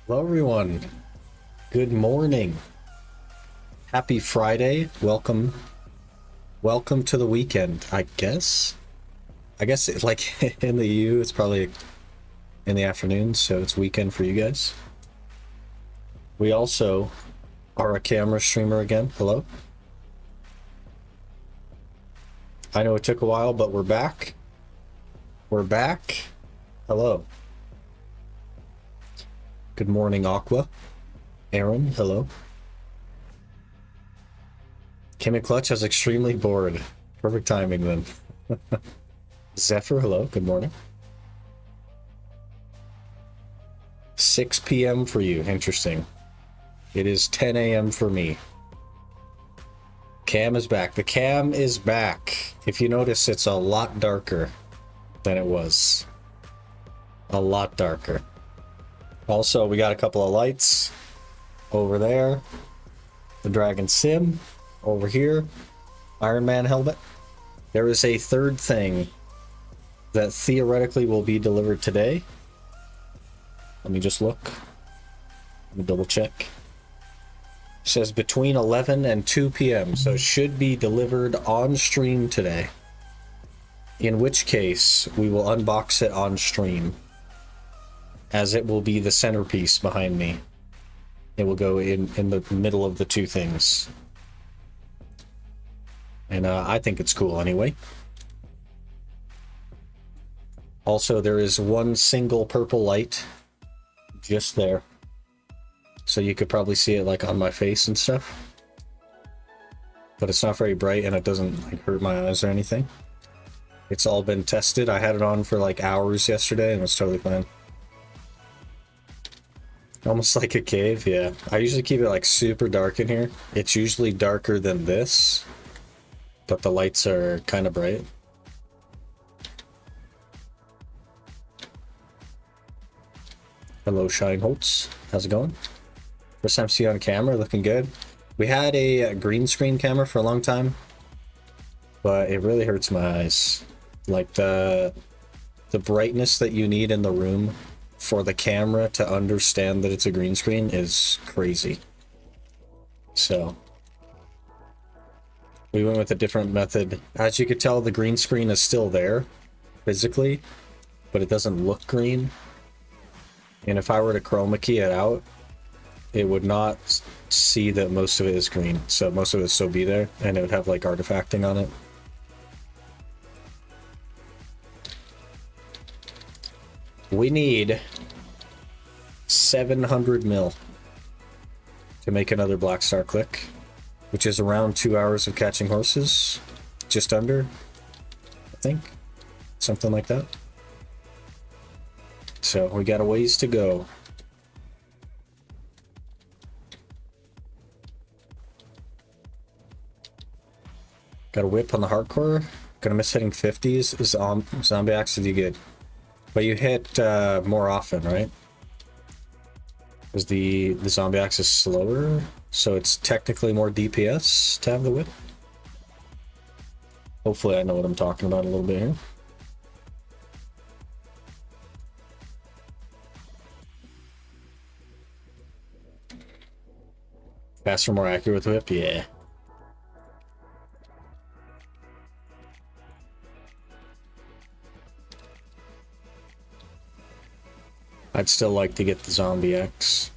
Hello, everyone. Good morning. Happy Friday. Welcome to the weekend, I guess. Like in the EU, it's probably in the afternoon, so it's weekend for you guys. We also are a camera streamer again. Hello. I know it took a while, but we're back. We're back. Hello. Good morning, Aqua. Aaron, hello. Kim and Clutch, I was extremely bored. Perfect timing then. Zephyr, hello. Good morning. 6 p.m. for you. Interesting. It is 10 a.m. for me. Cam is back. The cam is back. If you notice, it's a lot darker than it was. A lot darker. Also, we got a couple of lights over there. The Dragon Sim over here. Ironman helmet. There is a third thing that theoretically will be delivered today. Let me just look. Let me double check. It says between 11 and 2 p.m. So it should be delivered on stream today. In which case, we will unbox it on stream, as it will be the centerpiece behind me. It will go in the middle of the two things. And I think it's cool anyway. Also, there is one single purple light just there. So you could probably see it like on my face and stuff. But it's not very bright and it doesn't like hurt my eyes or anything. It's all been tested. I had it on for like hours yesterday and it was totally fine. Almost like a cave, yeah. I usually keep it like super dark in here. It's usually darker than this, but the lights are kind of bright. Hello, Shineholtz. How's it going? First time see you on camera, looking good. We had a green screen camera for a long time, but it really hurts my eyes. Like the brightness that you need in the room for the camera to understand that it's a green screen is crazy. So we went with a different method. As you could tell, the green screen is still there physically, but it doesn't look green. And if I were to chroma key it out, it would not see that most of it is green. So most of it would still be there and it would have like artifacting on it. We need 700 mil to make another Black Star click, which is around 2 hours of catching horses, just under, I think, something like that. So we got a ways to go. Got a whip on the hardcore. Gonna miss hitting 50s. Zombie axe did you good? But you hit more often, right? Because the zombie axe is slower, so it's technically more DPS to have the whip. Hopefully I know what I'm talking about a little bit here. Faster, more accurate with the whip? Yeah. I'd still like to get the Zombie X.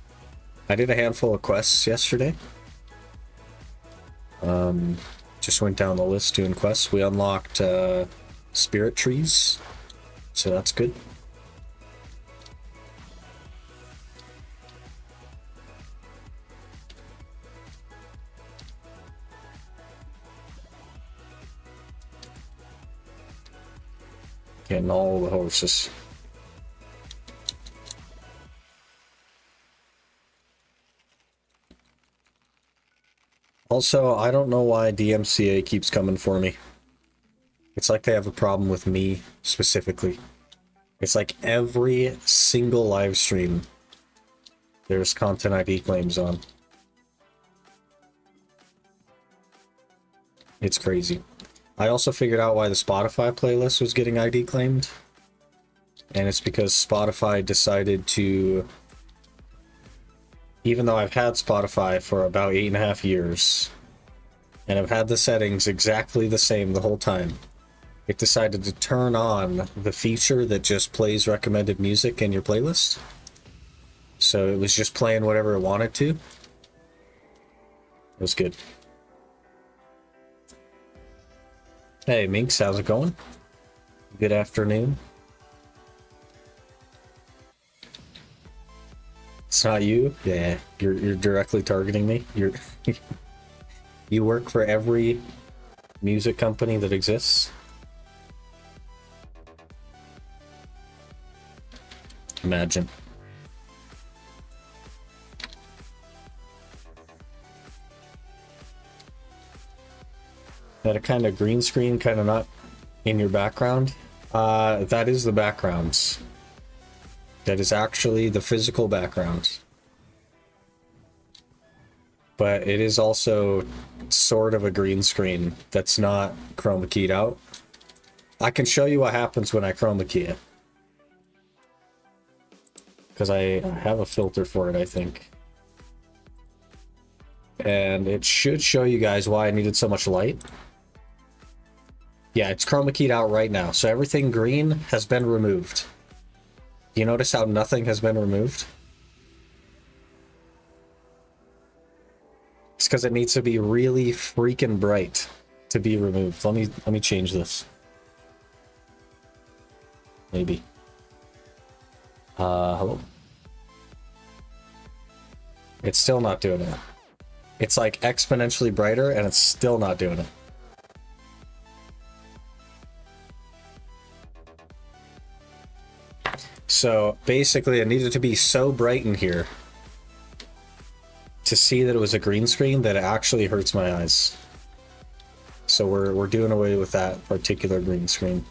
I did a handful of quests yesterday. Just went down the list doing quests. We unlocked spirit trees, so that's good. Getting all the horses. Also, I don't know why DMCA keeps coming for me. It's like they have a problem with me specifically. It's like every single live stream, there's content ID claims on. It's crazy. I also figured out why the Spotify playlist was getting ID claimed. And it's because Spotify decided to even though I've had Spotify for about 8.5 years, and I've had the settings exactly the same the whole time, it decided to turn on the feature that just plays recommended music in your playlist. So it was just playing whatever it wanted to. It was good. Hey Minx, how's it going? Good afternoon. It's not you? Yeah, you're directly targeting me. You work for every music company that exists? Imagine. That a kind of green screen, kind of not in your background. That is the backgrounds. That is actually the physical background. But it is also sort of a green screen that's not chroma keyed out. I can show you what happens when I chroma key it. Because I have a filter for it, I think. And it should show you guys why I needed so much light. Yeah, it's chroma keyed out right now. So everything green has been removed. You notice how nothing has been removed? It's because it needs to be really freaking bright to be removed. Let me change this. Maybe. Hello? It's still not doing it. It's like exponentially brighter and it's still not doing it. So basically it needed to be so bright in here to see that it was a green screen that it actually hurts my eyes. So we're doing away with that particular green screen.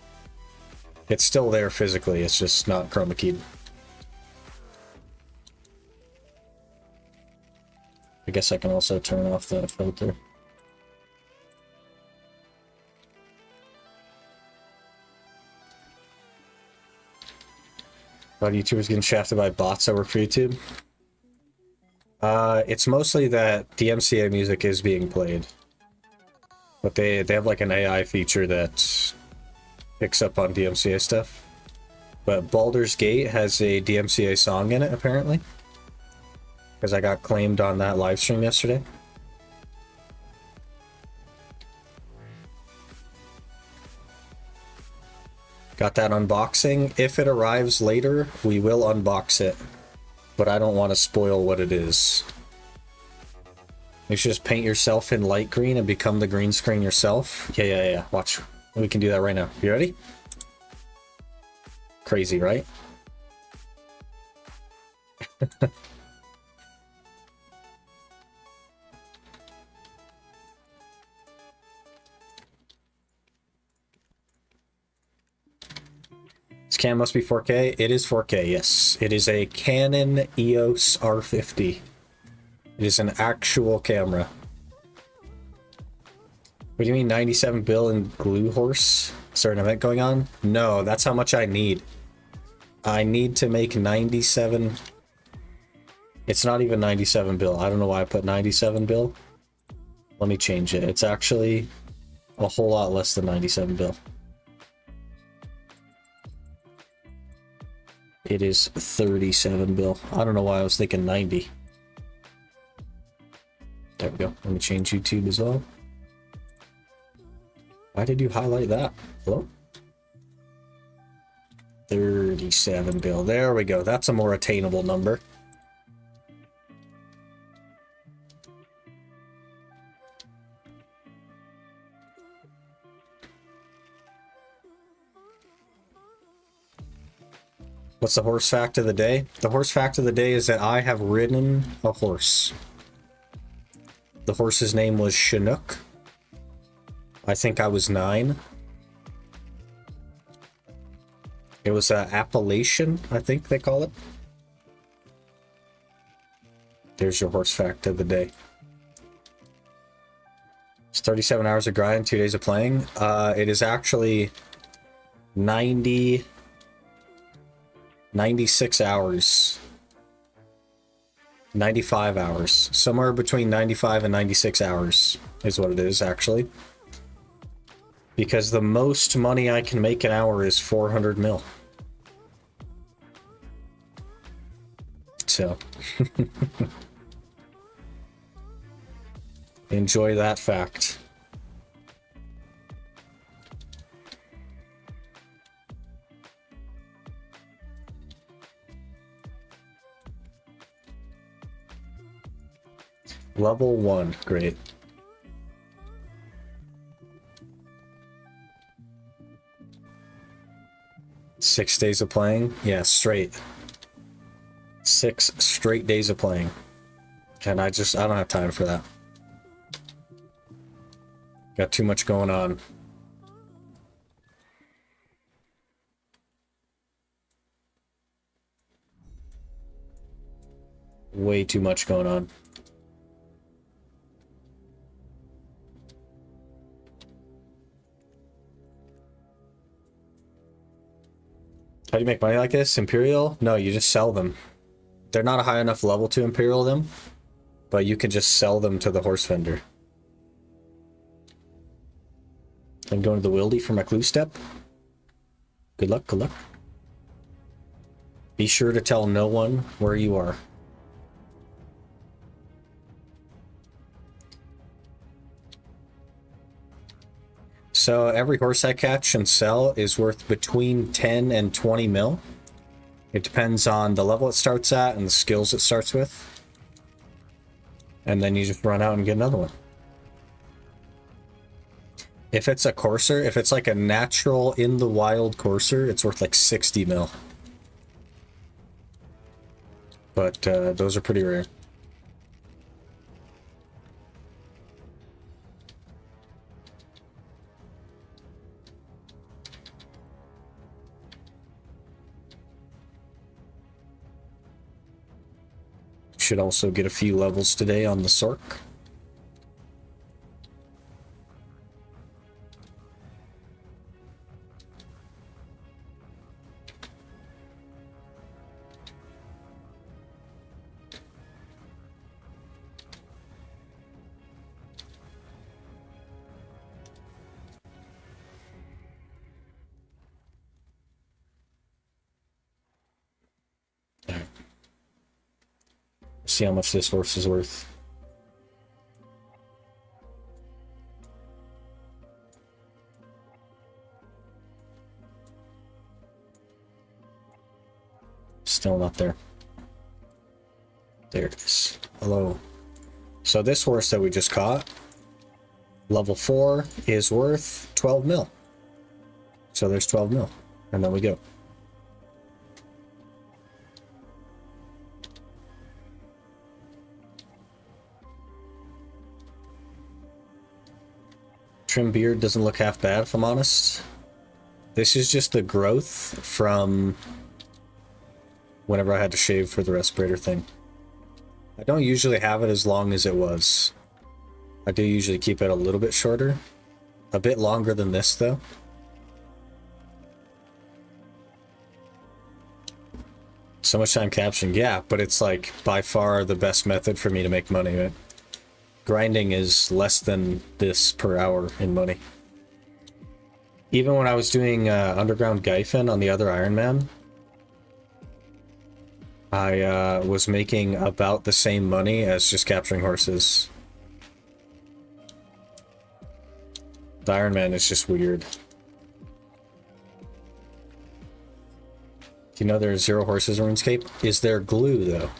It's still there physically, it's just not chroma keyed. I guess I can also turn off the filter. A lot of YouTubers getting shafted by bots that work for YouTube. It's mostly that DMCA music is being played. But they have like an AI feature that picks up on DMCA stuff. But Baldur's Gate has a DMCA song in it, apparently. Because I got claimed on that live stream yesterday. Got that unboxing. If it arrives later, we will unbox it. But I don't want to spoil what it is. You should just paint yourself in light green and become the green screen yourself. Yeah. Watch. We can do that right now. You ready? Crazy, right? This cam must be 4K. It is 4K, yes. It is a Canon EOS R50. It is an actual camera. What do you mean 97 bill and Glue Horse? Is there an event going on? No, that's how much I need. I need to make 97. It's not even 97 bill. I don't know why I put 97 bill. Let me change it. It's actually a whole lot less than 97 bill. It is 37 bill. I don't know why I was thinking 90. There we go. Let me change YouTube as well. Why did you highlight that? Hello? 37 bill. There we go. That's a more attainable number. What's the horse fact of the day? The horse fact of the day is that I have ridden a horse. The horse's name was Chinook. I think I was 9. It was Appalachian, I think they call it. There's your horse fact of the day. It's 37 hours of grind, 2 days of playing. It is actually 96 hours. 95 hours. Somewhere between 95 and 96 hours is what it is, actually. Because the most money I can make an hour is 400 mil. So, enjoy that fact. Level 1, great. Six days of playing? Yeah, straight. 6 straight days of playing. And I don't have time for that. Got too much going on. Way too much going on. How do you make money like this? Imperial? No, you just sell them. They're not a high enough level to Imperial them, but you can just sell them to the horse vendor. I'm going to the Wildy for my clue step. Good luck, good luck. Be sure to tell no one where you are. So every horse I catch and sell is worth between 10 and 20 mil. It depends on the level it starts at and the skills it starts with. And then you just run out and get another one. If it's a courser, if it's like a natural in the wild courser, it's worth like 60 mil. But those are pretty rare. Should also get a few levels today on the Sork. See how much this horse is worth. Still not there. There it is. Hello. So this horse that we just caught, level 4, is worth 12 mil. So there's 12 mil. And then we go. Trim beard doesn't look half bad, if I'm honest. This is just the growth from whenever I had to shave for the respirator thing. I don't usually have it as long as it was. I do usually keep it a little bit shorter. A bit longer than this, though. So much time captioning, yeah, but it's like by far the best method for me to make money, right? Grinding is less than this per hour in money. Even when I was doing Underground Gaifen on the other Ironman, I was making about the same money as just capturing horses. The Ironman is just weird. Do you know there's 0 horses in RuneScape? Is there glue, though?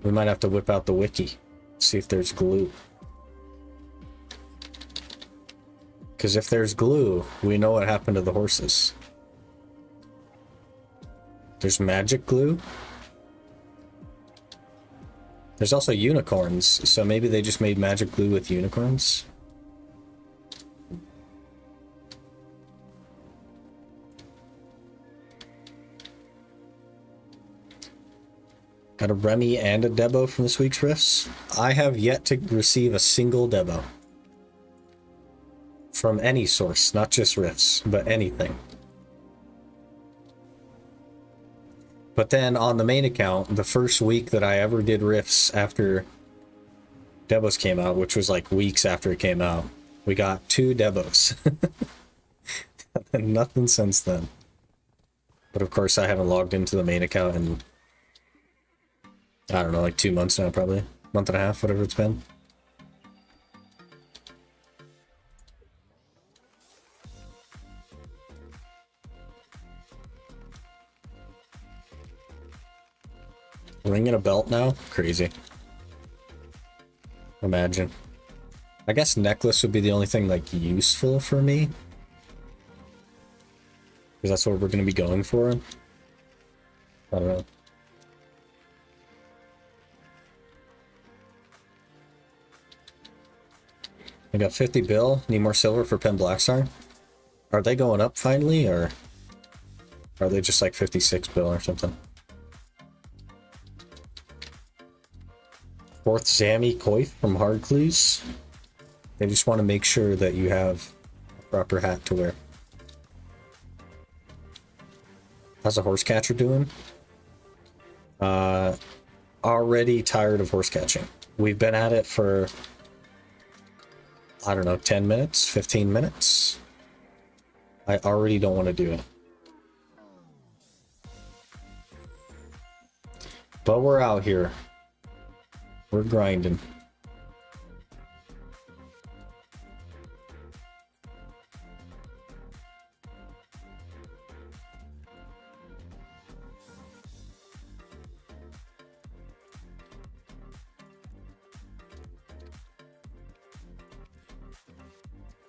We might have to whip out the wiki, see if there's glue. Because if there's glue, we know what happened to the horses. There's magic glue. There's also unicorns, so maybe they just made magic glue with unicorns. Got a Remy and a Debo from this week's Rifts. I have yet to receive a single Debo. From any source, not just Rifts, but anything. But then on the main account, the first week that I ever did riffs after Debos came out, which was like weeks after it came out, we got 2 Debos. And nothing since then. But of course I haven't logged into the main account in, I don't know, like 2 months now probably. Month and a half, whatever it's been. Ringing a belt now? Crazy. Imagine. I guess necklace would be the only thing like useful for me. Because that's what we're going to be going for. I don't know. I got 50 bill. Need more silver for Pen Blackstar. Are they going up finally, or are they just like 56 bill or something? 4th Zammy Coif from Hard Clues. They just want to make sure that you have a proper hat to wear. How's a horse catcher doing? Already tired of horse catching. We've been at it for, I don't know, 10 minutes, 15 minutes. I already don't want to do it. But we're out here. We're grinding.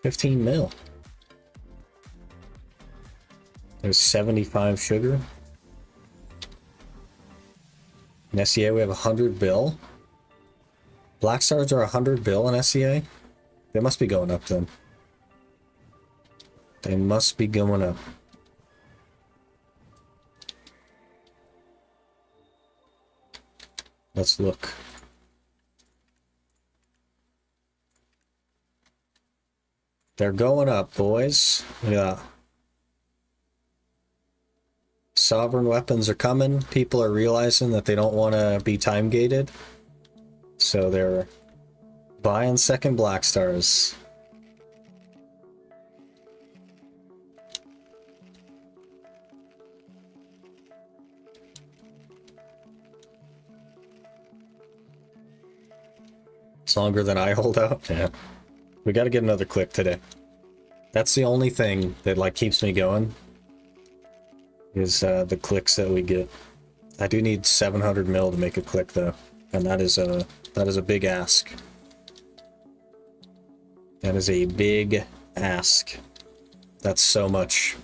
$15 mil. There's 75 sugar. In SEA we have 100 bill. Black stars are 100 bill in SEA. They must be going up then. They must be going up. Let's look. They're going up, boys. Look at that. Sovereign weapons are coming. People are realizing that they don't want to be time gated. So they're buying second black stars. It's longer than I hold out. Yeah. We got to get another click today. That's the only thing that like keeps me going. Is the clicks that we get. I do need 700 mil to make a click though, and that is a big ask. That is a big ask. That's so much.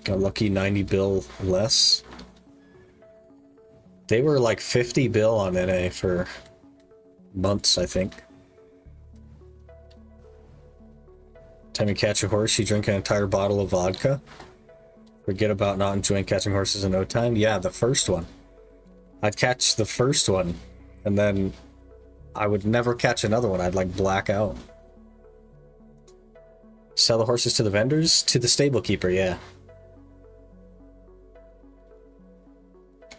Got lucky 90 bill less. They were like 50 bill on NA for months, I think. Time you catch a horse, you drink an entire bottle of vodka. Forget about not enjoying catching horses in no time. Yeah, the first one. I'd catch the first one, and then I would never catch another one. I'd like black out. Sell the horses to the vendors? To the stable keeper, yeah.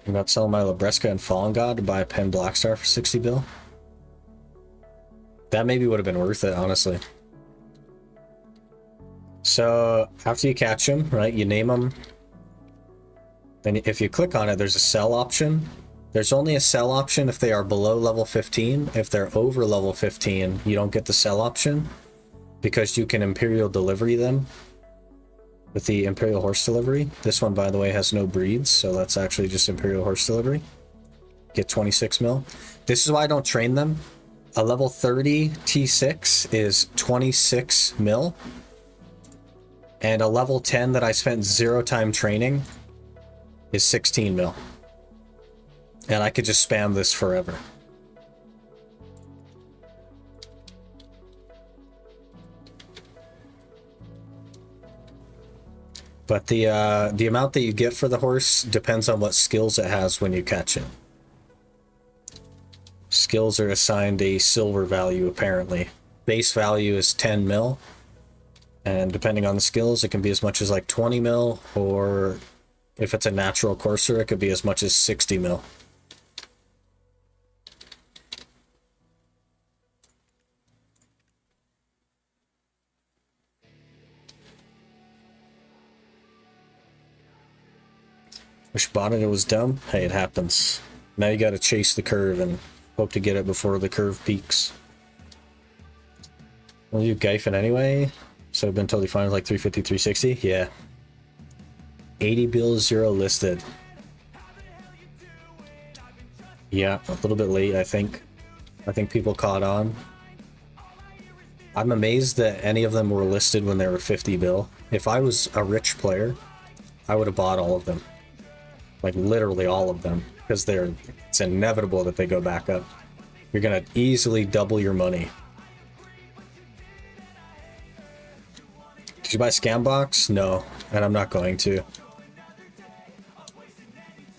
I'm about selling my Labresca and Fallen God to buy a Pen Blackstar for 60 bill. That maybe would have been worth it, honestly. So after you catch them, right, you name them. Then if you click on it, there's a sell option. There's only a sell option if they are below level 15. If they're over level 15, you don't get the sell option because you can Imperial delivery them with the Imperial Horse Delivery. This one, by the way, has no breeds, so that's actually just Imperial Horse Delivery. Get 26 mil. This is why I don't train them. A level 30 T6 is 26 mil. And a level 10 that I spent 0 time training is 16 mil. And I could just spam this forever. But the amount that you get for the horse depends on what skills it has when you catch it. Skills are assigned a silver value, apparently. Base value is 10 mil. And depending on the skills, it can be as much as like 20 mil, or if it's a natural courser, it could be as much as 60 mil. Wish botted it was dumb. Hey, it happens. Now you gotta chase the curve and hope to get it before the curve peaks. Well, you Geifin anyway? So I've been totally fine with like 350, 360? Yeah. 80 bills, 0 listed. Yeah, a little bit late, I think. I think people caught on. I'm amazed that any of them were listed when they were 50 bill. If I was a rich player, I would have bought all of them. Like literally all of them, because it's inevitable that they go back up. You're gonna easily double your money. Did you buy Scambox? No, and I'm not going to.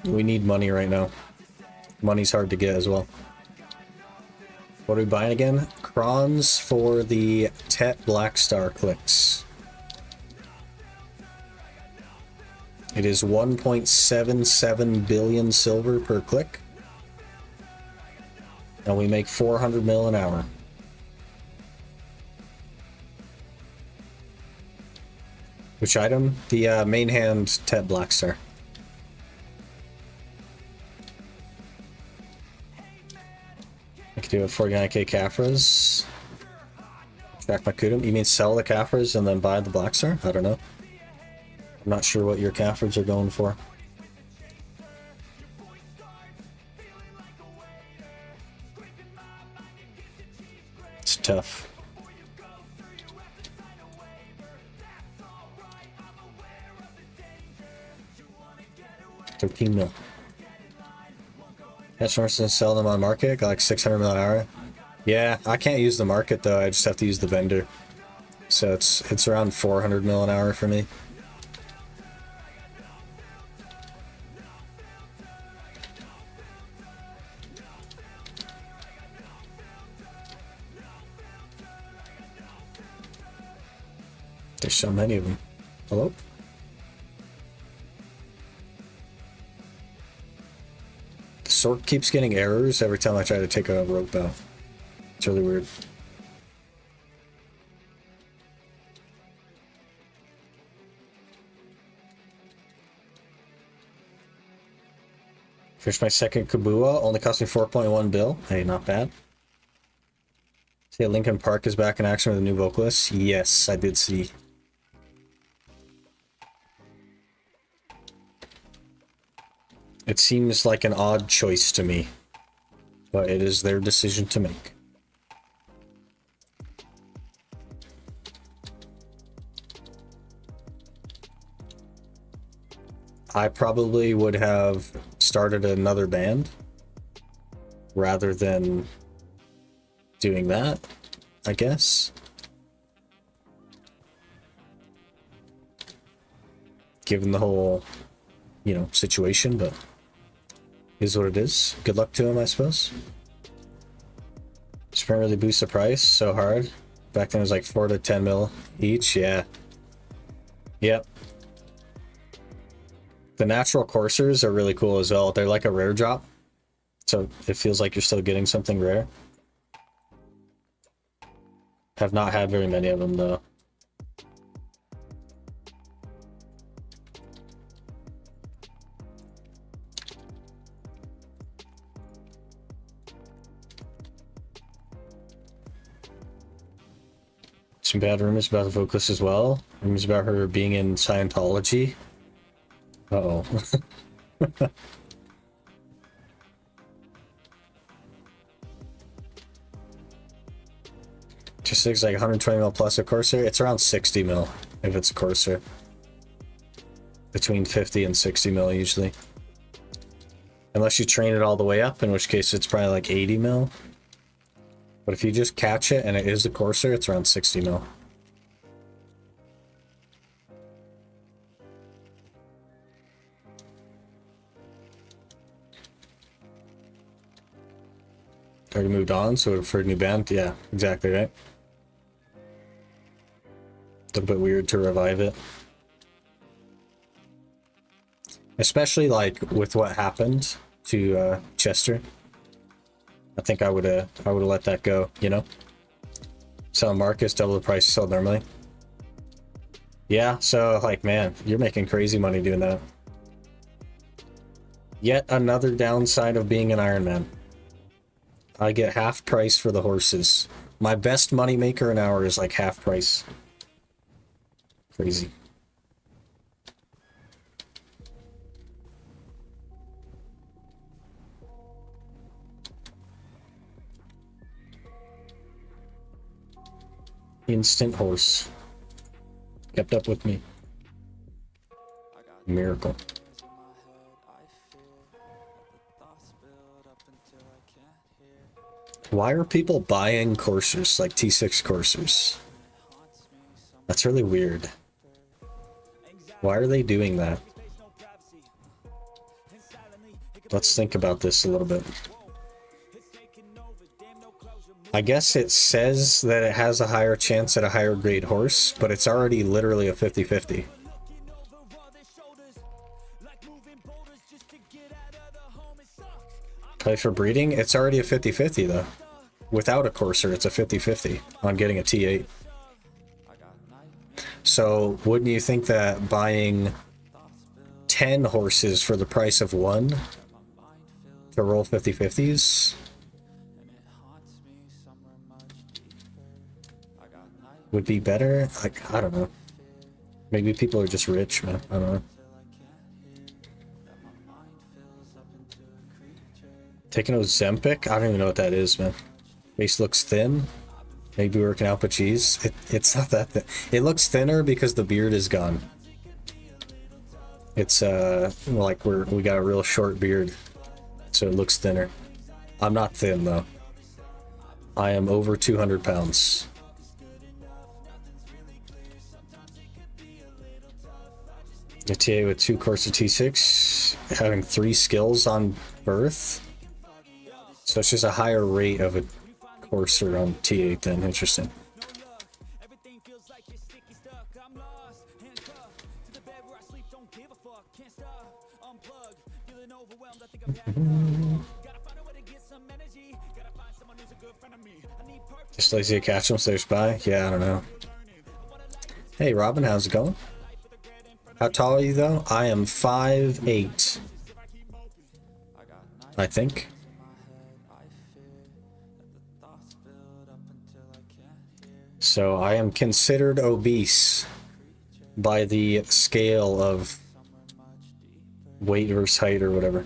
We need money right now. Money's hard to get as well. What are we buying again? Crons for the Tet Black Star clicks. It is 1.77 billion silver per click. And we make 400 mil an hour. Which item? The main hand Tet Black Star. I could do a 49k Caphras. Track my Kudum. You mean sell the Caphras and then buy the Black Star? I don't know. I'm not sure what your Caphras are going for. It's tough. $13 mil. Catch Norse and sell them on market. Got like 600 mil an hour. Yeah, I can't use the market though. I just have to use the vendor. So it's around 400 mil an hour for me. There's so many of them. Hello? The sword keeps getting errors every time I try to take a rope out. It's really weird. Finished my second Kabua, only cost me 4.1 bill. Hey, not bad. See, Linkin Park is back in action with a new vocalist. Yes, I did see. It seems like an odd choice to me, but it is their decision to make. I probably would have started another band rather than doing that, I guess. Given the whole, situation, but is what it is. Good luck to him, I suppose. Sprint really boosts the price so hard. Back then it was like 4 to 10 mil each, yeah. Yep. The natural coursers are really cool as well. They're like a rare drop, so it feels like you're still getting something rare. Have not had very many of them though. Some bad rumors about the vocalist as well. Rumors about her being in Scientology. Uh-oh. Just looks like 120 mil plus a Corsair. It's around 60 mil if it's a Corsair. Between 50 and 60 mil usually. Unless you train it all the way up, in which case it's probably like 80 mil. But if you just catch it and it is a Corsair, it's around 60 mil. Already moved on, so for a new band, yeah, exactly right. little bit weird to revive it. Especially like with what happened to Chester. I think I would have let that go, you know? Selling Marcus double the price sold normally. Yeah, so like man, you're making crazy money doing that. Yet another downside of being an Ironman. I get half price for the horses. My best money maker an hour is like half price. Crazy. Instant horse. Kept up with me. Miracle. Why are people buying coursers, like T6 coursers? That's really weird. Why are they doing that? Let's think about this a little bit. I guess it says that it has a higher chance at a higher grade horse, but it's already literally a 50-50. Play for breeding? It's already a 50-50 though. Without a courser, it's a 50-50 on getting a T8. So wouldn't you think that buying 10 horses for the price of one to roll 50-50s would be better? Like, I don't know. Maybe people are just rich, man. I don't know. Taking Ozempic? I don't even know what that is, man. Face looks thin. Maybe working out with cheese. It's not that thin. It looks thinner because the beard is gone. It's like we got a real short beard, so it looks thinner. I'm not thin though. I am over 200 pounds. A TA with 2 course of T6, having 3 skills on birth. So it's just a higher rate of a courser on T8 then. Interesting. Just lazy to catch them so they spy? Yeah, I don't know. Hey Robin, how's it going? How tall are you though? I am 5'8". I think. So I am considered obese by the scale of weight versus height or whatever.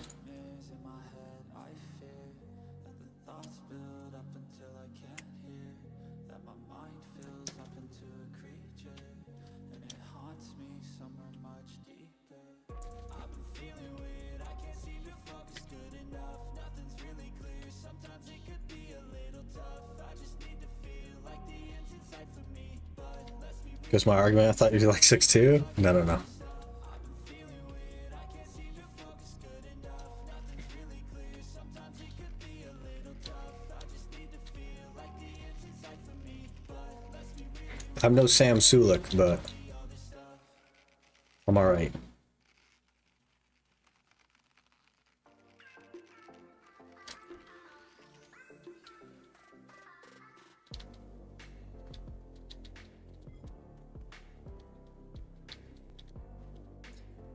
Because my argument, I thought you were like 6'2". No, no, no. I'm no Sam Sulek, but I'm alright.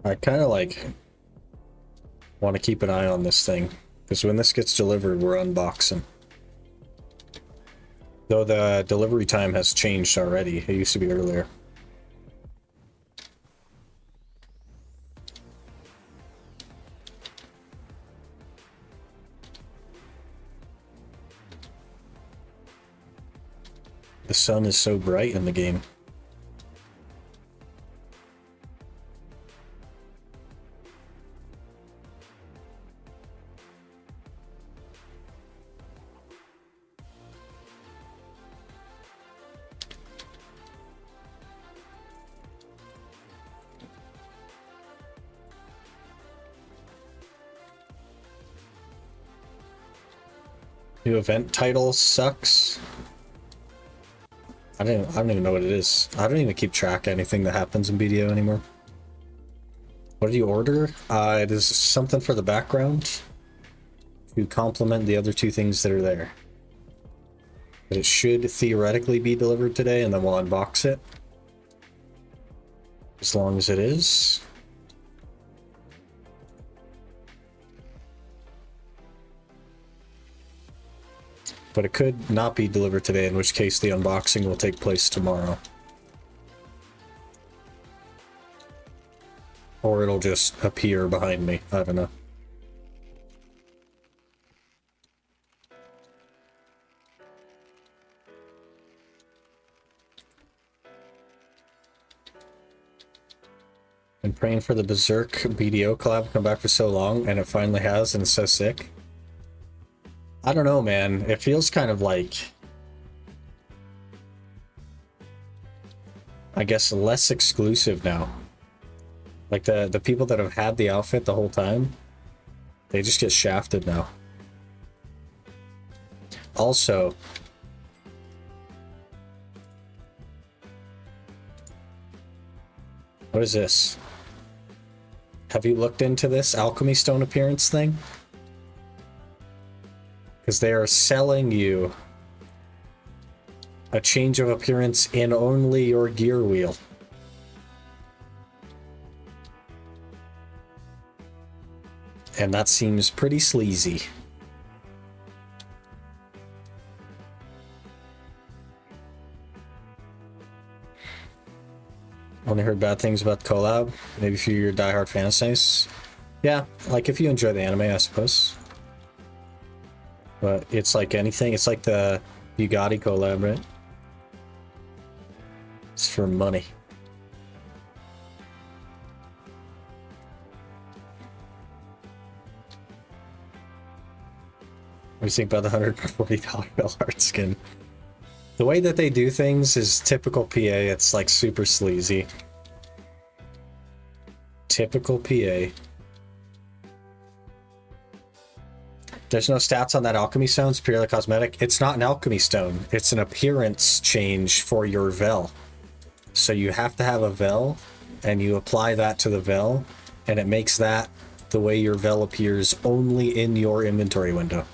I kind of like want to keep an eye on this thing because when this gets delivered, we're unboxing. Though the delivery time has changed already. It used to be earlier. The sun is so bright in the game. New event title sucks. I I don't even know what it is. I don't even keep track of anything that happens in BDO anymore. What did you order? It is something for the background to complement the other two things that are there. But it should theoretically be delivered today, and then we'll unbox it. As long as it is. But it could not be delivered today, in which case the unboxing will take place tomorrow. Or it'll just appear behind me. I don't know. Been praying for the Berserk BDO collab to come back for so long, and it finally has, and it's so sick. I don't know, man. It feels kind of like, I guess, less exclusive now. Like the people that have had the outfit the whole time, they just get shafted now. Also, what is this? Have you looked into this alchemy stone appearance thing? Because they are selling you a change of appearance in only your gear wheel. And that seems pretty sleazy. Only heard bad things about the collab. Maybe if you're a diehard fan, it's nice. Yeah, like if you enjoy the anime, I suppose. But it's like anything. It's like the Bugatti collab, right? It's for money. What do you think about the $140 Bell Art skin? The way that they do things is typical PA. It's like super sleazy. Typical PA. There's no stats on that alchemy stone. It's purely cosmetic. It's not an alchemy stone. It's an appearance change for your Vel. So you have to have a Vel, and you apply that to the Vel, and it makes that the way your Vel appears only in your inventory window.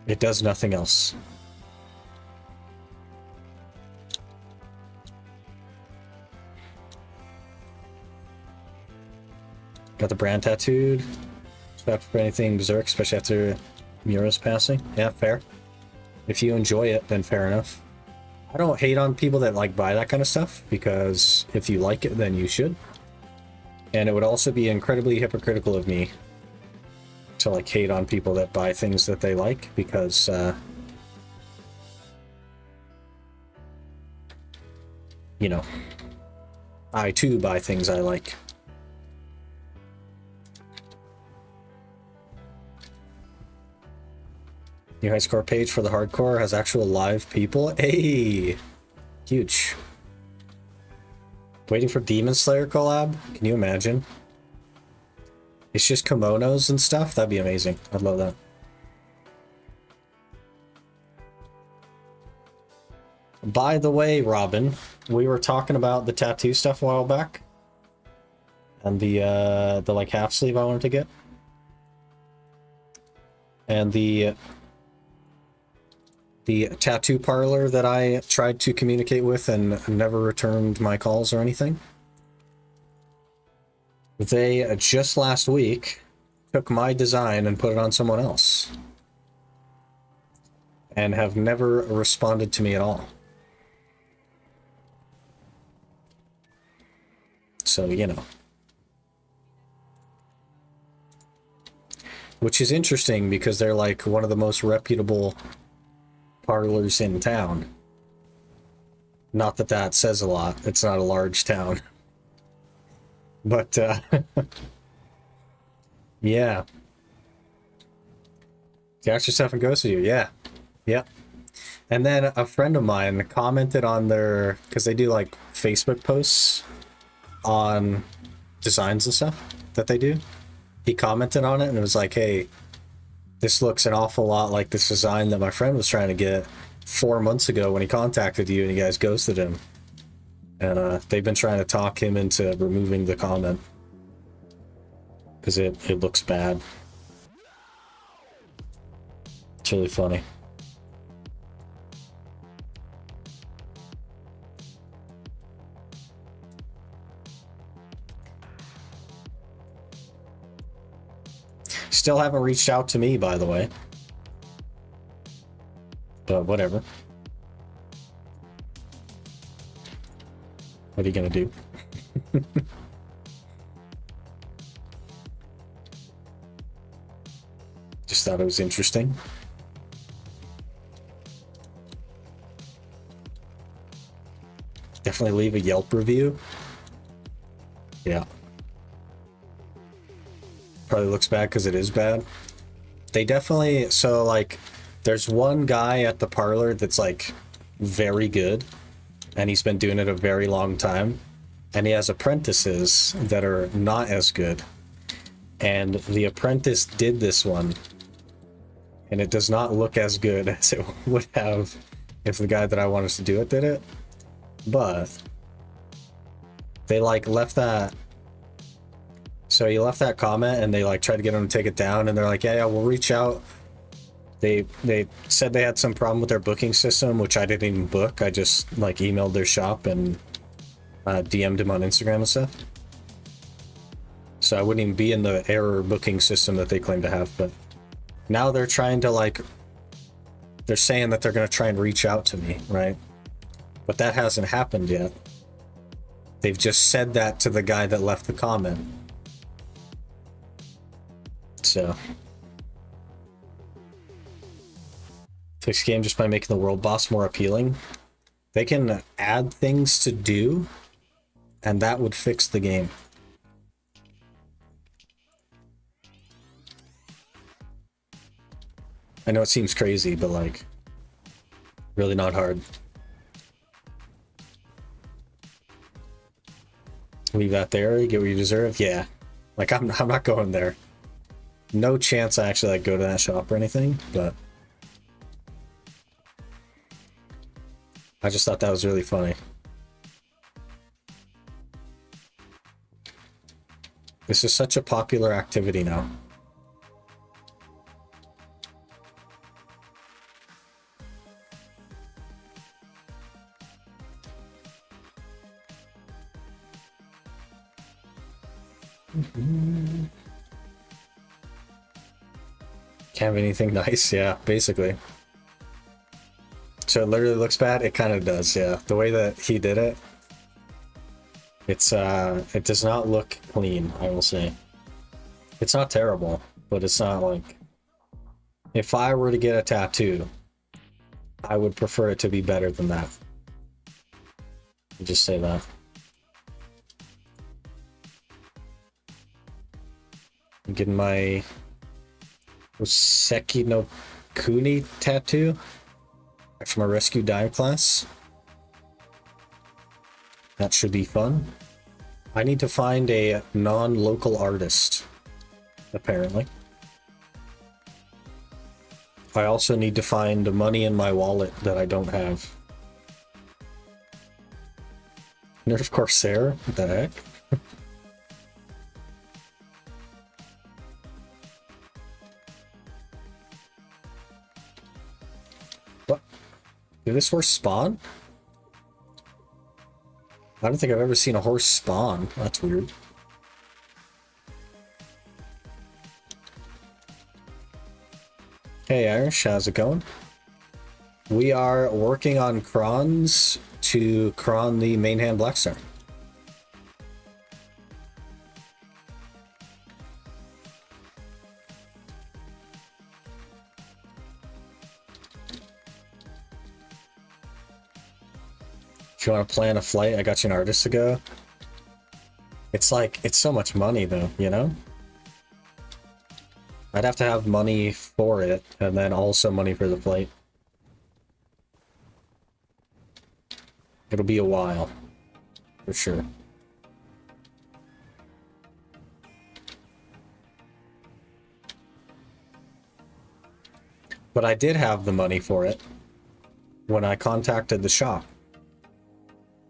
It does nothing else. Got the brand tattooed. Not for anything Berserk, especially after Mura's passing. Yeah, fair. If you enjoy it, then fair enough. I don't hate on people that like buy that kind of stuff, because if you like it, then you should. And it would also be incredibly hypocritical of me to like hate on people that buy things that they like, because you know, I too buy things I like. New high score page for the hardcore has actual live people. Hey, huge. Waiting for Demon Slayer collab. Can you imagine? It's just kimonos and stuff. That'd be amazing. I'd love that. By the way, Robin, we were talking about the tattoo stuff a while back, and the like half sleeve I wanted to get, and the tattoo parlor that I tried to communicate with and never returned my calls or anything. They just last week took my design and put it on someone else, and have never responded to me at all. So, you know. Which is interesting, because they're like one of the most reputable parlors in town. Not that that says a lot. It's not a large town. But, yeah. The extra stuff and goes to you, yeah. Yep. And then a friend of mine commented on their, because they do like Facebook posts on designs and stuff that they do. He commented on it and it was like, hey, this looks an awful lot like this design that my friend was trying to get. 4 months ago when he contacted you and you guys ghosted him. And they've been trying to talk him into removing the comment. Because it looks bad. It's really funny. Still haven't reached out to me, by the way. But whatever. What are you gonna do? Just thought it was interesting. Definitely leave a Yelp review. Yeah. Probably looks bad because it is bad. They definitely, so like, there's one guy at the parlor that's like very good, and he's been doing it a very long time, and he has apprentices that are not as good. And the apprentice did this one, and it does not look as good as it would have if the guy that I wanted to do it did it. But they like left that. So he left that comment, and they like tried to get him to take it down, and they're like, yeah, we'll reach out. They said they had some problem with their booking system, which I didn't even book. I just like emailed their shop and DM'd him on Instagram and stuff. So I wouldn't even be in the error booking system that they claim to have. But now they're trying to like, they're saying that they're going to try and reach out to me, right? But that hasn't happened yet. They've just said that to the guy that left the comment. So fix game just by making the world boss more appealing. They can add things to do, and that would fix the game. I know it seems crazy, but like, really not hard. Leave that there, you get what you deserve. Yeah, like I'm not going there. No chance I actually like go to that shop or anything, but I just thought that was really funny. This is such a popular activity now. Can't have anything nice, yeah, basically. So it literally looks bad? It kind of does, yeah. The way that he did it, it does not look clean, I will say. It's not terrible, but it's not like... If I were to get a tattoo, I would prefer it to be better than that. I'll just say that. I'm getting my Oseki no Kuni tattoo from a rescue dive class. That should be fun. I need to find a non-local artist, apparently. I also need to find money in my wallet that I don't have. Nerf Corsair? What the heck? What? Did this horse spawn? I don't think I've ever seen a horse spawn. That's weird. Hey Irish, how's it going? We are working on crons to cron the main hand Black Star. If you want to plan a flight, I got you an artist to go. It's like, it's so much money though, you know? I'd have to have money for it, and then also money for the flight. It'll be a while, for sure. But I did have the money for it. when I contacted the shop.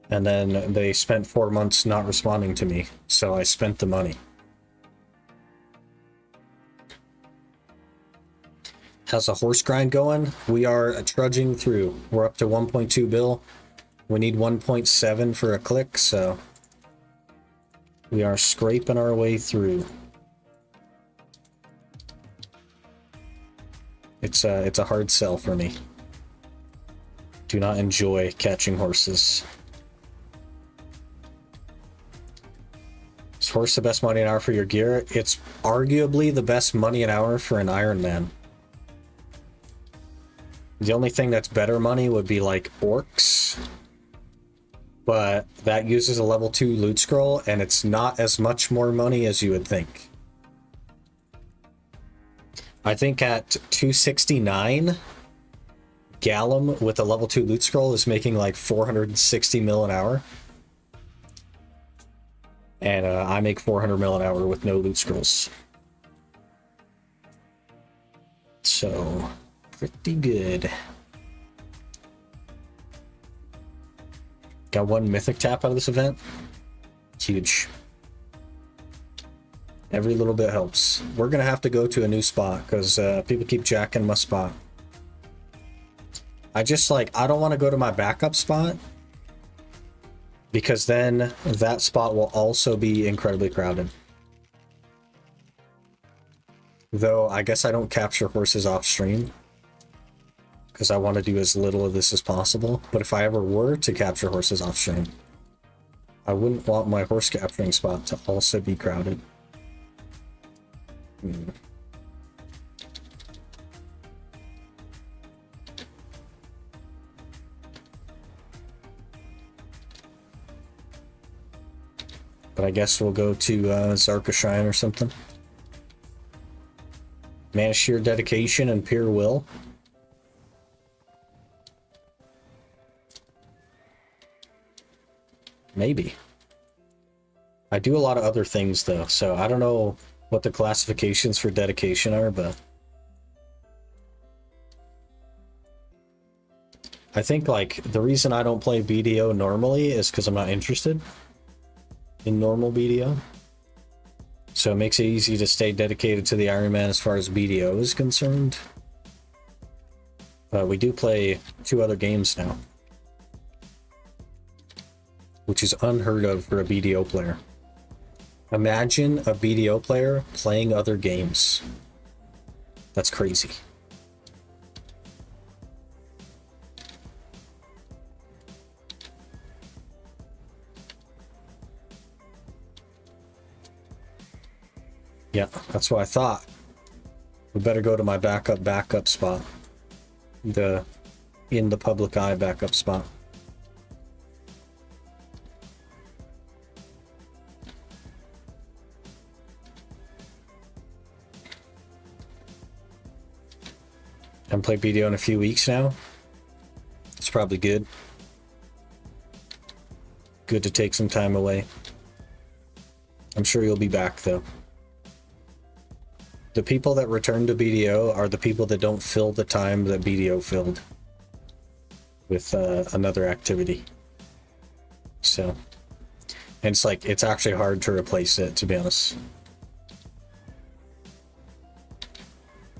And then they spent 4 months not responding to me, so I spent the money. How's the horse grind going? We are trudging through. We're up to 1.2 bill. We need 1.7 for a click, so we are scraping our way through. It's a hard sell for me. Do not enjoy catching horses. Is horse the best money an hour for your gear? It's arguably the best money an hour for an Ironman. The only thing that's better money would be like orcs, but that uses a level 2 loot scroll, and it's not as much more money as you would think. I think at 269, Gallum with a level 2 loot scroll is making like 460 mil an hour. And I make 400 mil an hour with no loot scrolls. So, pretty good. Got 1 mythic tap out of this event. Huge. Every little bit helps. We're gonna have to go to a new spot because people keep jacking my spot. I don't want to go to my backup spot because then that spot will also be incredibly crowded. Though I guess I don't capture horses off stream because I want to do as little of this as possible. But if I ever were to capture horses off stream, I wouldn't want my horse capturing spot to also be crowded. But I guess we'll go to Zarka Shrine or something. Man of sheer dedication and pure will. Maybe. I do a lot of other things though, so I don't know what the classifications for dedication are, but I think like the reason I don't play BDO normally is because I'm not interested in normal BDO. So it makes it easy to stay dedicated to the Ironman as far as BDO is concerned. We do play 2 other games now, which is unheard of for a BDO player. Imagine a BDO player playing other games. That's crazy. Yeah, that's what I thought. We better go to my backup spot. In the public eye backup spot. I haven't played BDO in a few weeks now. It's probably good. Good to take some time away. I'm sure you'll be back though. The people that return to BDO are the people that don't fill the time that BDO filled with another activity. So, and it's like, it's actually hard to replace it, to be honest.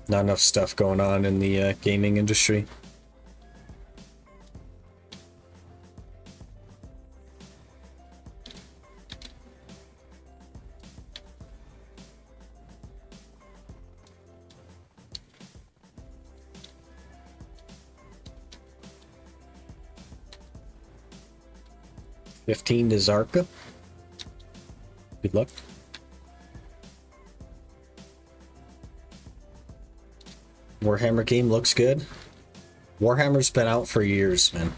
Not enough stuff going on in the gaming industry. $15 to Zarka. Good luck. Warhammer game looks good. Warhammer's been out for years, man.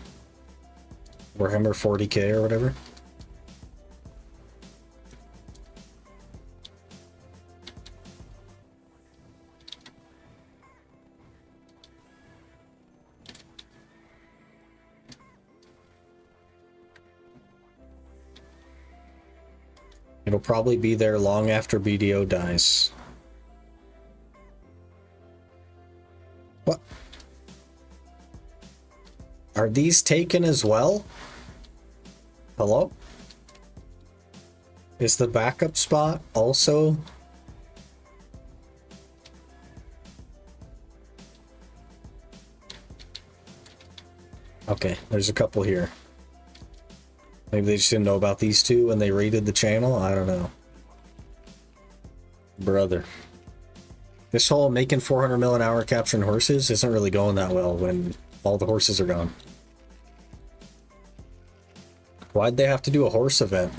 Warhammer 40k or whatever. It'll probably be there long after BDO dies. What? Are these taken as well? Hello? Is the backup spot also? Okay, there's a couple here. Maybe they just didn't know about these two when they raided the channel. I don't know. Brother. This whole making 400 mil an hour capturing horses isn't really going that well when all the horses are gone. Why'd they have to do a horse event?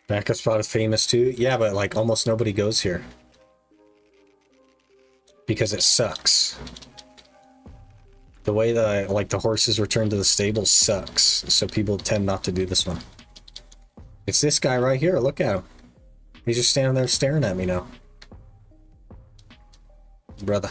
Backup spot is famous too. Yeah, but like almost nobody goes here. Because it sucks. The way that like the horses return to the stable sucks. So people tend not to do this one. It's this guy right here. Look at him. He's just standing there staring at me now. Brother.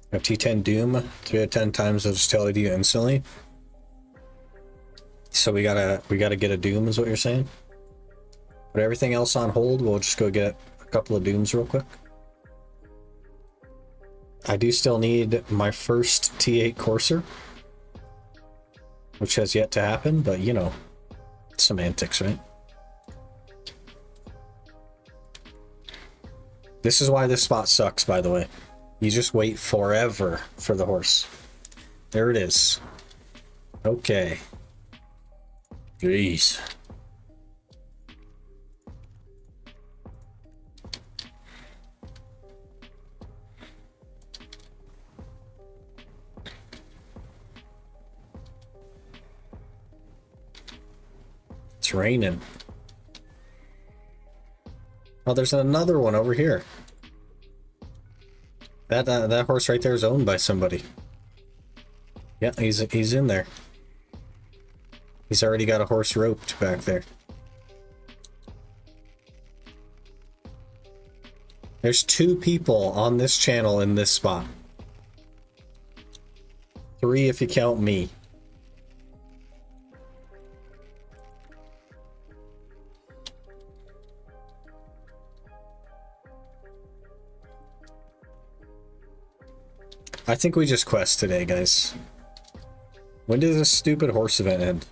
I have T10 Doom, 3 out of 10 times I'll just tell you instantly. So we gotta get a Doom is what you're saying? Put everything else on hold, we'll just go get a couple of Dooms real quick. I do still need my first T8 Courser, which has yet to happen, but you know, semantics, right? This is why this spot sucks, by the way. You just wait forever for the horse. There it is. Okay. Jeez. It's raining. Oh, there's another one over here. That horse right there is owned by somebody. Yeah, he's in there. He's already got a horse roped back there. There's 2 people on this channel in this spot. 3 if you count me. I think we just quest today, guys. When does this stupid horse event end?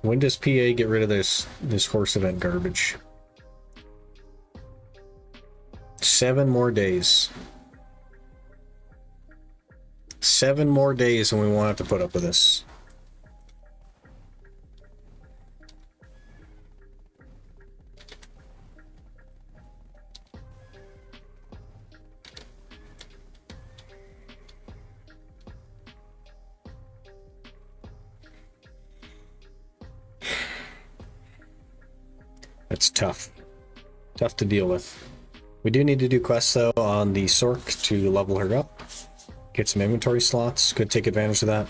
When does PA get rid of this horse event garbage? 7 more days. 7 more days and we won't have to put up with this. It's tough. Tough to deal with. We do need to do quests though on the Sork to level her up. Get some inventory slots. Could take advantage of that.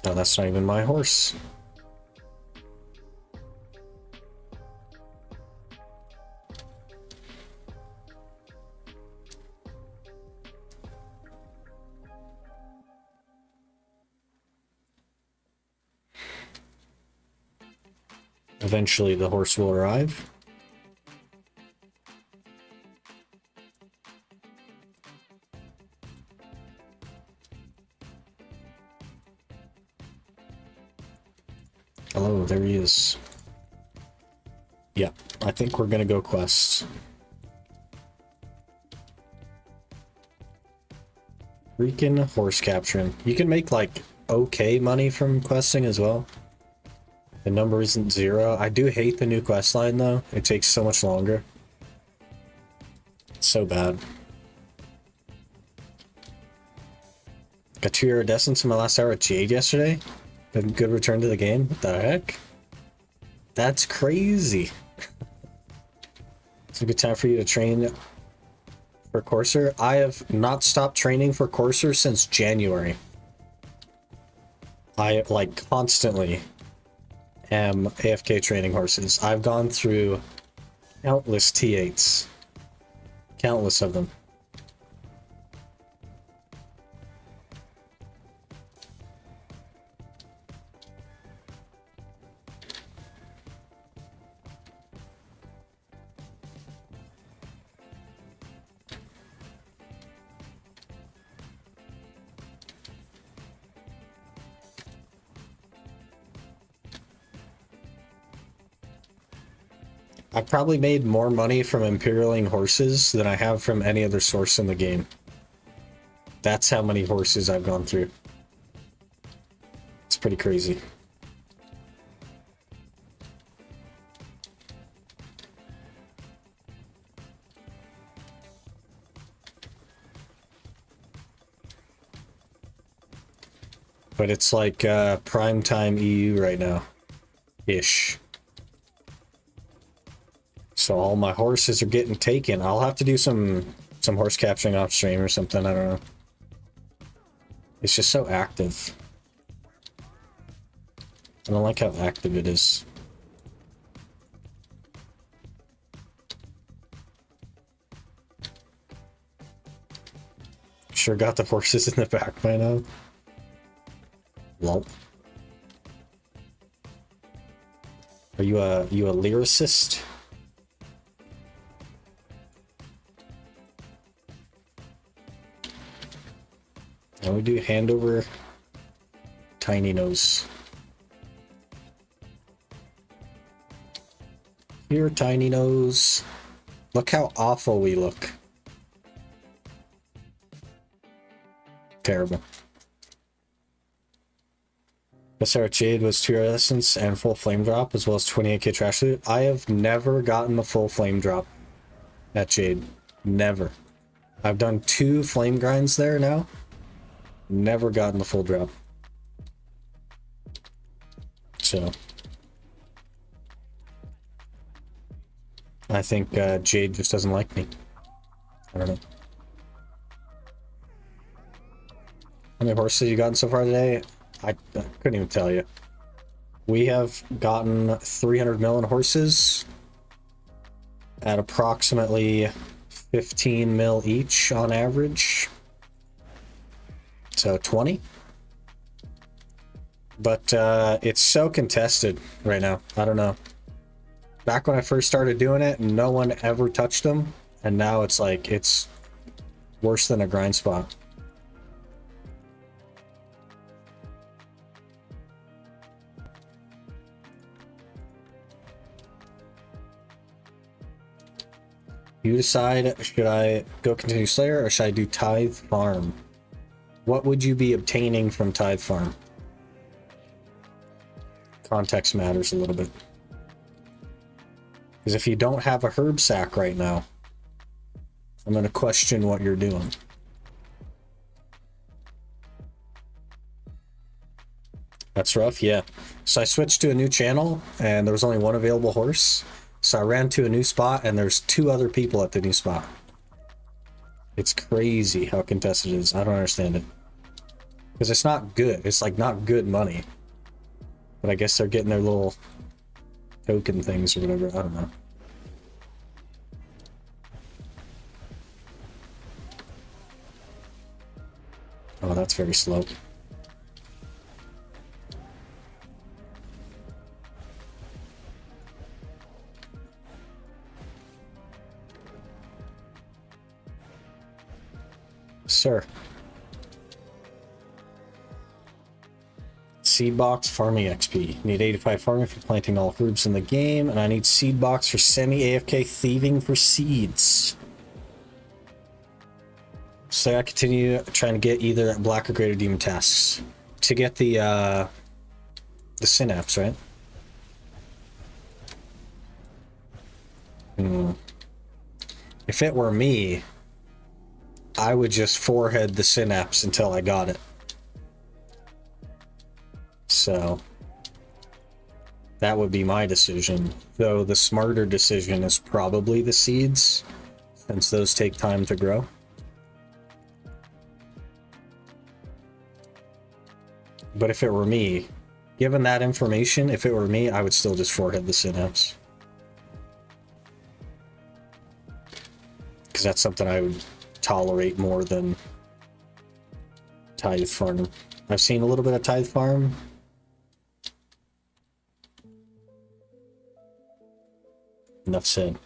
Oh, that's not even my horse. Eventually the horse will arrive. Hello, there he is. Yeah, I think we're gonna go quest. Freaking horse capturing. You can make like okay money from questing as well. The number isn't 0. I do hate the new quest line though. It takes so much longer. It's so bad. Got 2 iridescents in my last hour at Jade yesterday. Good return to the game. What the heck? That's crazy. It's a good time for you to train for Courser. I have not stopped training for Courser since January. I, like, constantly am AFK training horses. I've gone through countless T8s. Countless of them. I've probably made more money from imperialing horses than I have from any other source in the game. That's how many horses I've gone through. It's pretty crazy. But it's like prime time EU right now. Ish. So all my horses are getting taken. I'll have to do some horse capturing off stream or something. I don't know. It's just so active. I don't like how active it is. Sure got the horses in the back by now. Lol. Are you a lyricist? And we do hand over tiny nose. Here, tiny nose. Look how awful we look. Terrible. SR Jade was 2 essence and full flame drop, as well as 28k trash loot. I have never gotten the full flame drop at Jade. Never. I've done 2 flame grinds there now. Never gotten the full drop. So I think Jade just doesn't like me. I don't know. How many horses you gotten so far today? I couldn't even tell you. We have gotten 300 million horses at approximately 15 mil each on average. So 20. But it's so contested right now. I don't know. Back when I first started doing it, no one ever touched them. And now it's like, it's worse than a grind spot. You decide, should I go continue Slayer or should I do Tithe Farm? What would you be obtaining from Tithe Farm? Context matters a little bit. Because if you don't have a herb sack right now, I'm going to question what you're doing. That's rough, yeah. So I switched to a new channel and there was only one available horse. So I ran to a new spot and there's 2 other people at the new spot. It's crazy how contested it is. I don't understand it. Because it's not good. It's like not good money. But I guess they're getting their little token things or whatever. I don't know. Oh, that's very slow. Sir. Seed box farming XP. Need 85 farming for planting all herbs in the game, and I need seed box for semi-AFK thieving for seeds. So I continue trying to get either black or greater demon tasks to get the synapse, right? If it were me, I would just forehead the synapse until I got it. So that would be my decision. Though the smarter decision is probably the seeds, since those take time to grow. But if it were me, given that information, if it were me, I would still just forehead the synapse. Because that's something I would tolerate more than tithe farm. I've seen a little bit of tithe farm. Enough said.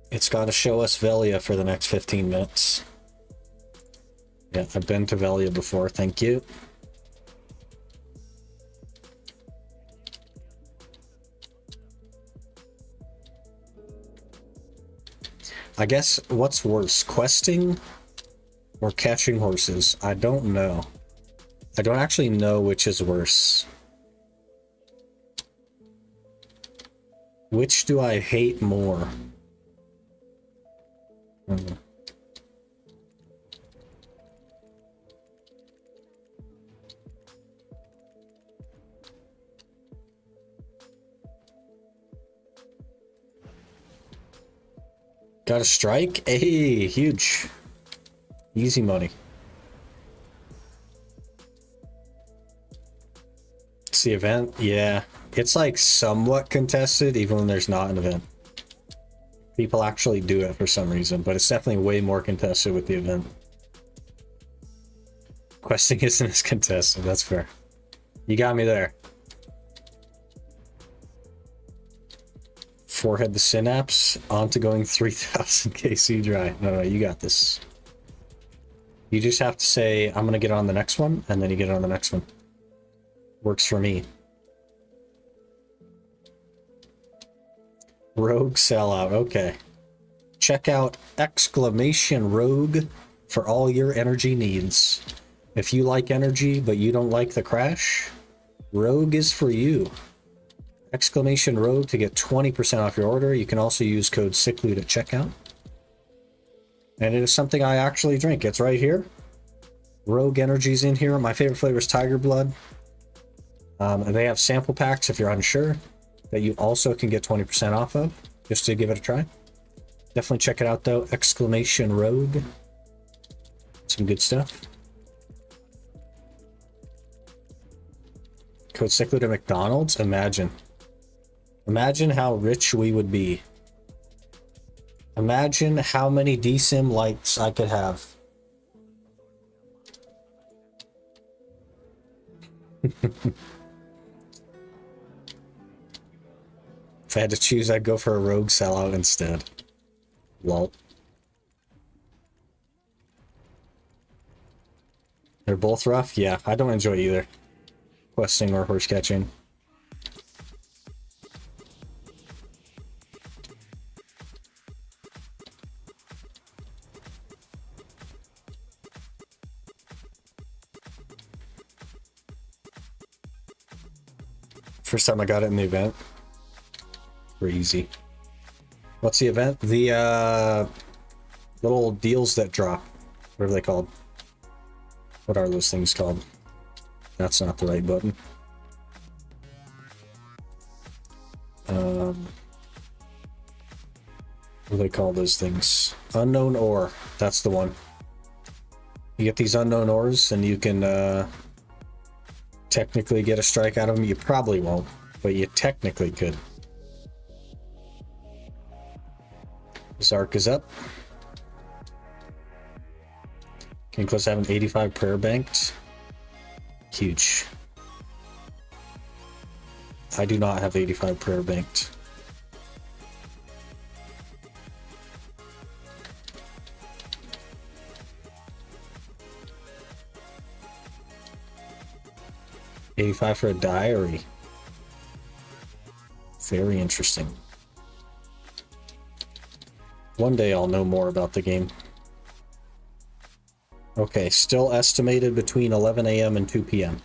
It's got to show us Velia for the next 15 minutes. Yeah, I've been to Velia before, thank you. I guess, what's worse, questing or catching horses? I don't know. I don't actually know which is worse. Which do I hate more? Got a strike? Hey, huge. Easy money. It's the event? Yeah. It's like somewhat contested, even when there's not an event. People actually do it for some reason, but it's definitely way more contested with the event. Questing isn't as contested, that's fair. You got me there. Forehead the synapse, on to going 3000 KC dry. No, you got this. You just have to say, I'm gonna get on the next one, and then you get on the next one. Works for me. Rogue sellout, okay. Check out !Rogue for all your energy needs. If you like energy, but you don't like the crash, Rogue is for you. !Rogue to get 20% off your order. You can also use code SICKLOOT at checkout. And it is something I actually drink. It's right here. Rogue Energy's in here. My favorite flavor is Tiger Blood. And they have sample packs if you're unsure that you also can get 20% off of, just to give it a try. Definitely check it out though. !Rogue. Some good stuff. Code SICKLOOT at McDonald's. Imagine how rich we would be. Imagine how many DSIM lights I could have. If I had to choose, I'd go for a Rogue sellout instead. Lol. They're both rough? Yeah, I don't enjoy either. Questing or horse catching. First time I got it in the event. Easy. What's the event? The little deals that drop. What are they called? What are those things called? That's not the right button. What do they call those things? Unknown ore. That's the one. You get these unknown ores and you can technically get a strike out of them. You probably won't, but you technically could. Zark is up. Getting close to having 85 prayer banked. Huge. I do not have 85 prayer banked. $85 for a diary. Very interesting. One day I'll know more about the game. Okay, still estimated between 11 AM and 2 PM.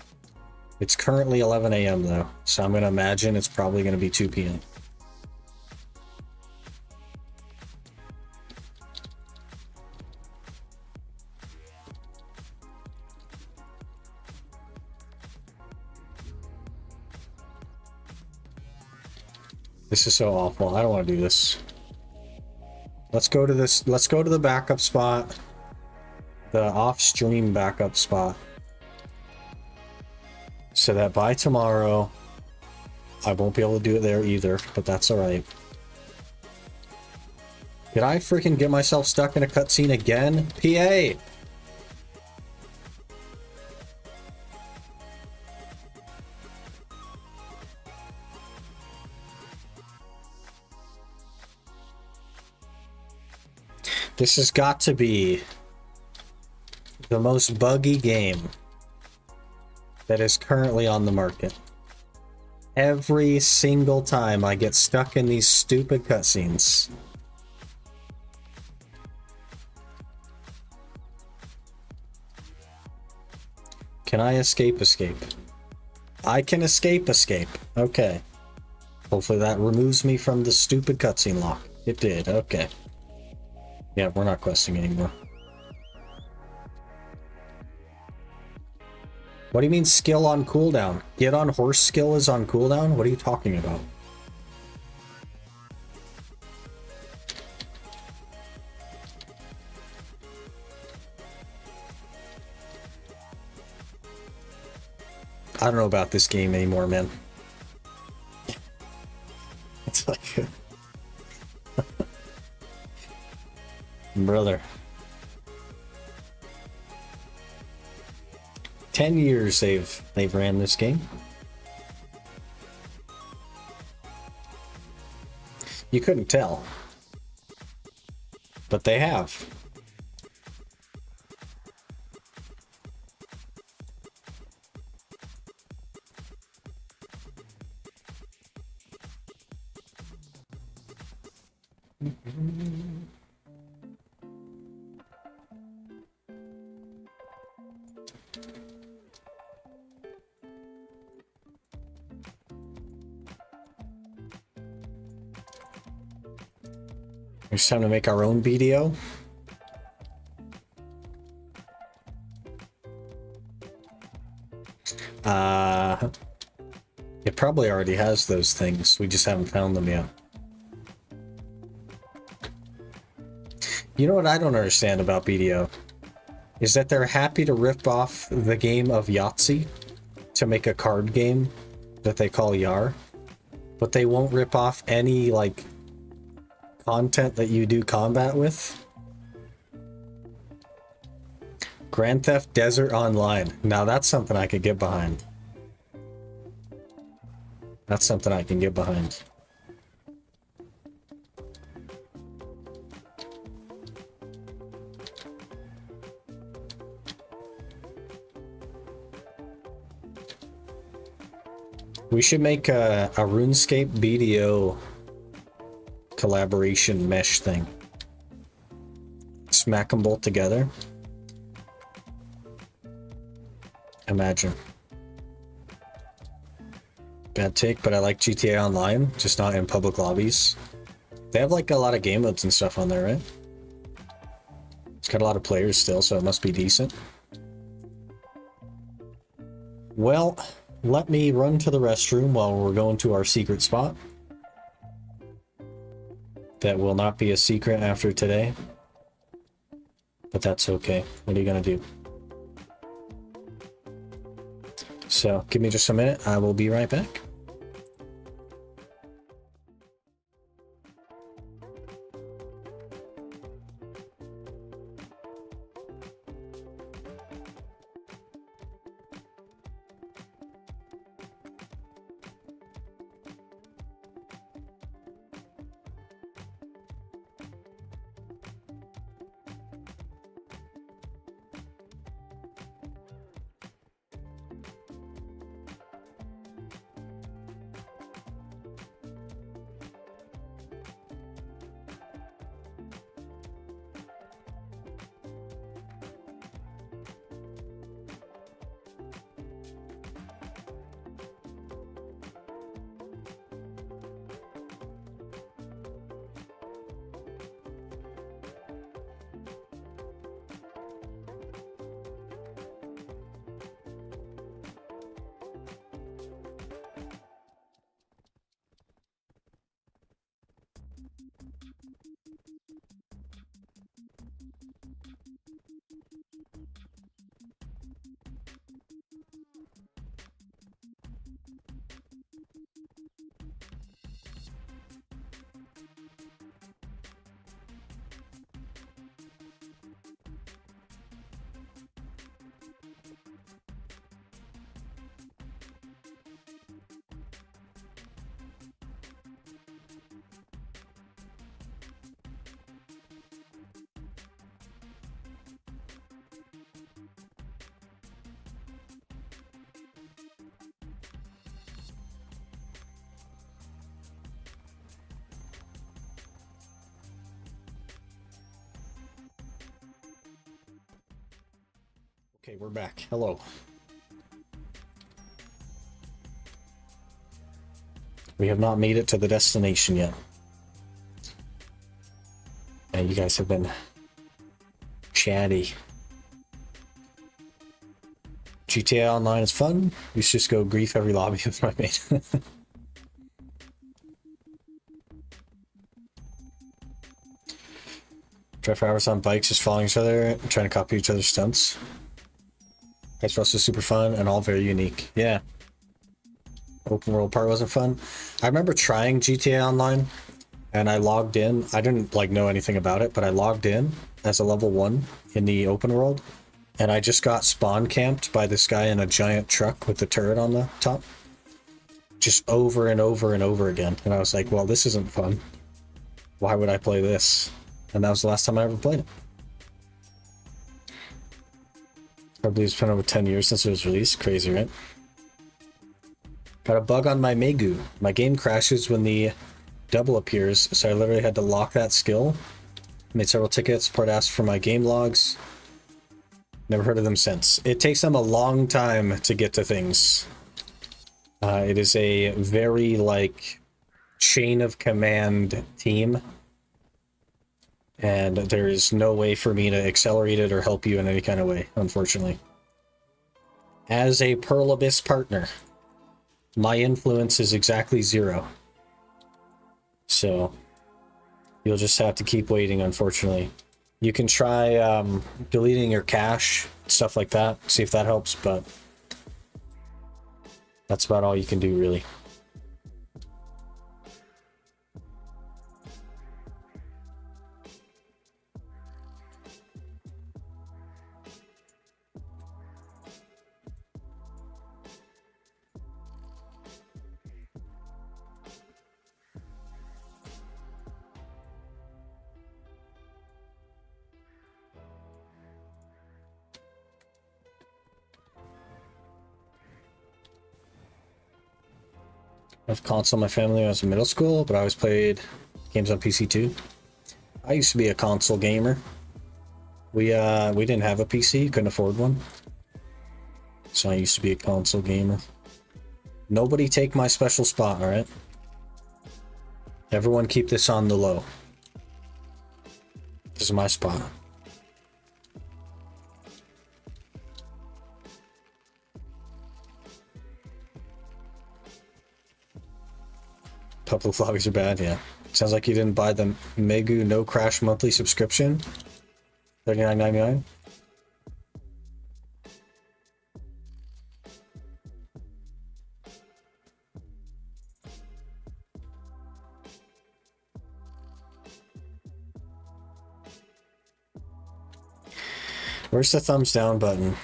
It's currently 11 a.m. though, so I'm going to imagine it's probably going to be 2 p.m. This is so awful. I don't want to do this. Let's go to this. Let's go to the backup spot. The off-stream backup spot. So that by tomorrow, I won't be able to do it there either, but that's alright. Did I freaking get myself stuck in a cutscene again? PA! This has got to be the most buggy game that is currently on the market. Every single time I get stuck in these stupid cutscenes. Can I escape? I can escape. Okay. Hopefully that removes me from the stupid cutscene lock. It did, okay. Yeah, we're not questing anymore. What do you mean skill on cooldown? Get on horse skill is on cooldown? What are you talking about? I don't know about this game anymore, man. It's like... Brother. 10 years they've ran this game. You couldn't tell. But they have. It's time to make our own video. It probably already has those things. We just haven't found them yet. You know what I don't understand about BDO? Is that they're happy to rip off the game of Yahtzee to make a card game that they call Yar, but they won't rip off any, like, content that you do combat with. Grand Theft Desert Online. Now that's something I could get behind. That's something I can get behind. We should make a RuneScape BDO collaboration mesh thing. Smack them both together. Imagine. Bad take, but I like GTA Online, just not in public lobbies. They have like a lot of game modes and stuff on there, right? It's got a lot of players still, so it must be decent. Well, let me run to the restroom while we're going to our secret spot. That will not be a secret after today. But that's okay. What are you gonna do? So, give me just a minute. I will be right back. Okay, we're back. Hello. We have not made it to the destination yet. And you guys have been chatty. GTA Online is fun. We should just go grief every lobby with my mate. Drive for hours on bikes, just following each other, trying to copy each other's stunts. Ice Rust is super fun and all very unique. Yeah. Open world part wasn't fun. I remember trying GTA Online and I logged in. I didn't like know anything about it, but I logged in as a level 1 in the open world and I just got spawn camped by this guy in a giant truck with the turret on the top. Just over and over and over again. And I was like, well, this isn't fun. Why would I play this? And that was the last time I ever played it. Probably it's been over 10 years since it was released. Crazy, right? Got a bug on my Megu. My game crashes when the double appears, so I literally had to lock that skill. Made several tickets. Port asked for my game logs. Never heard of them since. It takes them a long time to get to things. It is a very, like, chain of command team. And there is no way for me to accelerate it or help you in any kind of way, unfortunately. As a Pearl Abyss partner, my influence is exactly 0. So, you'll just have to keep waiting, unfortunately. You can try deleting your cache, stuff like that, see if that helps, but that's about all you can do, really. I have console in my family when I was in middle school, but I always played games on PC too. I used to be a console gamer. We didn't have a PC, couldn't afford one. So I used to be a console gamer. Nobody take my special spot, alright? Everyone keep this on the low. This is my spot. Public lobbies are bad, yeah. Sounds like you didn't buy the Megu No Crash monthly subscription. $39.99. Where's the thumbs down button?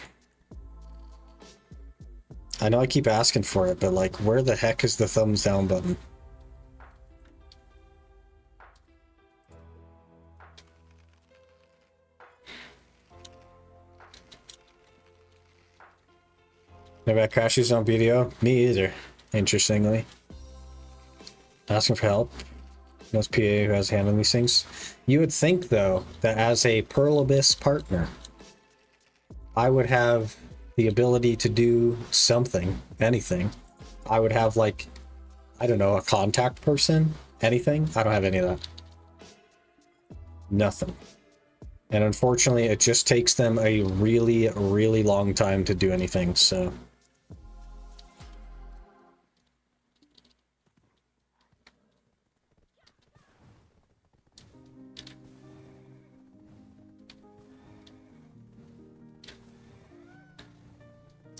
I know I keep asking for it, but like, where the heck is the thumbs down button? Never had crashes on video? Me either, interestingly. Asking for help. Knows PA who has handled these things. You would think, though, that as a Pearl Abyss partner, I would have the ability to do something, anything. I would have, like, I don't know, a contact person, anything. I don't have any of that. Nothing. And unfortunately, it just takes them a really, really long time to do anything, so...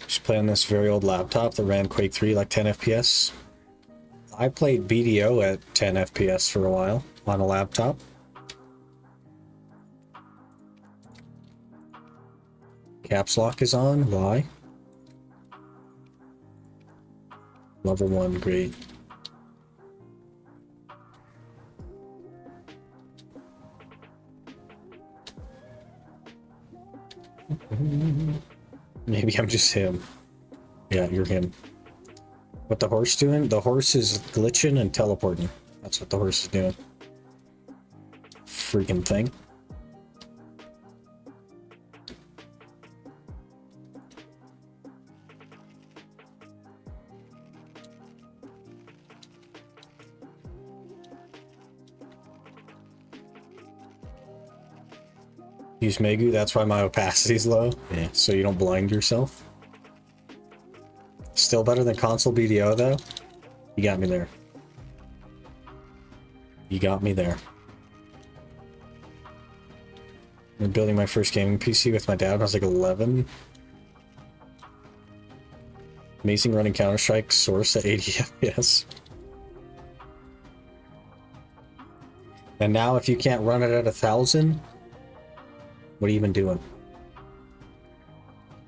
Just play on this very old laptop that ran Quake 3 like 10 FPS. I played BDO at 10 FPS for a while on a laptop. Caps lock is on. Why? Level 1, great. Maybe I'm just him. Yeah, you're him. What the horse doing? The horse is glitching and teleporting. That's what the horse is doing. Freaking thing. Use Megu, that's why my opacity's low. Yeah, so you don't blind yourself. Still better than console BDO though. You got me there. You got me there. I'm building my first gaming PC with my dad when I was like 11. Amazing running Counter-Strike, source at 80 FPS. And now if you can't run it at 1,000, what are you even doing?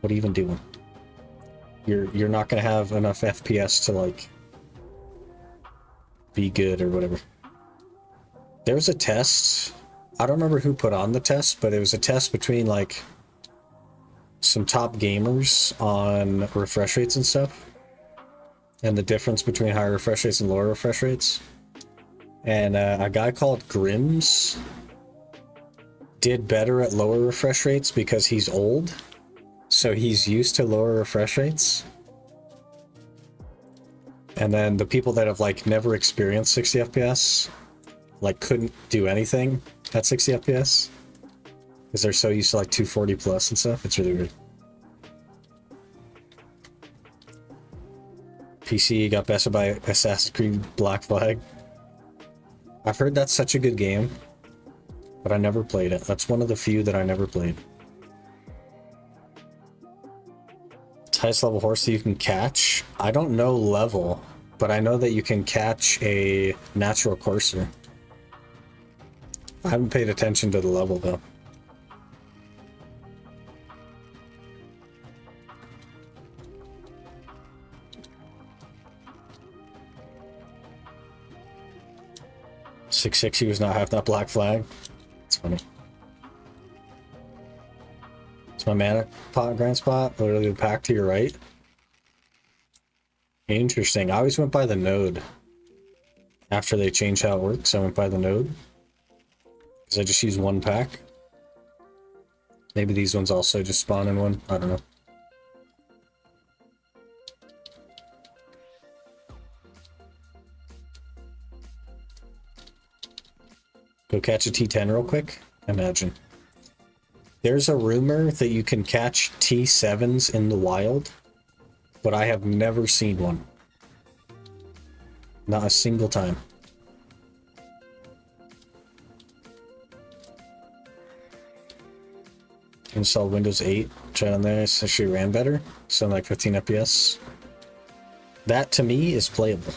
What are you even doing? You're not gonna have enough FPS to like be good or whatever. There was a test. I don't remember who put on the test, but it was a test between like some top gamers on refresh rates and stuff, and the difference between higher refresh rates and lower refresh rates. And a guy called Grims did better at lower refresh rates because he's old, so he's used to lower refresh rates. And then the people that have like never experienced 60 FPS like couldn't do anything at 60 FPS because they're so used to like 240 plus and stuff. It's really weird. PC got bested by Assassin's Creed Black Flag. I've heard that's such a good game, but I never played it. That's one of the few that I never played. Highest level horse that you can catch? I don't know level, but I know that you can catch a natural courser. I haven't paid attention to the level though. .660 was not half that Black Flag. It's funny. It's my mana pot, grand spot, literally the pack to your right. Interesting. I always went by the node. After they changed how it works, I went by the node. Because I just use one pack. Maybe these ones also just spawn in one. I don't know. Go catch a T10 real quick. Imagine. There's a rumor that you can catch T7s in the wild, but I have never seen one. Not a single time. Install Windows 8, try on there, so she ran better. So like 15 FPS. That to me is playable.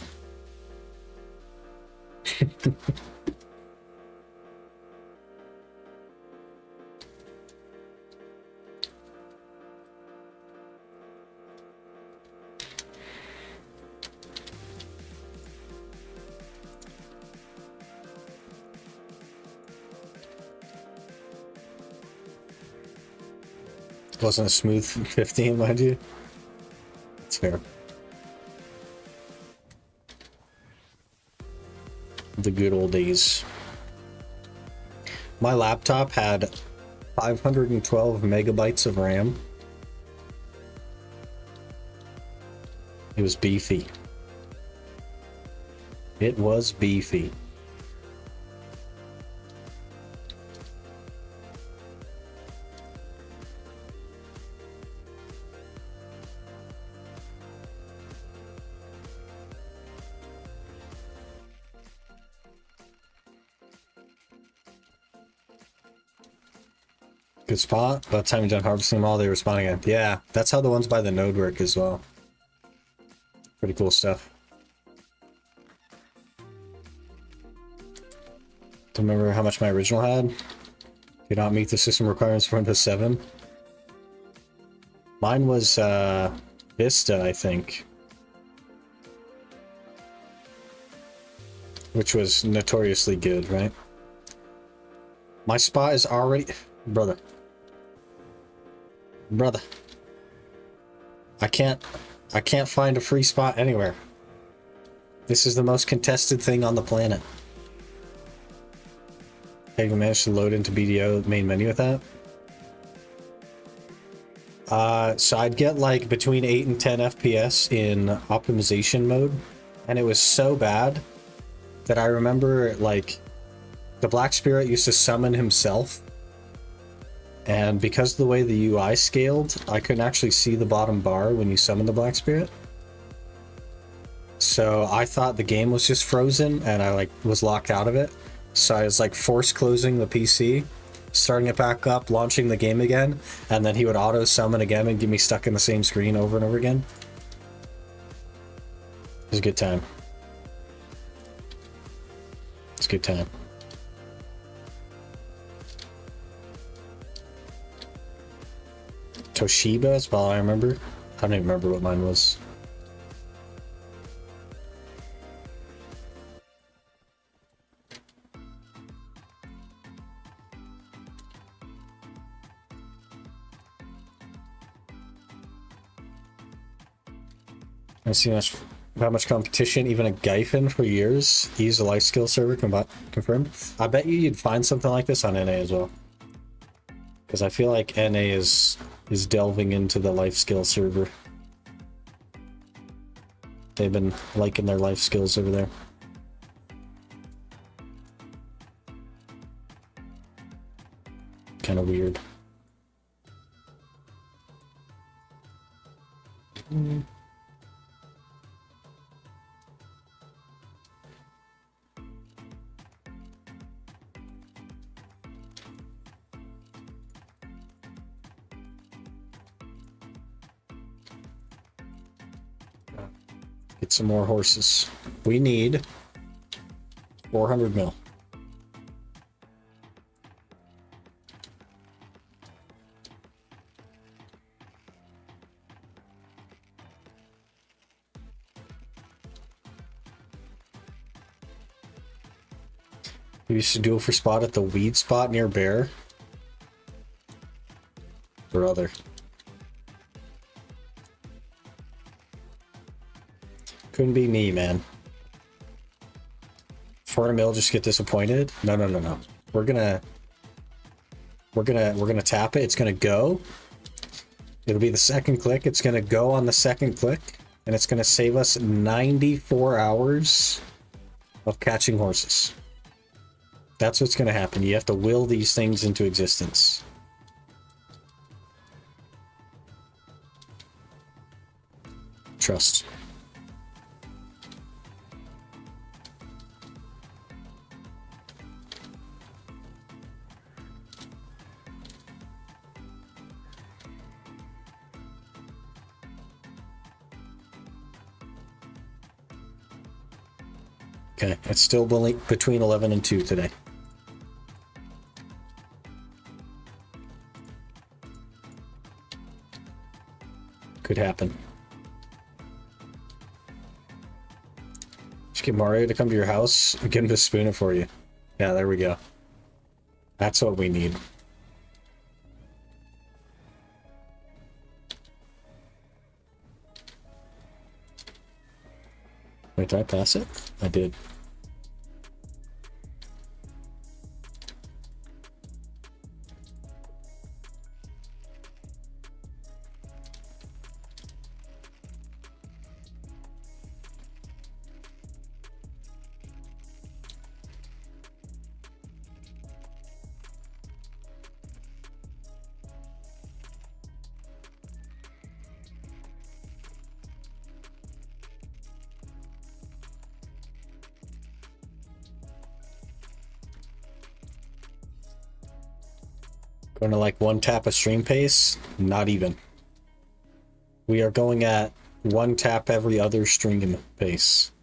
Wasn't a smooth 15, mind you. It's fair. The good old days. My laptop had 512 megabytes of RAM. It was beefy. It was beefy. Good spot. By the time you're done harvesting them all, they respawn again. Yeah, that's how the ones by the node work as well. Pretty cool stuff. Don't remember how much my original had. Did not meet the system requirements for Windows 7. Mine was Vista, I think. Which was notoriously good, right? My spot is already... Brother. I can't find a free spot anywhere. This is the most contested thing on the planet. Have you managed to load into BDO main menu with that? So I'd get like between 8 and 10 FPS in optimization mode, and it was so bad that I remember like the Black Spirit used to summon himself And because of the way the UI scaled, I couldn't actually see the bottom bar when you summon the Black Spirit. So I thought the game was just frozen and I like was locked out of it. So I was like force closing the PC, starting it back up, launching the game again, and then he would auto summon again and get me stuck in the same screen over and over again. It was a good time. It's a good time. Toshiba, that's all I remember. I don't even remember what mine was. I see how much competition, even a Gyphon for years. Use a life skill server confirmed. I bet you'd find something like this on NA as well. Because I feel like NA is delving into the life skill server. They've been liking their life skills over there. Kind of weird. Get some more horses. We need 400 mil. We used to duel for spot at the weed spot near Bear. Brother. Couldn't be me, man. 400 mil, just get disappointed? No. We're gonna tap it. It's gonna go. It'll be the second click. It's gonna go on the second click, and it's gonna save us 94 hours of catching horses. That's what's gonna happen. You have to will these things into existence. Trust. Okay, it's still between 11 and 2 today. Could happen. Just get Mario to come to your house and get him to spoon it for you. Yeah, there we go. That's what we need. Wait, did I pass it? I did. Going to like one tap a stream pace? Not even. We are going at one tap every other stream pace.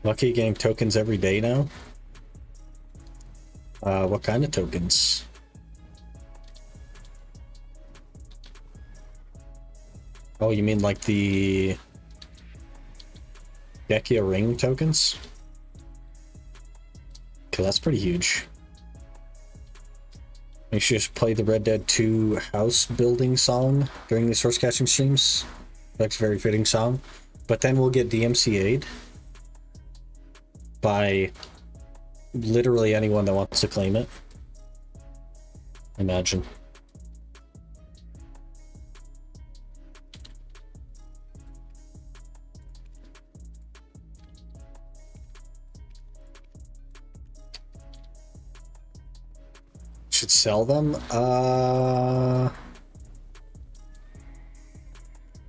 Lucky getting tokens every day now? What kind of tokens? Oh, you mean like the Gekia ring tokens? Okay, that's pretty huge. Make sure you just play the Red Dead 2 house building song during the source catching streams. That's a very fitting song. But then we'll get DMCA'd by literally anyone that wants to claim it. Imagine. Sell them?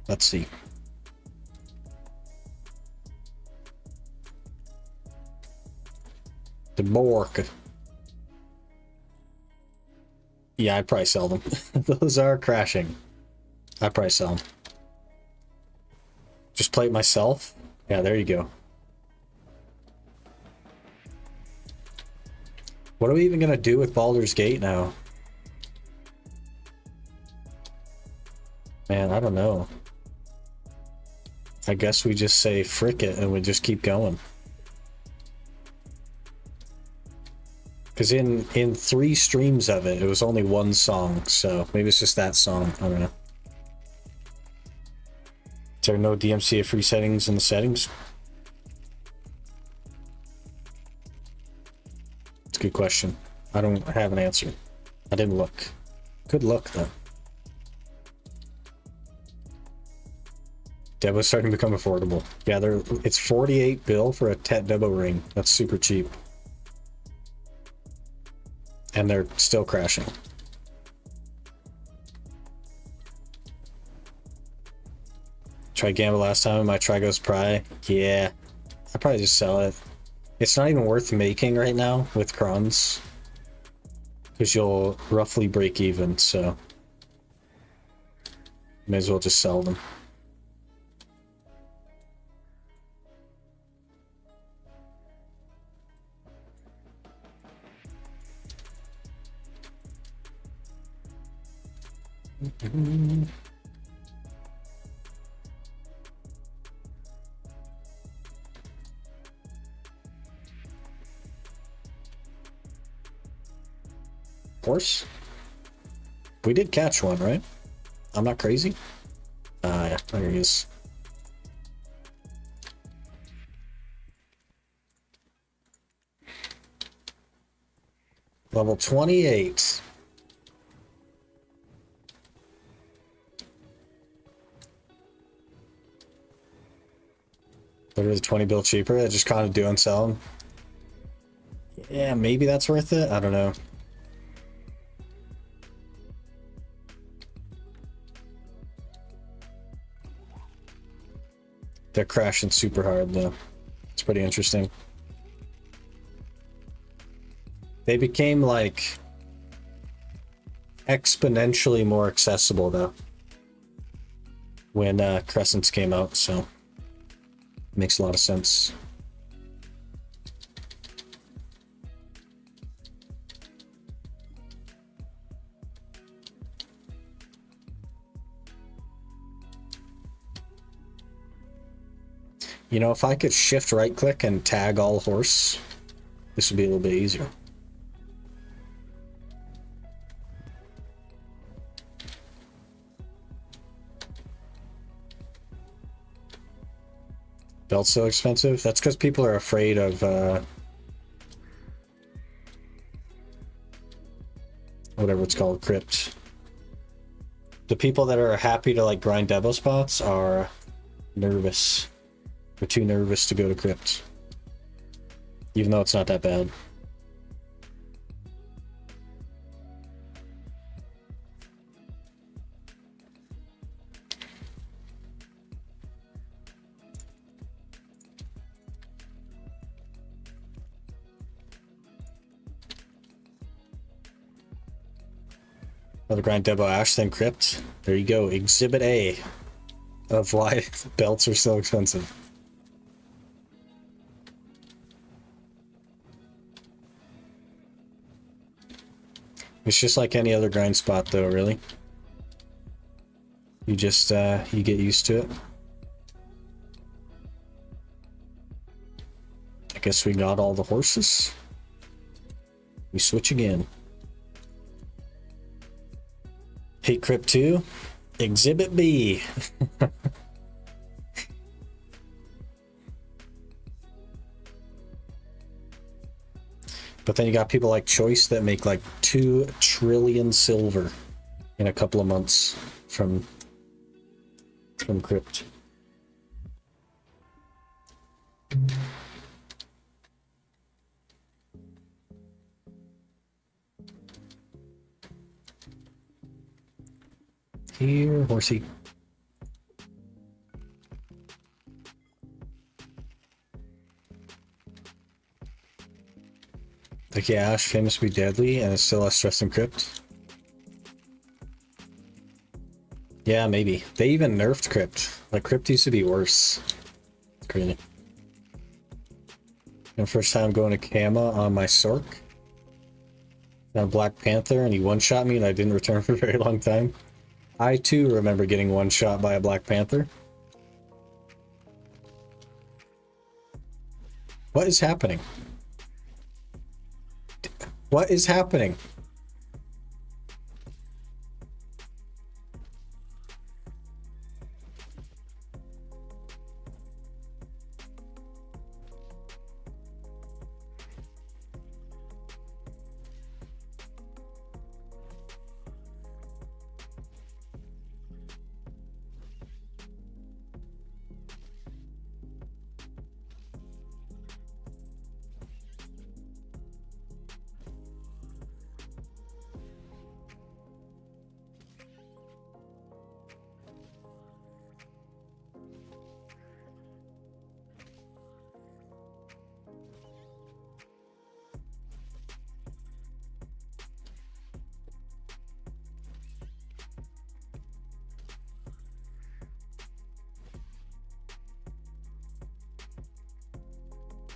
Let's see. The Bork. Yeah, I'd probably sell them. Those are crashing. I'd probably sell them. Just play it myself? Yeah, there you go. What are we even gonna do with Baldur's Gate now? Man, I don't know. I guess we just say frick it and we just keep going. Because in 3 streams of it, it was only 1 song, so maybe it's just that song. I don't know. Is there no DMCA free settings in the settings? It's a good question. I don't have an answer. I didn't look. Good look, though. Debo's starting to become affordable. Yeah, it's 48 bill for a Tet Debo ring. That's super cheap. And they're still crashing. Tried gamble last time, my try goes pry. Yeah, I'd probably just sell it. It's not even worth making right now with crons. Because you'll roughly break even, so may as well just sell them. Horse? We did catch one, right? I'm not crazy? Yeah, there he is. Level 28. Literally 20 bill cheaper. I just kind of do and sell them. Yeah, maybe that's worth it. I don't know. They're crashing super hard though. It's pretty interesting. They became like exponentially more accessible though when Crescents came out, so makes a lot of sense. You know, if I could shift right click and tag all horse, this would be a little bit easier. Belt's so expensive? That's because people are afraid of whatever it's called, crypt. The people that are happy to like grind Devo spots are nervous. They're too nervous to go to crypt. Even though it's not that bad. Another grind Debo Ash, then crypt. There you go. Exhibit A of why belts are so expensive. It's just like any other grind spot though, really. You just, you get used to it. I guess we got all the horses. We switch again. Hate Crypt 2, Exhibit B. But then you got people like Choice that make like 2 trillion silver in a couple of months from Crypt. here. Horsey. Like, yeah, Ash famous to be deadly, and it's still less stress than Crypt. Yeah, maybe. They even nerfed Crypt. Like, Crypt used to be worse. Crazy. And first time going to Kama on my Sork. Found Black Panther, and he one-shot me, and I didn't return for a very long time. I, too, remember getting one-shot by a Black Panther. What is happening? What is happening?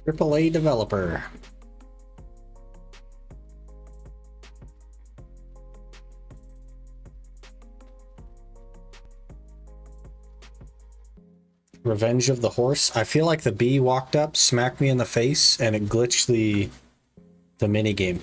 AAA developer. Revenge of the Horse. I feel like the bee walked up, smacked me in the face, and it glitched the mini game.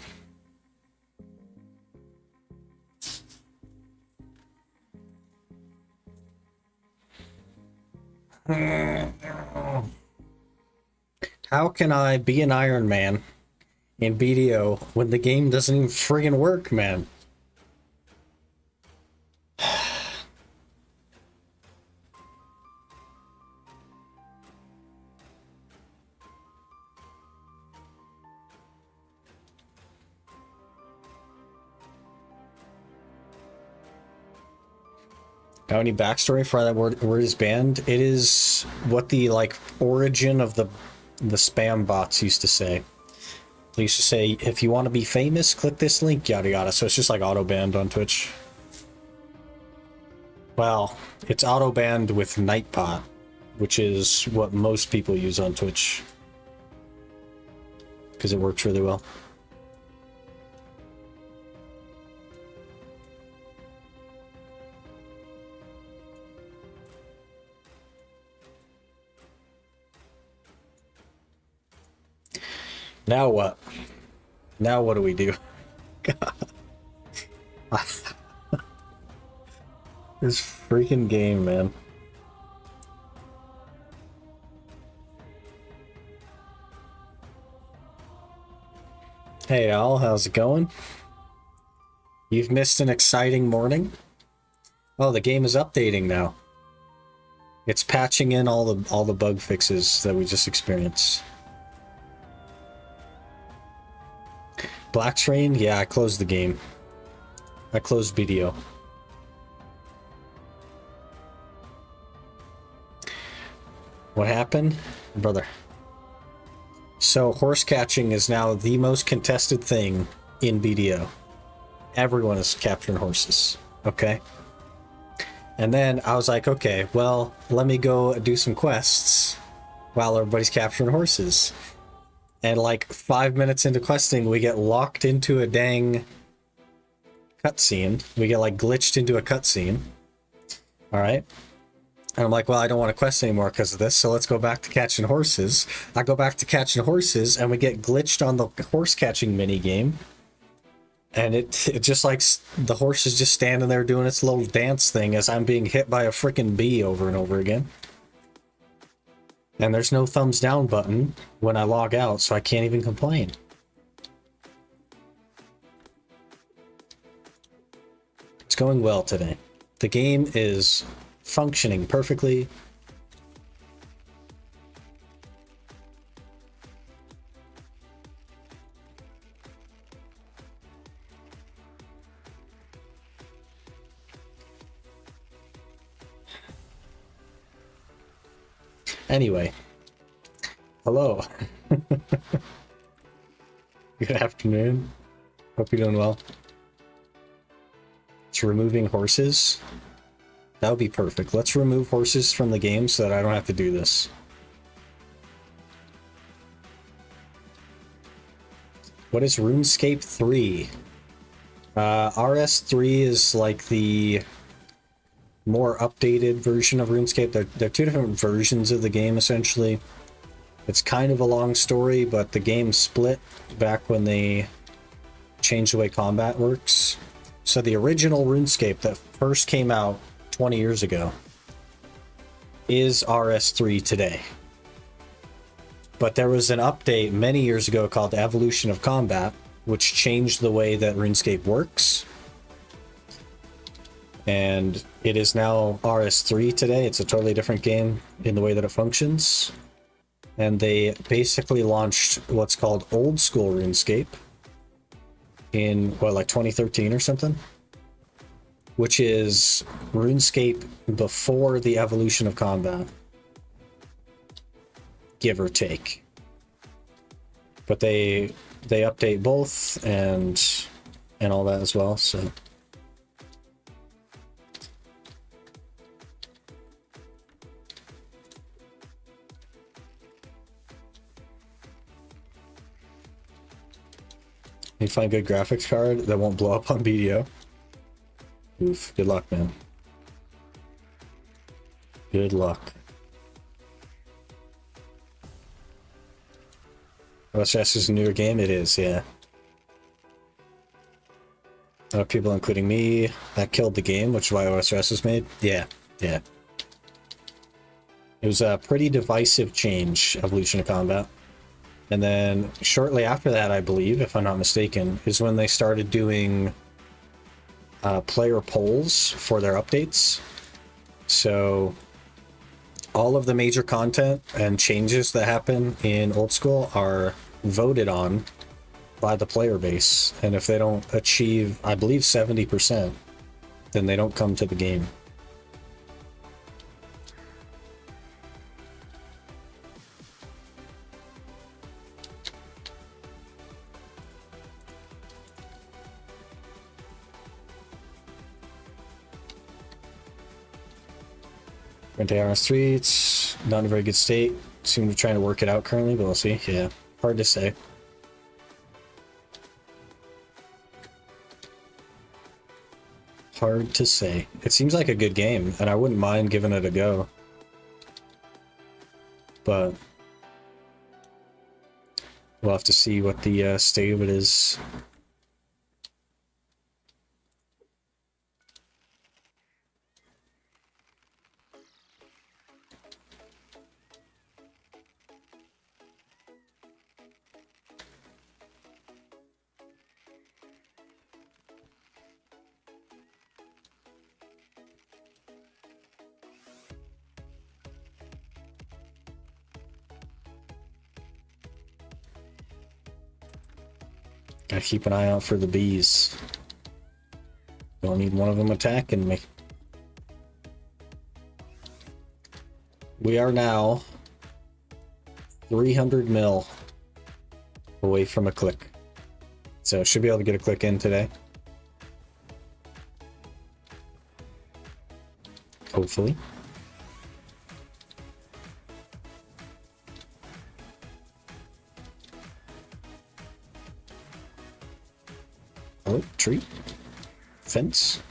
How can I be an Ironman in BDO when the game doesn't even friggin' work, man? Got any backstory for that word is banned? It is what the like origin of the spam bots used to say. They used to say, if you want to be famous, click this link, yada yada. So it's just like auto banned on Twitch. Well, it's auto banned with Nightbot, which is what most people use on Twitch because it works really well. Now what? Now what do we do? This freaking game, man. Hey Al, how's it going? You've missed an exciting morning? Oh, the game is updating now. It's patching in all the bug fixes that we just experienced. Black Train? Yeah, I closed the game. I closed BDO. What happened? Brother. So, horse catching is now the most contested thing in BDO. Everyone is capturing horses. Okay? And then I was like, okay, well, let me go do some quests while everybody's capturing horses. And like 5 minutes into questing, we get locked into a dang cutscene. We get like glitched into a cutscene. Alright. And I'm like, well, I don't want to quest anymore because of this, so let's go back to catching horses. I go back to catching horses, and we get glitched on the horse catching mini game. And it just like the horse is just standing there doing its little dance thing as I'm being hit by a freaking bee over and over again. And there's no thumbs down button when I log out, so I can't even complain. It's going well today. The game is functioning perfectly. Anyway, hello. Good afternoon. Hope you're doing well. It's removing horses. That would be perfect. Let's remove horses from the game so that I don't have to do this. What is RuneScape 3? RS3 is like the more updated version of RuneScape. They're two different versions of the game, essentially. It's kind of a long story, but the game split back when they changed the way combat works. So the original RuneScape that first came out 20 years ago is RS3 today. But there was an update many years ago called Evolution of Combat, which changed the way that RuneScape works. And it is now RS3 today. It's a totally different game in the way that it functions. And they basically launched what's called Old School RuneScape in, what, like 2013 or something? Which is RuneScape before the Evolution of Combat, give or take. But they update both and all that as well. So you find a good graphics card that won't blow up on BDO. Oof, good luck, man. Good luck. OSRS is a newer game? It is, yeah. People, including me, that killed the game, which is why OSRS was made. Yeah, yeah. It was a pretty divisive change, Evolution of Combat. And then shortly after that, I believe, if I'm not mistaken, is when they started doing player polls for their updates. So all of the major content and changes that happen in Old School are voted on by the player base. And if they don't achieve, I believe, 70%, then they don't come to the game. Went to RS3, it's not in a very good state. Seem to be trying to work it out currently, but we'll see. Yeah, hard to say. Hard to say. It seems like a good game, and I wouldn't mind giving it a go. But we'll have to see what the state of it is. Gotta keep an eye out for the bees. Don't need one of them attacking me. We are now 300 mil away from a click. So should be able to get a click in today. Hopefully. Oh, tree. Fence.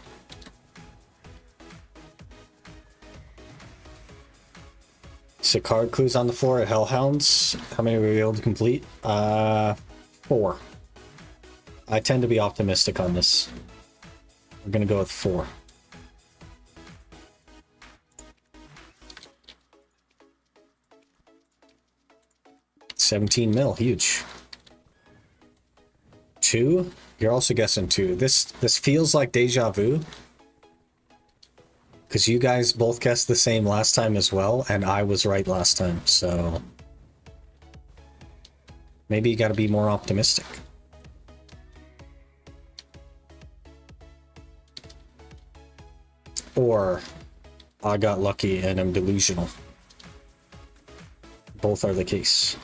So card clues on the floor at Hellhounds. How many were we able to complete? 4. I tend to be optimistic on this. We're gonna go with 4. $17 mil, huge. 2? You're also guessing 2. This feels like deja vu. Because you guys both guessed the same last time as well, and I was right last time, so maybe you gotta be more optimistic. Or I got lucky and I'm delusional. both are the case.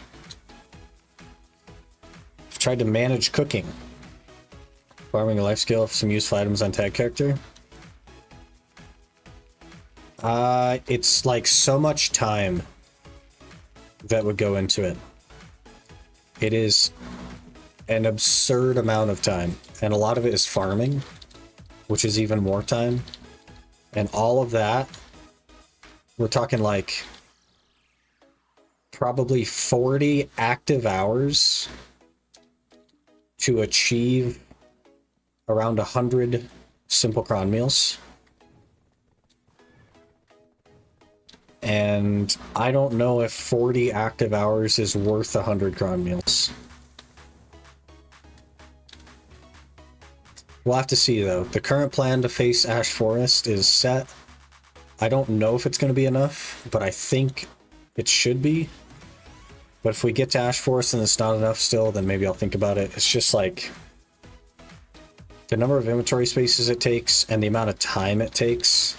I've tried to manage cooking. Farming a life skill for some useful items on tag character. It's like so much time that would go into it. It is an absurd amount of time, and a lot of it is farming, which is even more time. And all of that, we're talking like probably 40 active hours to achieve around 100 simple cron meals. And I don't know if 40 active hours is worth 100 cron meals. We'll have to see, though. The current plan to face Ash Forest is set. I don't know if it's going to be enough, but I think it should be. But if we get to Ash Forest and it's not enough still, then maybe I'll think about it. It's just like the number of inventory spaces it takes and the amount of time it takes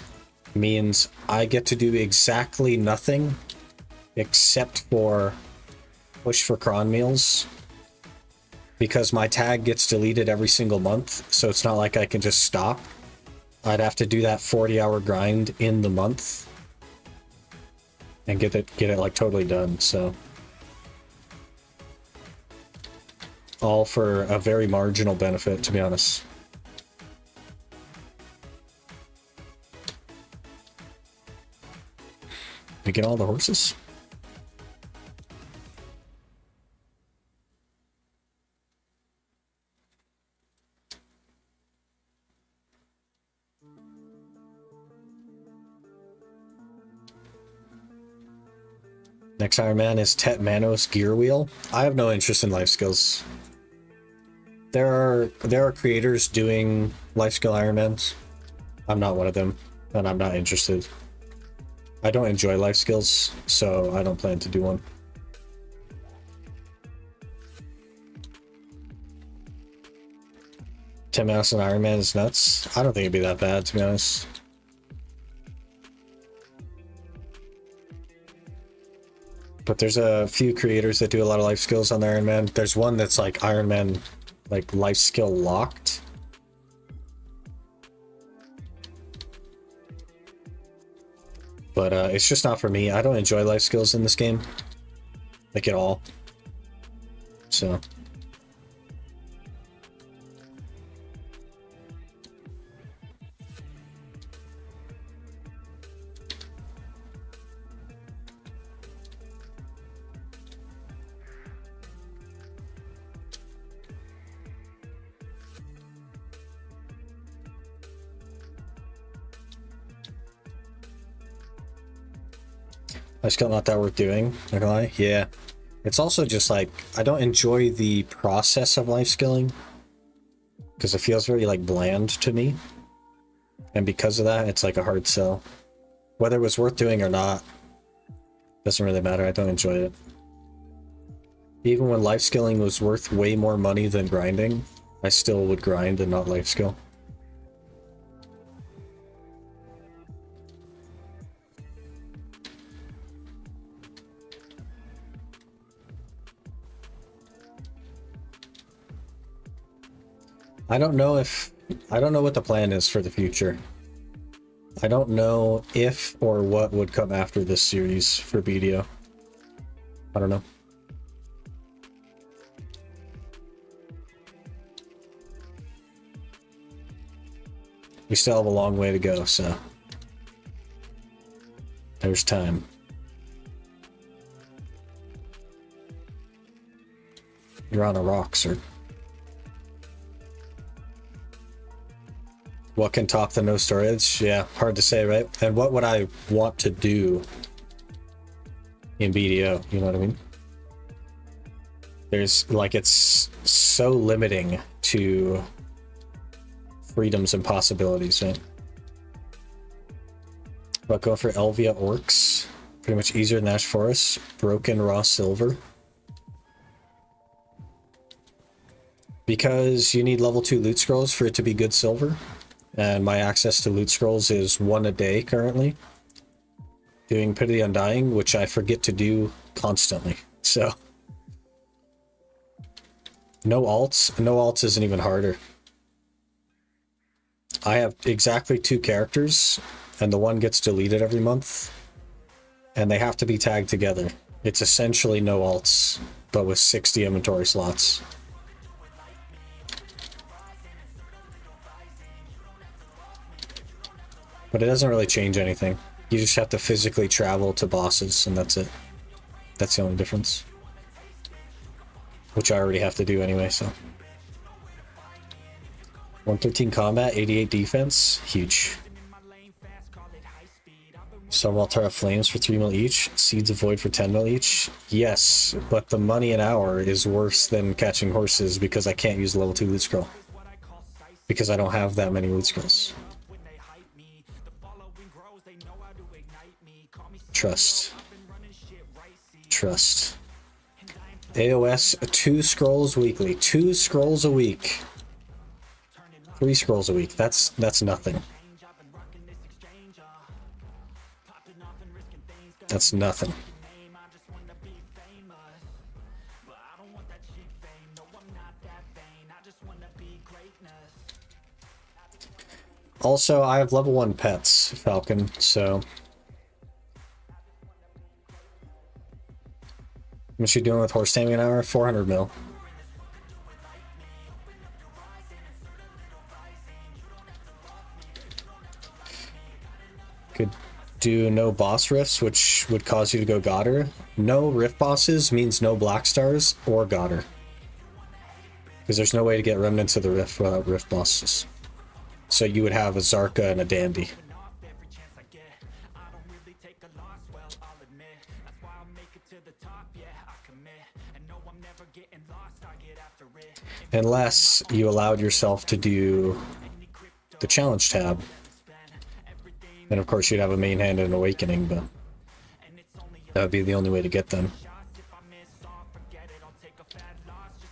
means I get to do exactly nothing except for push for cron meals, because my tag gets deleted every single month, so it's not like I can just stop. I'd have to do that 40-hour grind in the month and get it like totally done. So all for a very marginal benefit, to be honest. We get all the horses? Next Ironman is Tet Manos Gear Wheel. I have no interest in life skills. There are creators doing life skill Ironmans. I'm not one of them, and I'm not interested. I don't enjoy life skills, so I don't plan to do one. Tet Manos and Ironman is nuts. I don't think it'd be that bad, to be honest. But there's a few creators that do a lot of life skills on the Ironman. There's one that's like Ironman, like life skill locked. But it's just not for me. I don't enjoy life skills in this game, like at all. So life skill not that worth doing, not gonna lie. Yeah. It's also just like, I don't enjoy the process of life skilling, because it feels very like bland to me. And because of that, it's like a hard sell. Whether it was worth doing or not, doesn't really matter. I don't enjoy it. Even when life skilling was worth way more money than grinding, I still would grind and not life skill. I don't know what the plan is for the future. I don't know if or what would come after this series for BDO. I don't know. We still have a long way to go, so there's time. You're on a rock, sir. What can top the no storage? Yeah, hard to say, right? And what would I want to do in BDO? You know what I mean? There's like, it's so limiting to freedoms and possibilities, right? But go for Elvia Orcs. Pretty much easier than Ash Forest. Broken raw silver. Because you need level 2 loot scrolls for it to be good silver. And my access to loot scrolls is 1 a day currently. Doing Pity the Undying, which I forget to do constantly. So no alts. No alts isn't even harder. I have exactly 2 characters, and the one gets deleted every month, and they have to be tagged together. It's essentially no alts, but with 60 inventory slots. But it doesn't really change anything. You just have to physically travel to bosses, and that's it. That's the only difference. Which I already have to do anyway, so. 113 combat, 88 defense, huge. Several Altara Flames for 3 mil each, Seeds of Void for 10 mil each. Yes, but the money an hour is worse than catching horses because I can't use level 2 loot scroll. Because I don't have that many loot scrolls. Trust. Trust. AOS, 2 scrolls weekly. 2 scrolls a week. 3 scrolls a week. That's nothing. That's nothing. Also, I have level 1 pets, Falcon, so... What's she doing with horse taming an hour? 400 mil. Could do no boss rifts, which would cause you to go Godder. No rift bosses means no black stars or Godder. Because there's no way to get remnants of the rift without rift bosses. So you would have a Zarka and a Dandy. Unless you allowed yourself to do the challenge tab. And of course you'd have a main hand and an awakening, but that would be the only way to get them.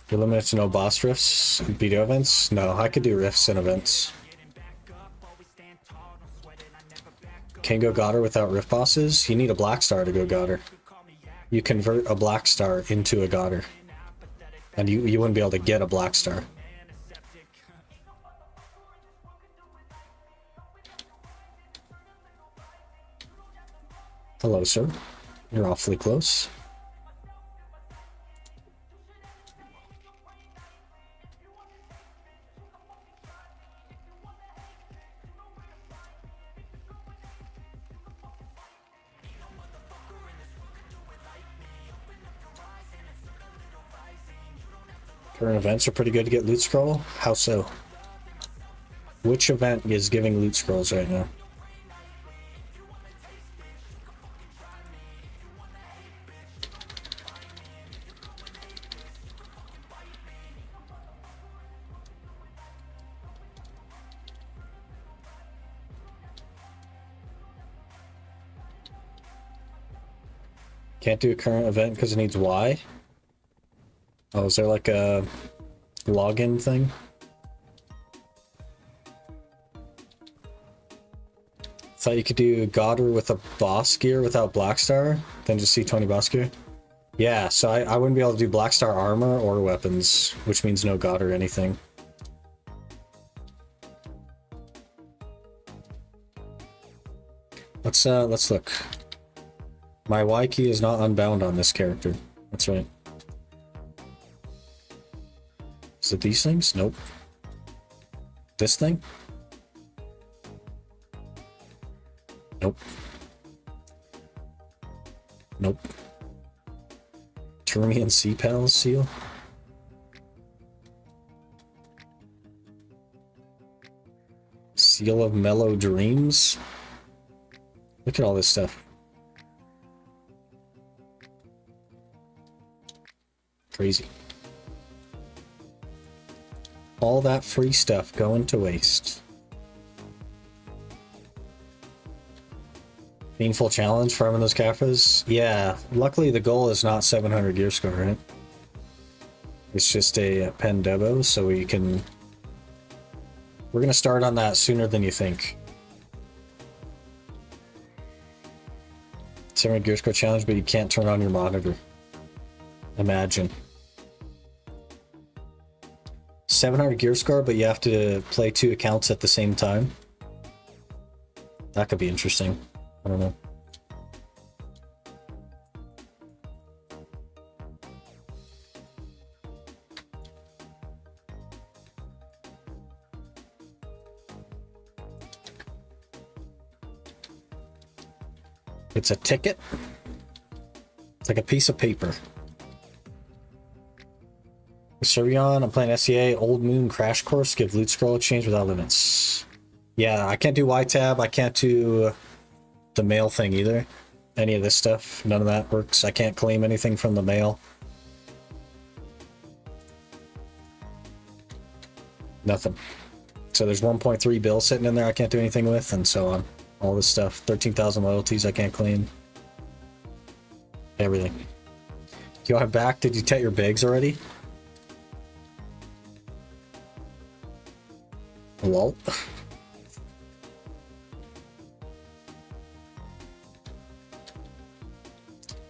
You're limited to no boss rifts and video events? No, I could do rifts and events. Can't go Godder without rift bosses? You need a black star to go Godder. You convert a black star into a Godder. And you wouldn't be able to get a black star. Hello, sir. You're awfully close. Current events are pretty good to get loot scroll? How so? Which event is giving loot scrolls right now? Can't do a current event because it needs Y? Oh, is there like a login thing? Thought you could do Godder with a boss gear without Black Star, then just see 20 boss gear? Yeah, so I wouldn't be able to do Black Star armor or weapons, which means no Godder or anything. Let's look. My Y key is not unbound on this character. That's right. Is it these things? Nope. This thing? Nope. Nope. Termian Sea Pals seal? Seal of Mellow Dreams? Look at all this stuff. Crazy. All that free stuff going to waste. Painful challenge farming those Caphras? Yeah, luckily the goal is not 700 gear score, right? It's just a pen debo, so we can... We're gonna start on that sooner than you think. 700 gear score challenge, but you can't turn on your monitor. Imagine. 700 gear score, but you have to play 2 accounts at the same time. That could be interesting. I don't know. It's a ticket. It's like a piece of paper. Surveyon, I'm playing SEA, Old Moon Crash Course, give loot scroll exchange without limits. Yeah, I can't do Y-Tab, I can't do the mail thing either. Any of this stuff, none of that works. I can't claim anything from the mail. Nothing. So there's 1.3 bill sitting in there I can't do anything with, and so on. All this stuff. 13,000 loyalties I can't claim. Everything. Yo, I'm back. Did you tet your bags already? Lol.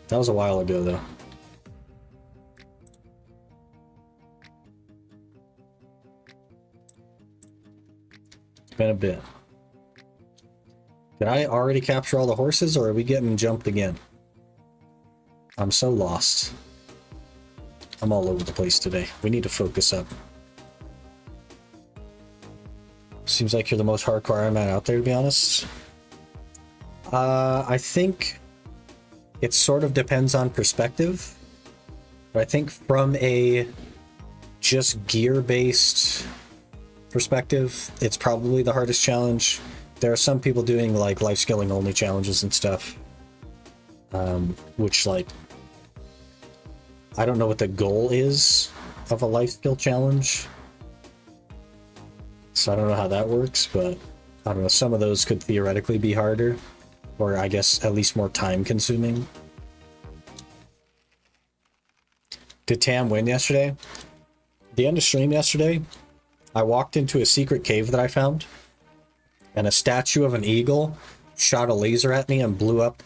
That was a while ago, though. It's been a bit. Did I already capture all the horses, or are we getting jumped again? I'm so lost. I'm all over the place today. We need to focus up. Seems like you're the most hardcore Ironman out there, to be honest. I think it sort of depends on perspective. But I think from a just gear-based perspective, it's probably the hardest challenge. There are some people doing like life skilling only challenges and stuff, which like, I don't know what the goal is of a life skill challenge. So I don't know how that works, but I don't know, some of those could theoretically be harder, or I guess at least more time consuming. Did Tam win yesterday? The end of stream yesterday, I walked into a secret cave that I found, and a statue of an eagle shot a laser at me and blew up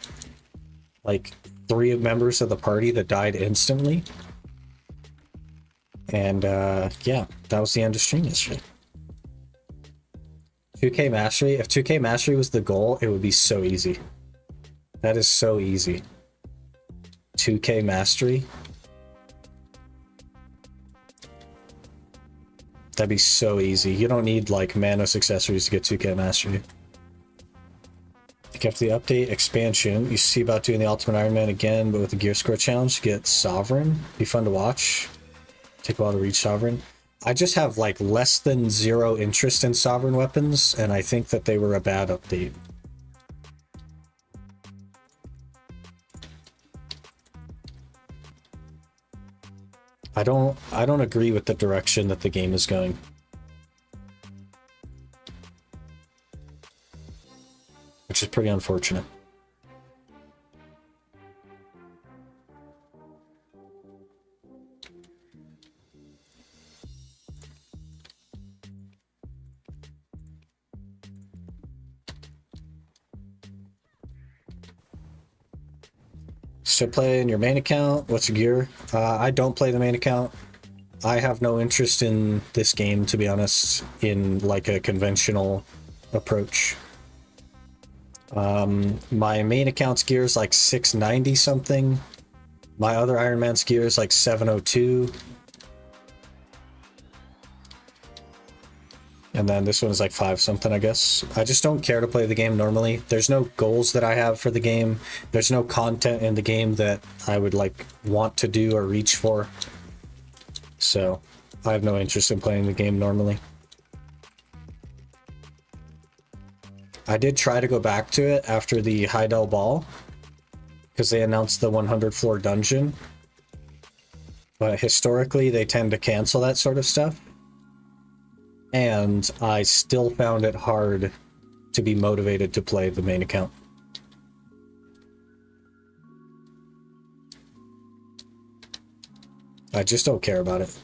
like 3 members of the party that died instantly. And yeah, that was the end of stream yesterday. 2K Mastery. If 2K Mastery was the goal, it would be so easy. That is so easy. 2K Mastery. That'd be so easy. You don't need like Manos accessories to get 2K Mastery. I think after the update expansion, you see about doing the Ultimate Ironman again, but with the Gear Score Challenge to get Sovereign. Be fun to watch. Take a while to reach Sovereign. I just have like less than 0 interest in Sovereign weapons, and I think that they were a bad update. I don't agree with the direction that the game is going. Which is pretty unfortunate. So play in your main account. What's your gear? I don't play the main account. I have no interest in this game, to be honest, in like a conventional approach. My main account's gear is like 690 something. My other Ironman's gear is like 702. And then this one is like 5 something, I guess. I just don't care to play the game normally. There's no goals that I have for the game. There's no content in the game that I would like want to do or reach for. So I have no interest in playing the game normally. I did try to go back to it after the Heidel Ball, because they announced the 100 floor dungeon. But historically, they tend to cancel that sort of stuff. And I still found it hard to be motivated to play the main account. I just don't care about it.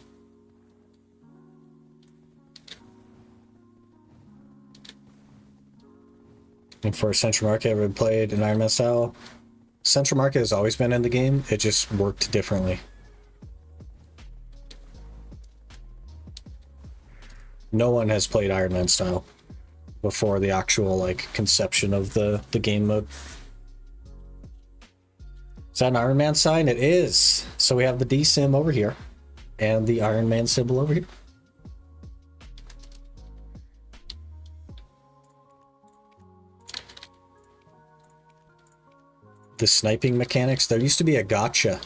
And for Central Market, I've ever played an Ironman style. Central Market has always been in the game, it just worked differently. No one has played Ironman style before the actual like conception of the game mode. Is that an Ironman sign? It is. So we have the D sim over here and the Ironman symbol over here. The sniping mechanics, there used to be a gotcha.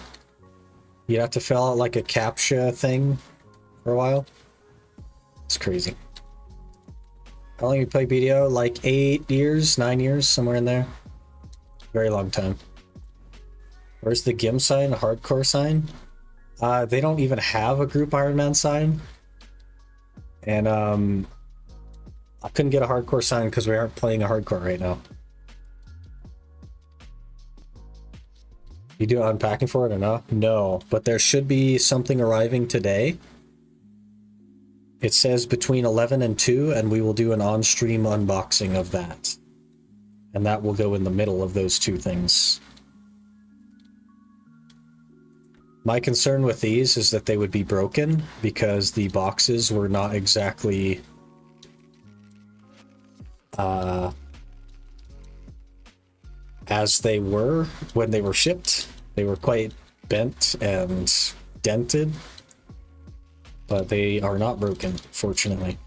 You'd have to fill out like a CAPTCHA thing for a while. It's crazy. How long you play BDO? Like 8 years, 9 years, somewhere in there. Very long time. Where's the GIM sign, a hardcore sign? They don't even have a group Ironman sign. And I couldn't get a hardcore sign because we aren't playing a hardcore right now. You do unpacking for it or not? No, but there should be something arriving today. It says between 11 and 2, and we will do an on-stream unboxing of that. And that will go in the middle of those two things. My concern with these is that they would be broken because the boxes were not exactly as they were when they were shipped. They were quite bent and dented, but they are not broken, fortunately.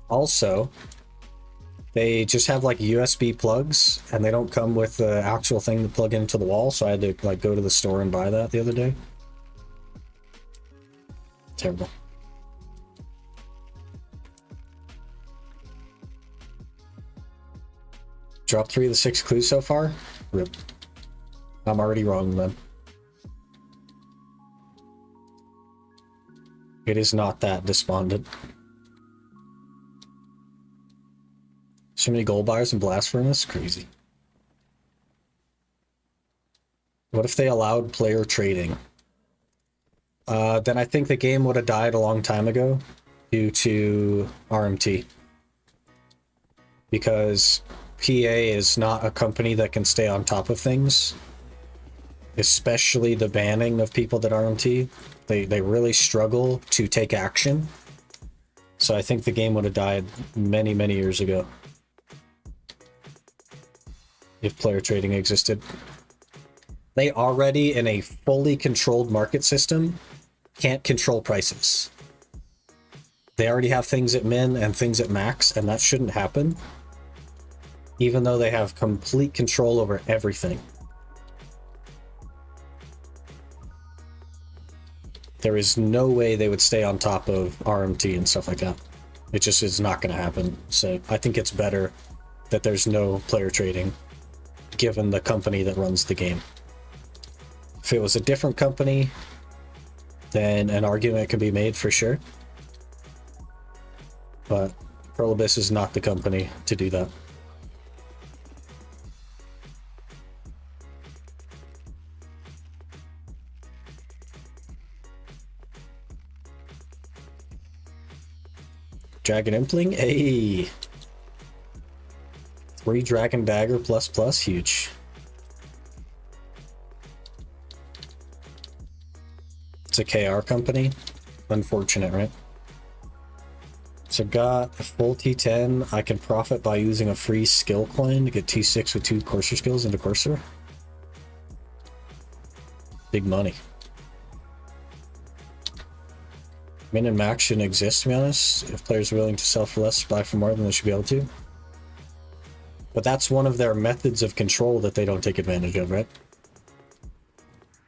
Also, they just have like USB plugs and they don't come with the actual thing to plug into the wall, so I had to like go to the store and buy that the other day. Terrible. Drop 3 of the 6 clues so far? Rip. I'm already wrong then. It is not that despondent. So many gold bars and blast furnace? Crazy. What if they allowed player trading? Then I think the game would have died a long time ago due to RMT. Because PA is not a company that can stay on top of things. Especially the banning of people that RMT. They really struggle to take action. So I think the game would have died many, many years ago. If player trading existed. They already, in a fully controlled market system, can't control prices. They already have things at min and things at max, and that shouldn't happen. Even though they have complete control over everything. There is no way they would stay on top of RMT and stuff like that. It just is not going to happen. So I think it's better that there's no player trading, given the company that runs the game. If it was a different company, then an argument could be made for sure. But Pearl Abyss is not the company to do that. Dragon Impling? Hey! 3 Dragon Dagger ++, huge. It's a KR company. Unfortunate, right? So got a full T10. I can profit by using a free skill coin to get T6 with 2 Courser skills into Courser. Big money. Min and max shouldn't exist, to be honest. If players are willing to sell for less, buy for more, then they should be able to. But that's one of their methods of control that they don't take advantage of, right?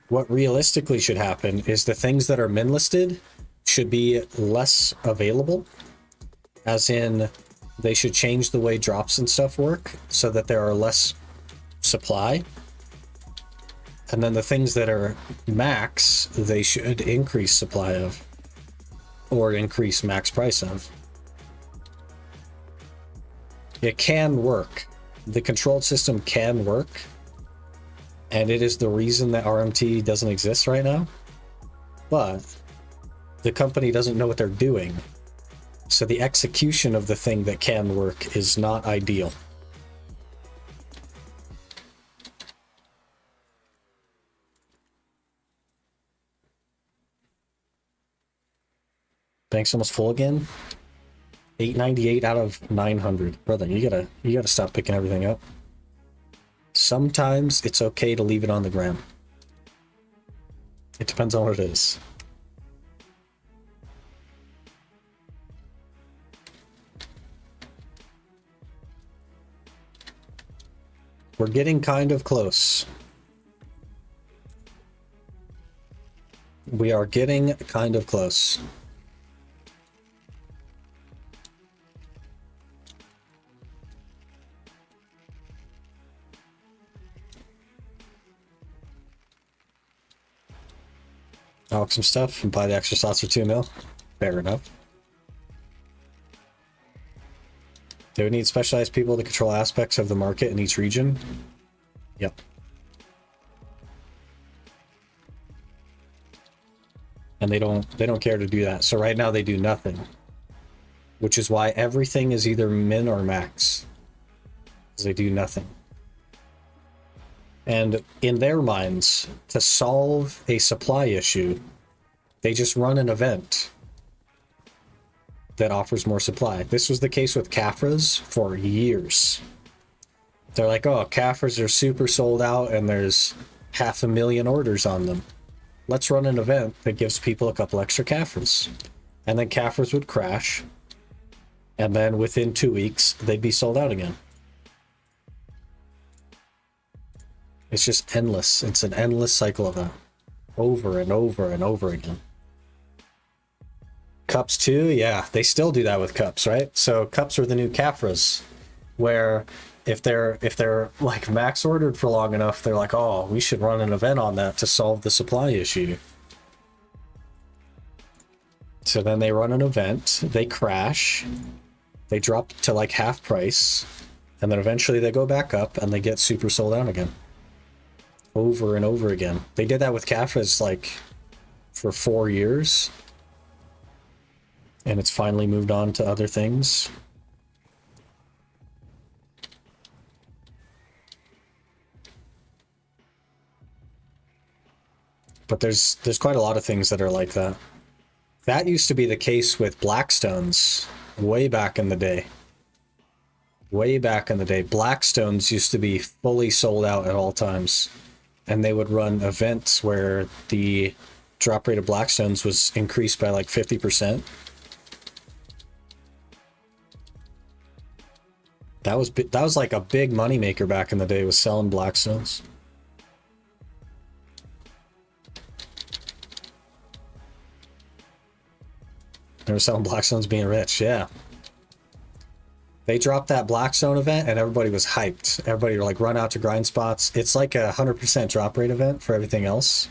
What realistically should happen is the things that are min listed should be less available. As in, they should change the way drops and stuff work so that there are less supply. And then the things that are max, they should increase supply of. Or increase max price of. It can work. The controlled system can work. And it is the reason that RMT doesn't exist right now. But the company doesn't know what they're doing. So the execution of the thing that can work is not ideal. Bank's almost full again. 898 out of 900. Brother, you gotta stop picking everything up. Sometimes it's okay to leave it on the ground. It depends on what it is. We're getting kind of close. We are getting kind of close. I'll some stuff and buy the extra slots for 2 mil. Fair enough. They would need specialized people to control aspects of the market in each region. Yep. And they don't care to do that. So right now they do nothing. Which is why everything is either min or max. Because they do nothing. And in their minds, to solve a supply issue, they just run an event that offers more supply. This was the case with CAFRAs for years. They're like, oh, CAFRAs are super sold out and there's 500,000 orders on them. Let's run an event that gives people a couple extra CAFRAs. And then CAFRAs would crash. And then within 2 weeks, they'd be sold out again. It's just endless. It's an endless cycle of that. Over and over and over again. Cups too? Yeah, they still do that with cups, right? So cups are the new CAFRAs, where if they're like max ordered for long enough, they're like, oh, we should run an event on that to solve the supply issue. So then they run an event, they crash, they drop to like half price, and then eventually they go back up and they get super sold out again. Over and over again. They did that with CAFRAs like for 4 years. And it's finally moved on to other things. But there's quite a lot of things that are like that. That used to be the case with Blackstones way back in the day. Way back in the day. Blackstones used to be fully sold out at all times. And they would run events where the drop rate of Blackstones was increased by like 50%. That was like a big money maker back in the day, was selling Blackstones. They were selling Blackstones being rich, yeah. They dropped that Blackstone event and everybody was hyped. Everybody were like, run out to grind spots. It's like a 100% drop rate event for everything else.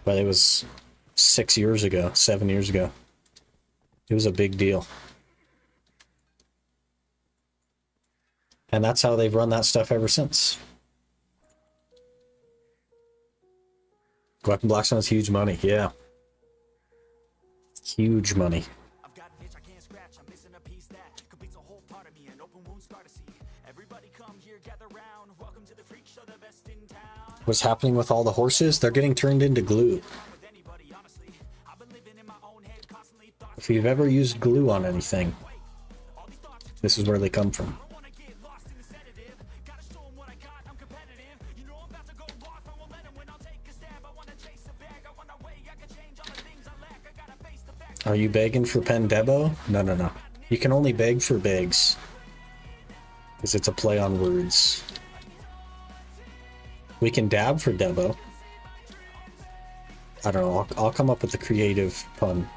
But it was 6 years ago, 7 years ago. It was a big deal. And that's how they've run that stuff ever since. Weapon Blackstone is huge money, yeah. Huge money. What's happening with all the horses? They're getting turned into glue. If you've ever used glue on anything, this is where they come from. Are you begging for Pen Debo? No. You can only beg for begs. Because it's a play on words. We can dab for Debo. I don't know, I'll come up with a creative pun.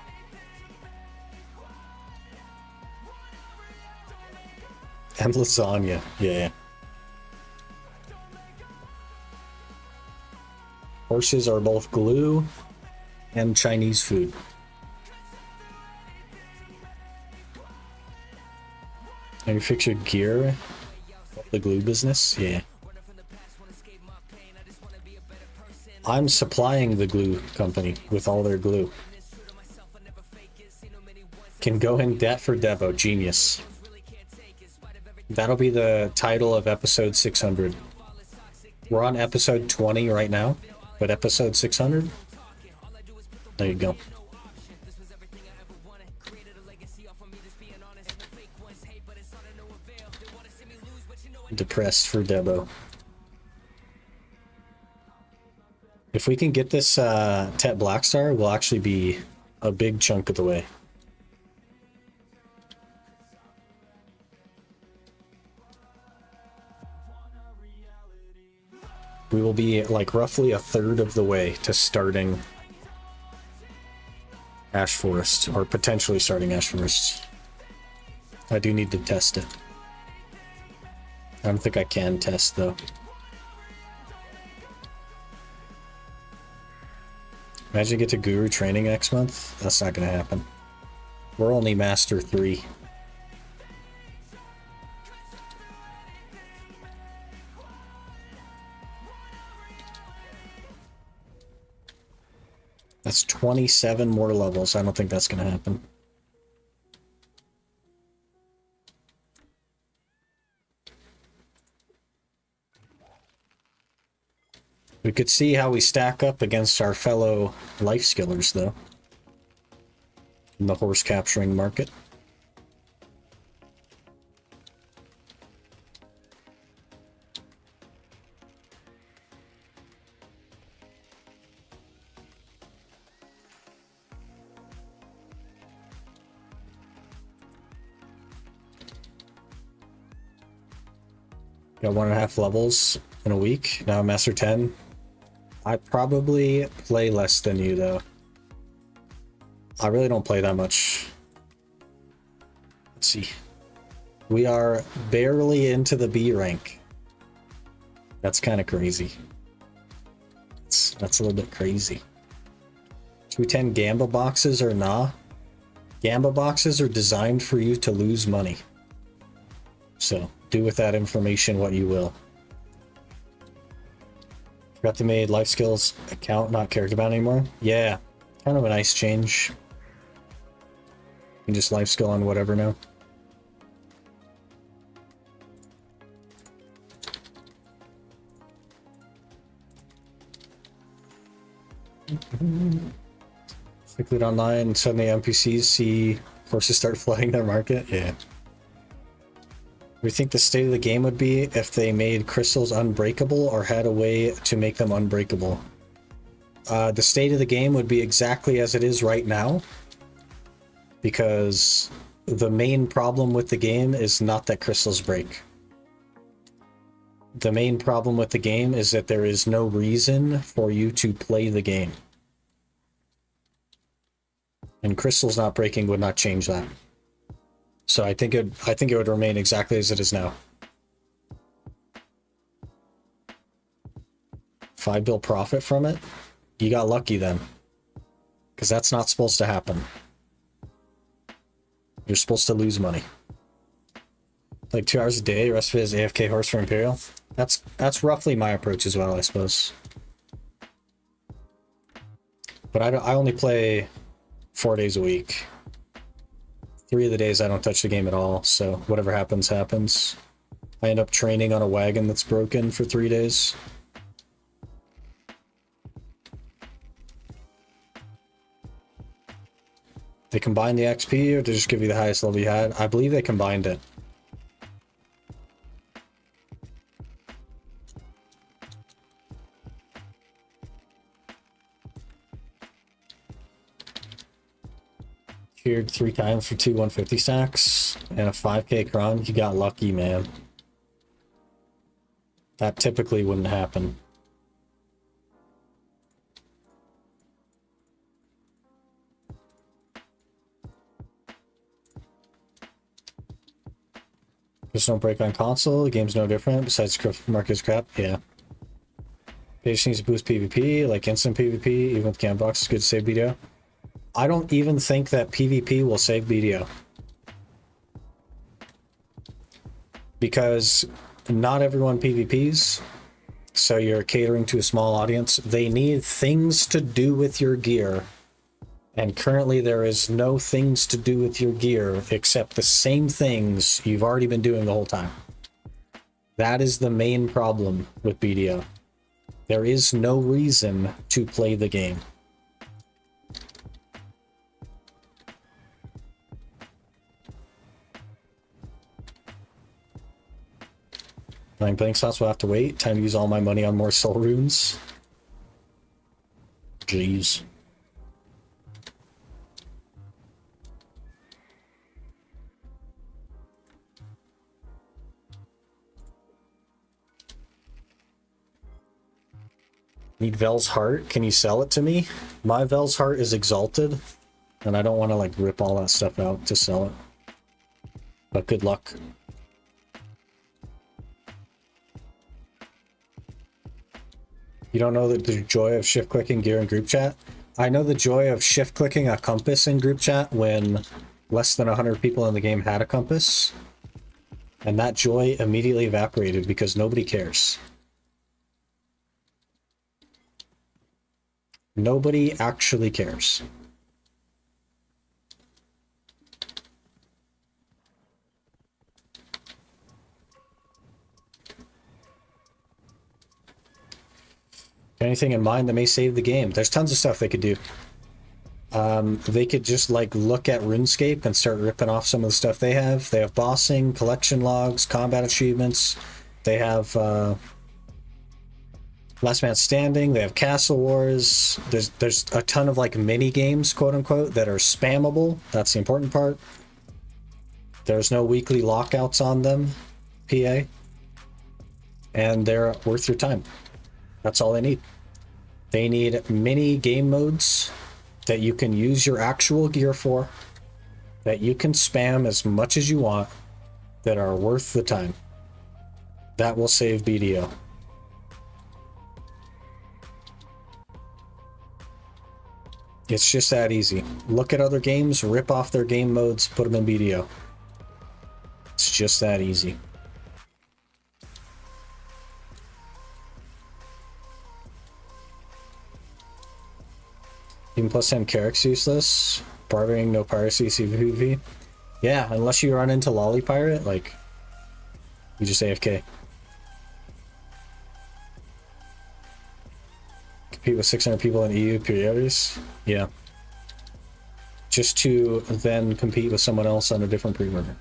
And lasagna, yeah. Horses are both glue and Chinese food. Manufactured gear, the glue business, yeah. I'm supplying the glue company with all their glue. Can go in debt for Devo, genius. That'll be the title of episode 600. We're on episode 20 right now, but episode 600? There you go. Depressed for Debo. If we can get this Tet Blackstar, we'll actually be a big chunk of the way. We will be like roughly a third of the way to starting Ash Forest, or potentially starting Ash Forest. I do need to test it. I don't think I can test though. Imagine get to Guru training next month. That's not gonna happen. We're only Master 3. That's 27 more levels. I don't think that's gonna happen. We could see how we stack up against our fellow life skillers, though, in the horse capturing market. Got 1.5 levels in a week. Now I'm Master 10. I probably play less than you, though. I really don't play that much. Let's see. We are barely into the B rank. That's kind of crazy. That's a little bit crazy. 210 Gamba boxes or nah? Gamba boxes are designed for you to lose money. So, do with that information what you will. Forgot they made life skills account, not character bound anymore. Yeah, kind of a nice change. You can just life skill on whatever now. Liquid online, suddenly NPCs see horses start flooding their market. Yeah. We think the state of the game would be if they made crystals unbreakable or had a way to make them unbreakable. The state of the game would be exactly as it is right now, because the main problem with the game is not that crystals break. The main problem with the game is that there is no reason for you to play the game. And crystals not breaking would not change that. So I think it would remain exactly as it is now. 5 bill profit from it? You got lucky then. Because that's not supposed to happen. You're supposed to lose money. Like 2 hours a day, the rest of it is AFK horse for Imperial. That's roughly my approach as well, I suppose. But I only play 4 days a week. 3 of the days I don't touch the game at all, so whatever happens, happens. I end up training on a wagon that's broken for 3 days. They combined the XP, or did they just give you the highest level you had? I believe they combined it. Cured 3 times for 2 150 stacks and a 5k cron. You got lucky, man. That typically wouldn't happen. Just don't break on console. The game's no different. Besides market's crap. Yeah. Page needs to boost PvP, like instant PvP, even with cam box. It's good to save BDO. I don't even think that PvP will save BDO. Because not everyone PvPs, so you're catering to a small audience. They need things to do with your gear. And currently there is no things to do with your gear except the same things you've already been doing the whole time. That is the main problem with BDO. There is no reason to play the game. Playing slots will have to wait. Time to use all my money on more soul runes. Jeez. Need Vel's heart. Can you sell it to me? My Vel's heart is exalted, and I don't want to like rip all that stuff out to sell it. But good luck. You don't know the joy of shift clicking gear in group chat? I know the joy of shift clicking a compass in group chat when less than 100 people in the game had a compass. And that joy immediately evaporated because nobody cares. Nobody actually cares. Anything in mind that may save the game? There's tons of stuff they could do. They could just like look at RuneScape and start ripping off some of the stuff they have. They have bossing, collection logs, combat achievements. They have Last Man Standing. They have Castle Wars. There's a ton of like mini games, quote unquote, that are spammable. That's the important part. There's no weekly lockouts on them, PA, and they're worth your time. That's all they need. They need mini game modes that you can use your actual gear for, that you can spam as much as you want, that are worth the time. That will save BDO. It's just that easy. Look at other games, rip off their game modes, put them in BDO. It's just that easy. Even plus 10 Carrick's useless. Bartering, no piracy, CVP. Yeah, unless you run into Lolly Pirate, like, you just AFK. Compete with 600 people in EU periods. Yeah. Just to then compete with someone else on a different pre-order.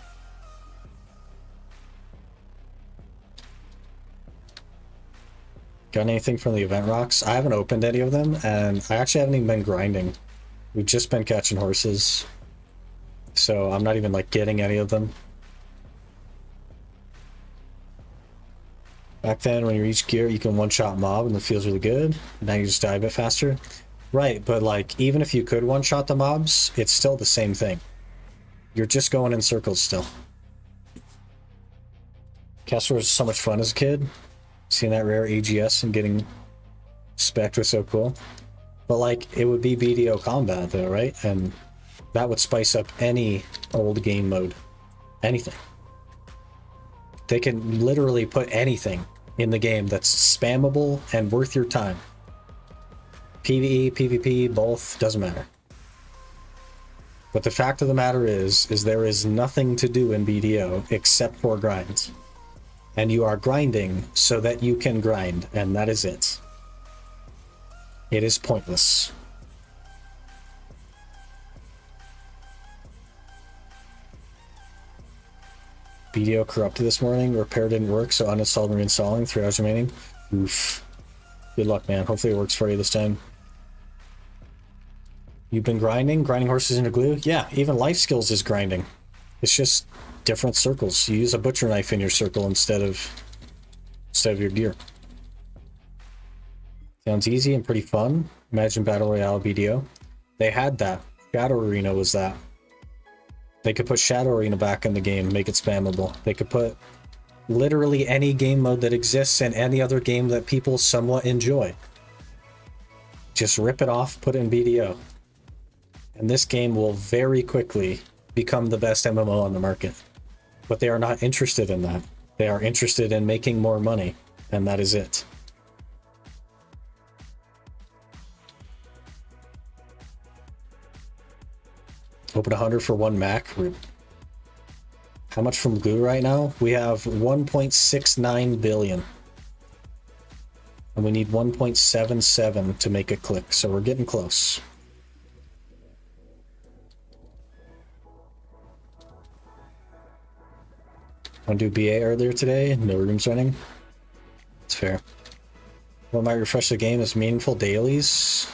Got anything from the event rocks? I haven't opened any of them, and I actually haven't even been grinding. We've just been catching horses, so I'm not even like getting any of them. Back then, when you reach gear, you can one-shot mob, and it feels really good. Now you just die a bit faster. Right, but like, even if you could one-shot the mobs, it's still the same thing. You're just going in circles still. Castle was so much fun as a kid. Seeing that rare AGS and getting spec'd was so cool. But like, it would be BDO combat though, right? And that would spice up any old game mode. Anything. They can literally put anything in the game that's spammable and worth your time. PvE, PvP, both, doesn't matter. But the fact of the matter is there is nothing to do in BDO except for grinds. And you are grinding so that you can grind, and that is it. It is pointless. BDO corrupted this morning. Repair didn't work, so uninstalled and reinstalling. 3 hours remaining. Oof. Good luck, man. Hopefully it works for you this time. You've been grinding horses into glue? Yeah, even life skills is grinding. It's just different circles. You use a butcher knife in your circle instead of your gear. Sounds easy and pretty fun. Imagine Battle Royale BDO. They had that. Shadow Arena was that. They could put Shadow Arena back in the game, make it spammable. They could put literally any game mode that exists in any other game that people somewhat enjoy. Just rip it off, put it in BDO. And this game will very quickly become the best MMO on the market. But they are not interested in that. They are interested in making more money, and that is it. Open 100 for 1 Mac. How much from Glue right now? We have 1.69 billion. And we need 1.77 to make a click, so we're getting close. Want to do BA earlier today? No rooms running. It's fair. What might refresh the game is meaningful dailies.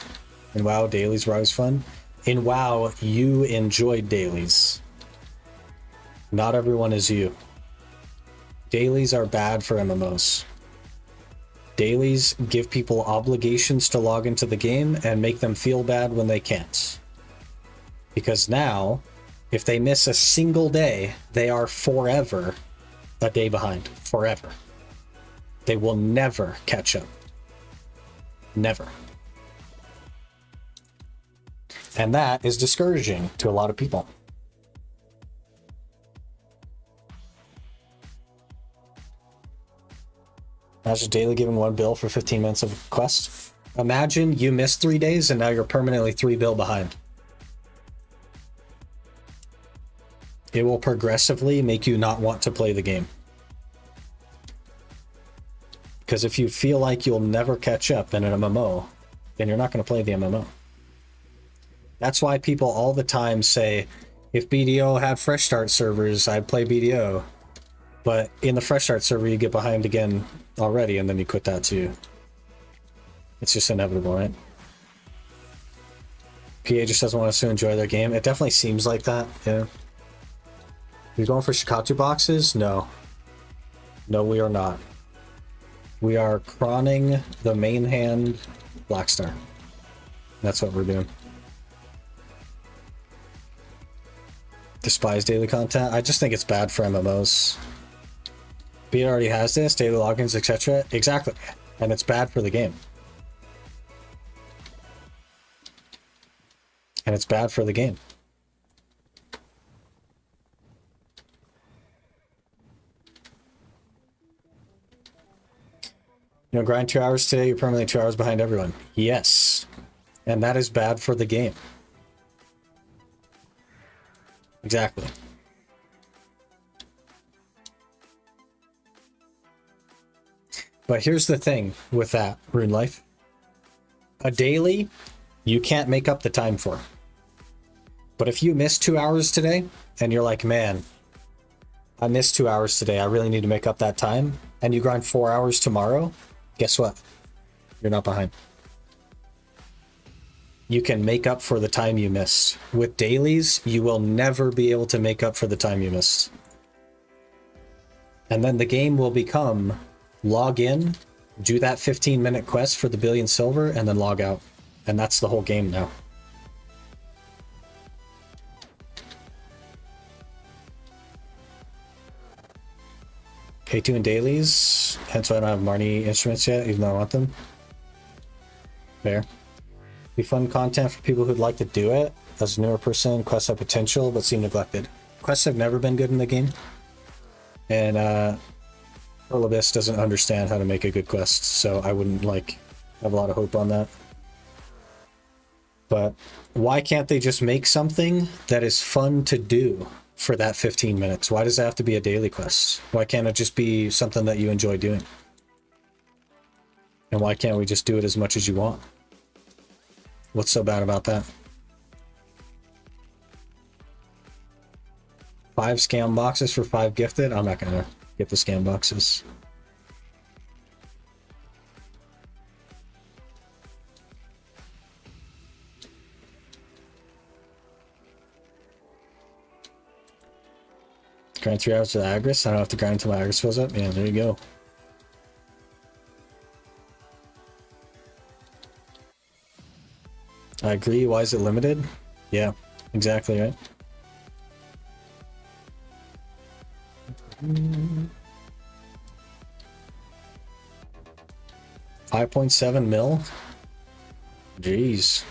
In WoW, dailies were always fun. In WoW, you enjoyed dailies. Not everyone is you. Dailies are bad for MMOs. Dailies give people obligations to log into the game and make them feel bad when they can't. Because now, if they miss a single day, they are forever a day behind. Forever. They will never catch up. Never. And that is discouraging to a lot of people. Imagine daily giving 1 bill for 15 minutes of quest. Imagine you missed 3 days and now you're permanently 3 bill behind. It will progressively make you not want to play the game. Because if you feel like you'll never catch up in an MMO, then you're not going to play the MMO. That's why people all the time say, if BDO had fresh start servers, I'd play BDO. But in the fresh start server, you get behind again already, and then you quit that too. It's just inevitable, right? PA just doesn't want us to enjoy their game. It definitely seems like that, yeah. You going for Shikatu boxes? No. No, we are not. We are crawling the main hand Blackstar. That's what we're doing. Despise daily content. I just think it's bad for MMOs. BA already has this, daily logins, etc. Exactly. And it's bad for the game. And it's bad for the game. You know, grind 2 hours today, you're permanently 2 hours behind everyone. Yes. And that is bad for the game. Exactly. But here's the thing with that, Rune Life. A daily, you can't make up the time for. But if you miss 2 hours today, and you're like, man, I missed 2 hours today, I really need to make up that time, and you grind 4 hours tomorrow, guess what? You're not behind. You can make up for the time you missed. With dailies, you will never be able to make up for the time you missed. And then the game will become log in, do that 15-minute quest for the 1 billion silver, and then log out. And that's the whole game now. K2 and dailies, hence why I don't have Marnie instruments yet, even though I want them. Fair. Be fun content for people who'd like to do it. As a newer person, quests have potential, but seem neglected. Quests have never been good in the game. And Earl Abyss doesn't understand how to make a good quest, so I wouldn't have a lot of hope on that. But why can't they just make something that is fun to do for that 15 minutes? Why does it have to be a daily quest? Why can't it just be something that you enjoy doing? And why can't we just do it as much as you want? What's so bad about that? 5 scam boxes for 5 gifted? I'm not gonna get the scam boxes. Grind 3 hours to the Agris? I don't have to grind until my Agris fills up? Yeah, there you go. I agree. Why is it limited? Yeah, exactly right. 5.7 mil? Jeez.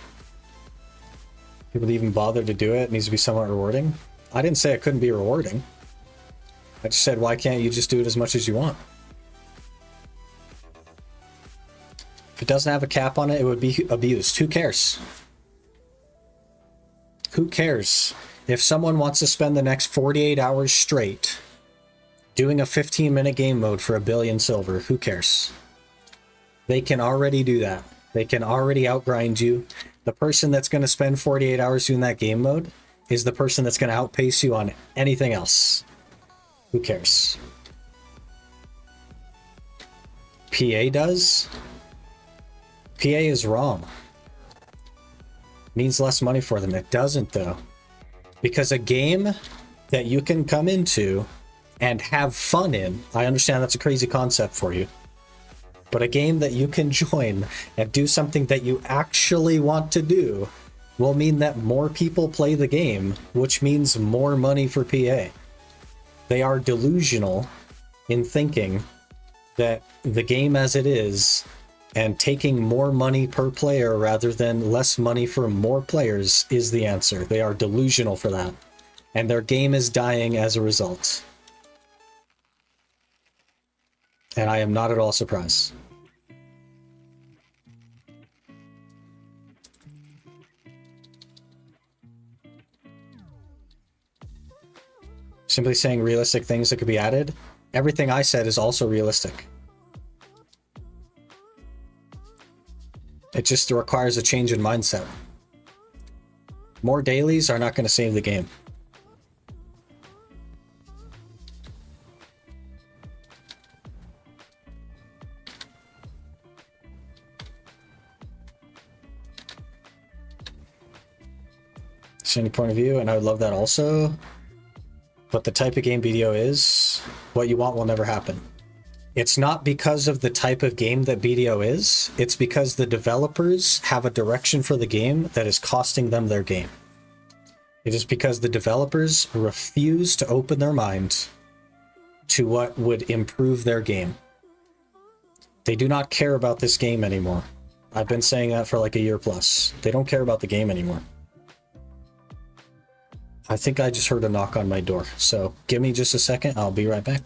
People even bother to do it. It needs to be somewhat rewarding. I didn't say it couldn't be rewarding. I just said, why can't you just do it as much as you want? If it doesn't have a cap on it, it would be abused. Who cares? Who cares? If someone wants to spend the next 48 hours straight doing a 15-minute game mode for 1 billion silver, who cares? They can already do that. They can already outgrind you. The person that's going to spend 48 hours doing that game mode is the person that's going to outpace you on anything else. Who cares? PA does? PA is wrong. Means less money for them. It doesn't, though. Because a game that you can come into and have fun in, I understand that's a crazy concept for you, but a game that you can join and do something that you actually want to do will mean that more people play the game, which means more money for PA. They are delusional in thinking that the game as it is and taking more money per player rather than less money for more players is the answer. They are delusional for that. And their game is dying as a result. And I am not at all surprised. Simply saying realistic things that could be added. Everything I said is also realistic. It just requires a change in mindset. More dailies are not going to save the game. Any point of view, and I would love that also. But the type of game BDO is, what you want will never happen. It's not because of the type of game that BDO is, it's because the developers have a direction for the game that is costing them their game. It is because the developers refuse to open their mind to what would improve their game. They do not care about this game anymore. I've been saying that for like a year plus. They don't care about the game anymore. I think I just heard a knock on my door, so give me just a second, I'll be right back.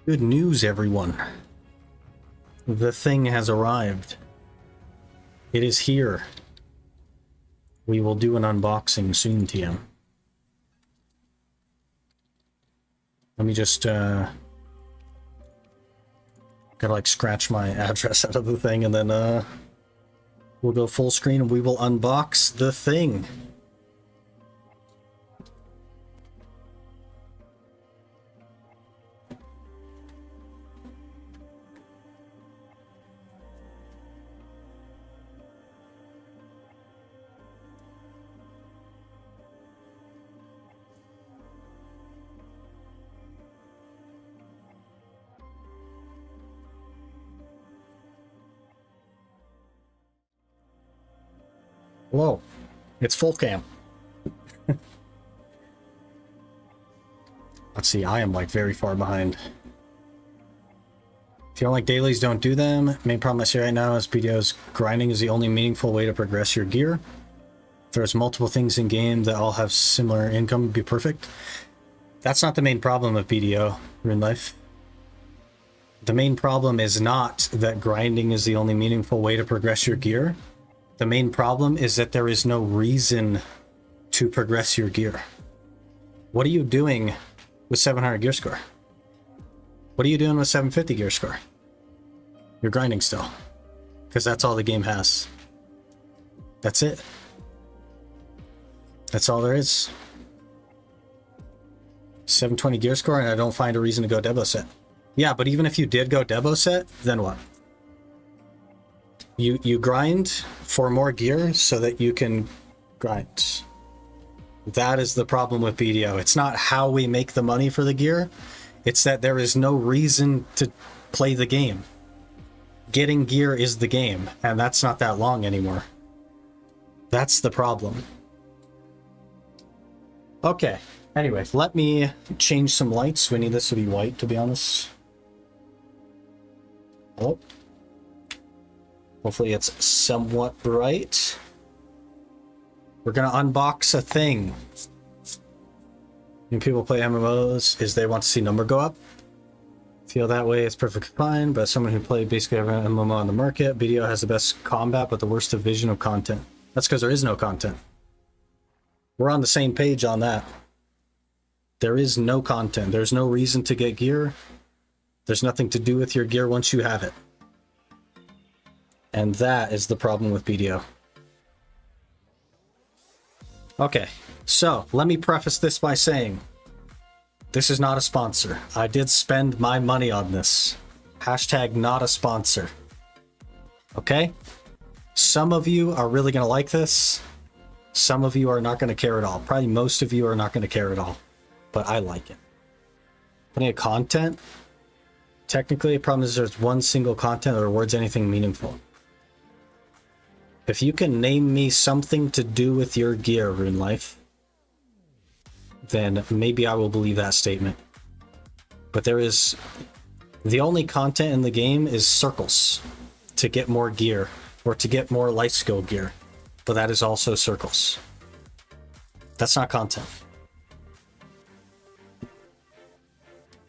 Good news, everyone. The thing has arrived. It is here. We will do an unboxing soon, TM. Let me just, gotta like scratch my address out of the thing, and then, we'll go full screen and we will unbox the thing. Whoa, it's full cam. Let's see, I am like very far behind. If you don't like dailies, don't do them. Main problem I see right now is PDO's grinding is the only meaningful way to progress your gear. If there's multiple things in game that all have similar income, would be perfect. That's not the main problem of BDO in life. The main problem is not that grinding is the only meaningful way to progress your gear. The main problem is that there is no reason to progress your gear. What are you doing with 700 gear score? What are you doing with 750 gear score? You're grinding still. Because that's all the game has. That's it. That's all there is. 720 gear score and I don't find a reason to go Debo set. Yeah, but even if you did go Debo set, then what? You grind for more gear so that you can grind. That is the problem with BDO. It's not how we make the money for the gear. It's that there is no reason to play the game. Getting gear is the game, and that's not that long anymore. That's the problem. Okay, anyway, let me change some lights. We need this to be white, to be honest. Oh. Hopefully it's somewhat bright. We're gonna unbox a thing. When people play MMOs is they want to see number go up. Feel that way, it's perfectly fine, but someone who played basically every MMO on the market, BDO has the best combat but the worst division of content. That's because there is no content. We're on the same page on that. There is no content. There's no reason to get gear. There's nothing to do with your gear once you have it. And that is the problem with BDO. Okay, so let me preface this by saying, this is not a sponsor. I did spend my money on this. Hashtag not a sponsor. Okay? Some of you are really going to like this. Some of you are not going to care at all. Probably most of you are not going to care at all. But I like it. Plenty of content. Technically, the problem is there's one single content that rewards anything meaningful. If you can name me something to do with your gear in life, then maybe I will believe that statement. But there is... the only content in the game is circles to get more gear, or to get more life skill gear. But that is also circles. That's not content.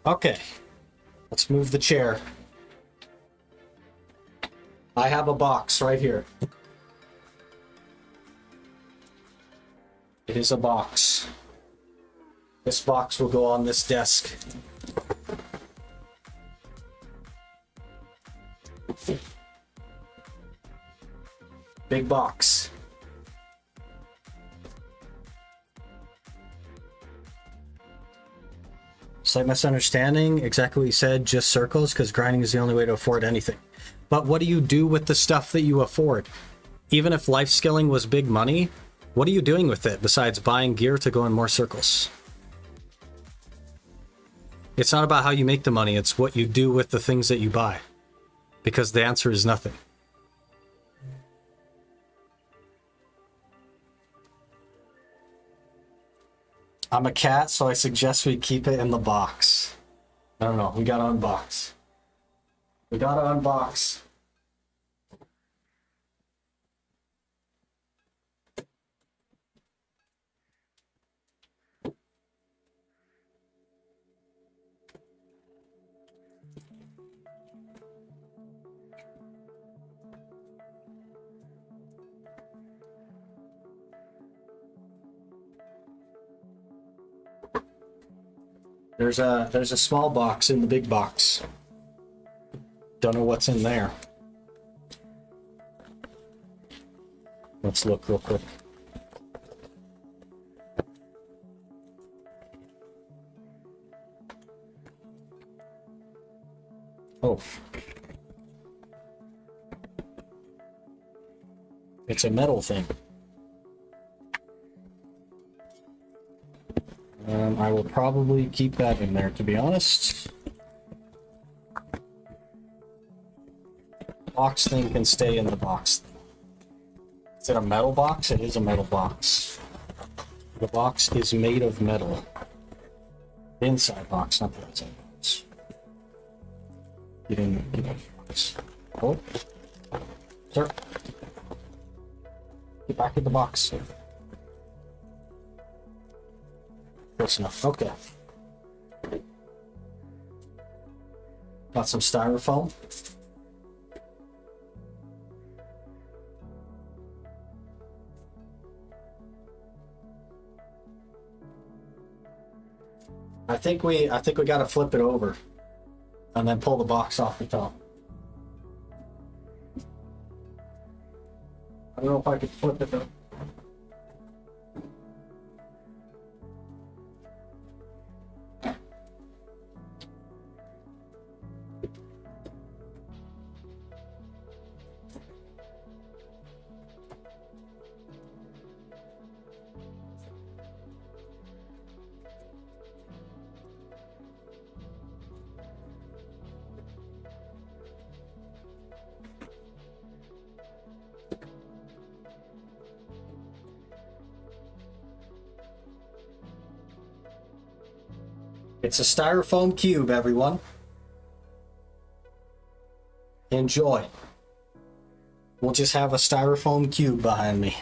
Okay. Let's move the chair. I have a box right here. It is a box. This box will go on this desk. Big box. Slight misunderstanding. Exactly what you said, just circles, because grinding is the only way to afford anything. But what do you do with the stuff that you afford? Even if life skilling was big money, what are you doing with it besides buying gear to go in more circles? It's not about how you make the money, it's what you do with the things that you buy. Because the answer is nothing. I'm a cat, so I suggest we keep it in the box. I don't know, we gotta unbox. We gotta unbox. There's a small box in the big box. Don't know what's in there. Let's look real quick. Oh. It's a metal thing. I will probably keep that in there, to be honest. Box thing can stay in the box. Is it a metal box? It is a metal box. The box is made of metal. The inside box, not the outside box. Get in the box. Oh. Sir. Get back in the box. Close enough. Okay. Got some styrofoam. I think we gotta flip it over and then pull the box off the top. I don't know if I could flip it though. It's a styrofoam cube, everyone. Enjoy. We'll just have a styrofoam cube behind me.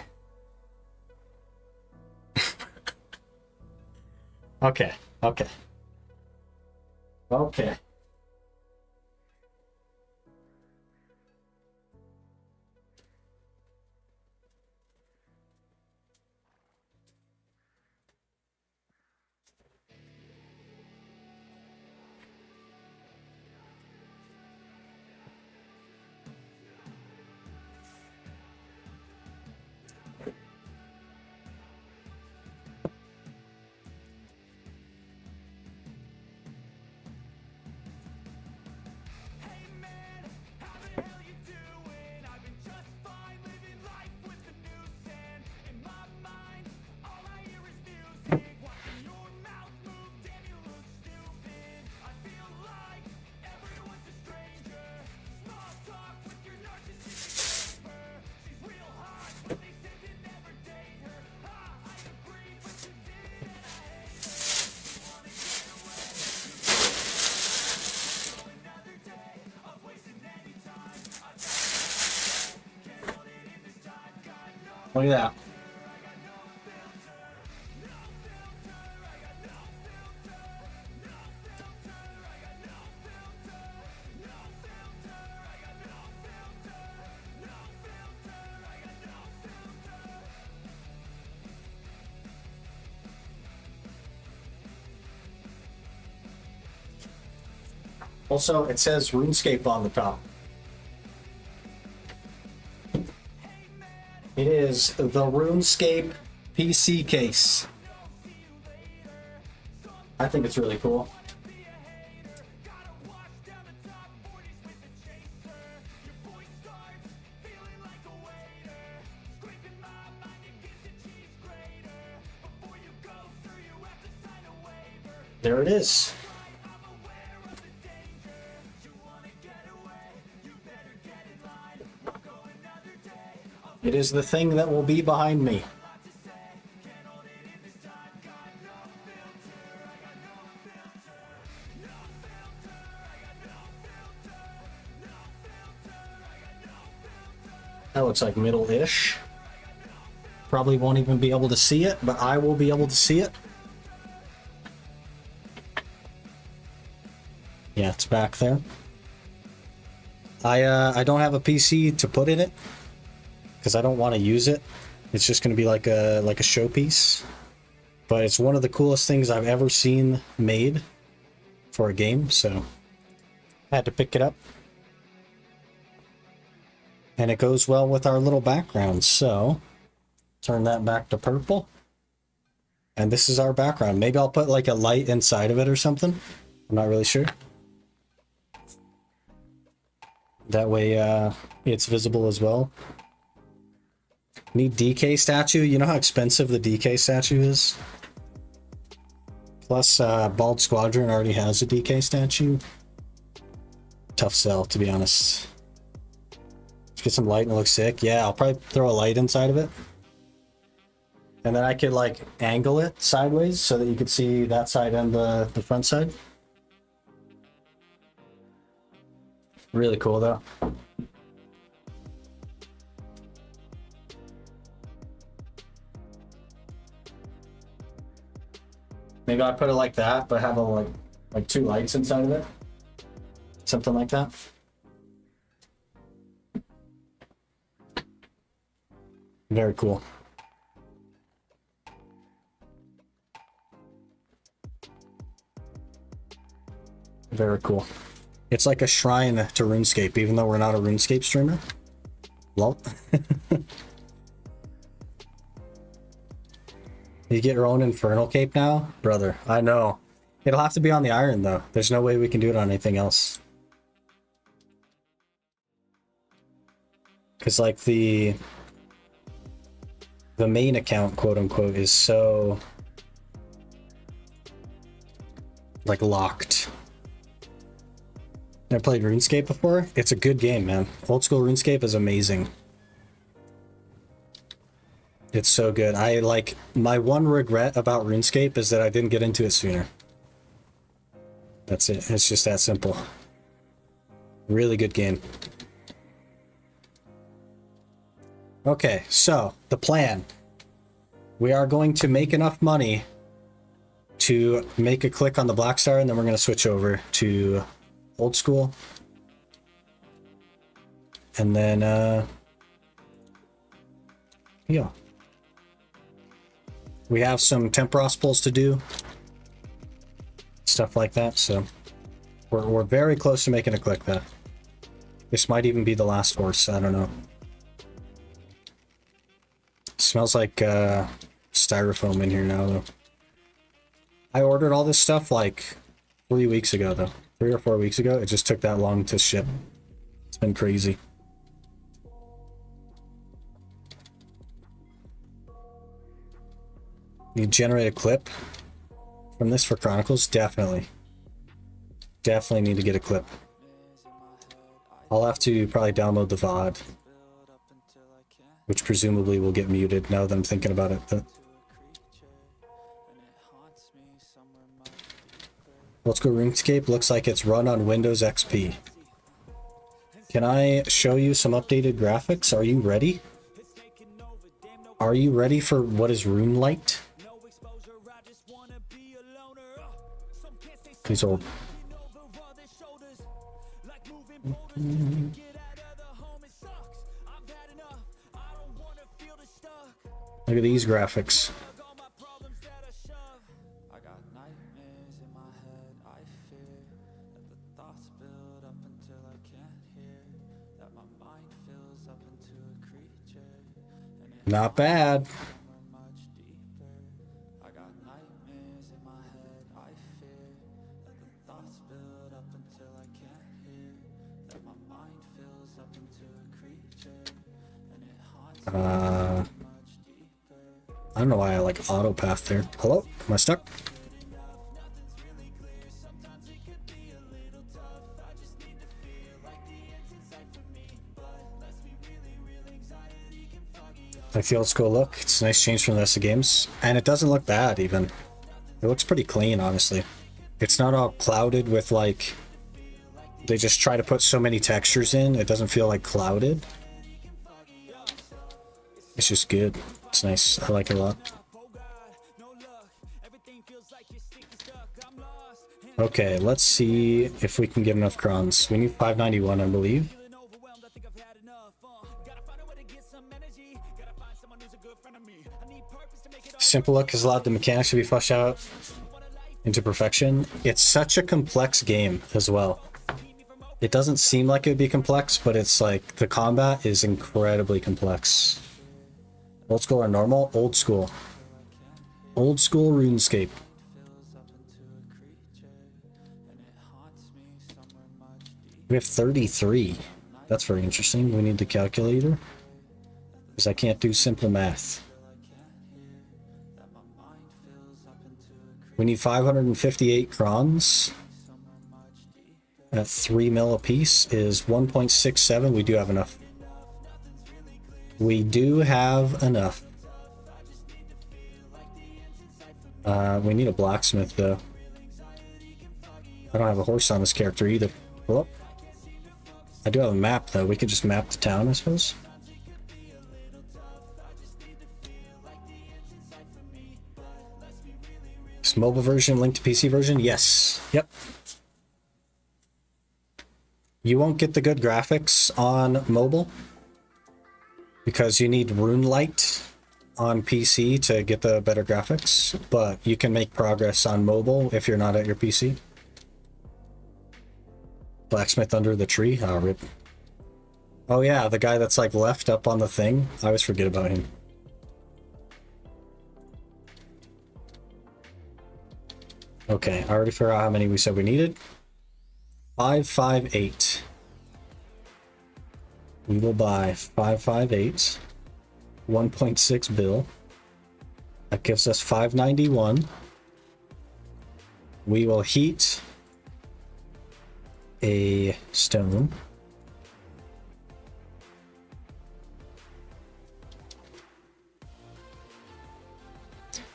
Okay. Look at that. Also, it says RuneScape on the top. It is the RuneScape PC case. I think it's really cool. There it is. It is the thing that will be behind me. That looks like middle-ish. Probably won't even be able to see it, but I will be able to see it. Yeah, it's back there. I don't have a PC to put in it because I don't want to use it. It's just going to be like a showpiece. But it's one of the coolest things I've ever seen made. for a game, so I had to pick it up. And it goes well with our little background, so turn that back to purple. And this is our background. Maybe I'll put like a light inside of it or something. I'm not really sure. That way it's visible as well. Need DK statue. You know how expensive the DK statue is? Plus Bald Squadron already has a DK statue. Tough sell, to be honest. Let's get some light and it looks sick. Yeah, I'll probably throw a light inside of it. And then I could like angle it sideways so that you could see that side and the front side. Really cool though. Maybe I put it like that, but have a like two lights inside of it. Something like that. Very cool. Very cool. It's like a shrine to RuneScape, even though we're not a RuneScape streamer. Lol. You get your own Infernal Cape now? Brother, I know. It'll have to be on the Iron, though. There's no way we can do it on anything else. Because, like, the main account, quote-unquote, is so, like, locked. Never played RuneScape before? It's a good game, man. Old school RuneScape is amazing. It's so good. I like, my one regret about RuneScape is that I didn't get into it sooner. That's it. It's just that simple. Really good game. Okay, so the plan. We are going to make enough money to make a click on the Black Star, and then we're going to switch over to old school. And then, yeah. We have some Temperos pulls to do. Stuff like that, so we're very close to making a click though. This might even be the last horse, I don't know. Smells like styrofoam in here now though. I ordered all this stuff like 3 weeks ago though. 3 or 4 weeks ago. It just took that long to ship. It's been crazy. You generate a clip from this for Chronicles? Definitely. Definitely need to get a clip. I'll have to probably download the VOD. Which presumably will get muted now that I'm thinking about it. But let's go RuneScape. Looks like it's run on Windows XP. Can I show you some updated graphics? Are you ready? Are you ready for what is RuneLite? He's old. Look at these graphics. Not bad. I don't know why I like auto path there. Hello? Am I stuck? Like the old school look. It's a nice change from the rest of the games. And it doesn't look bad even. It looks pretty clean, honestly. It's not all clouded with like... They just try to put so many textures in. It doesn't feel like clouded. It's just good. It's nice. I like it a lot. Okay, let's see if we can get enough crons. We need 591, I believe. Simple look has allowed the mechanics to be fleshed out into perfection. It's such a complex game as well. It doesn't seem like it would be complex, but it's like the combat is incredibly complex. Old school or normal? Old school. Old school RuneScape. We have 33. That's very interesting. We need the calculator because I can't do simple math. We need 558 crons. At 3 mil a piece is 1.67. We do have enough. We do have enough. We need a blacksmith though. I don't have a horse on this character either. Well, I do have a map though. We could just map the town, I suppose. Is mobile version linked to PC version? Yes. Yep. You won't get the good graphics on mobile because you need RuneLite on PC to get the better graphics, but you can make progress on mobile if you're not at your PC. Blacksmith under the tree? Oh, rip. Oh yeah, the guy that's like left up on the thing. I always forget about him. Okay, I already figured out how many we said we needed. 558. We will buy 558. 1.6 bill. That gives us 591. We will heat a stone.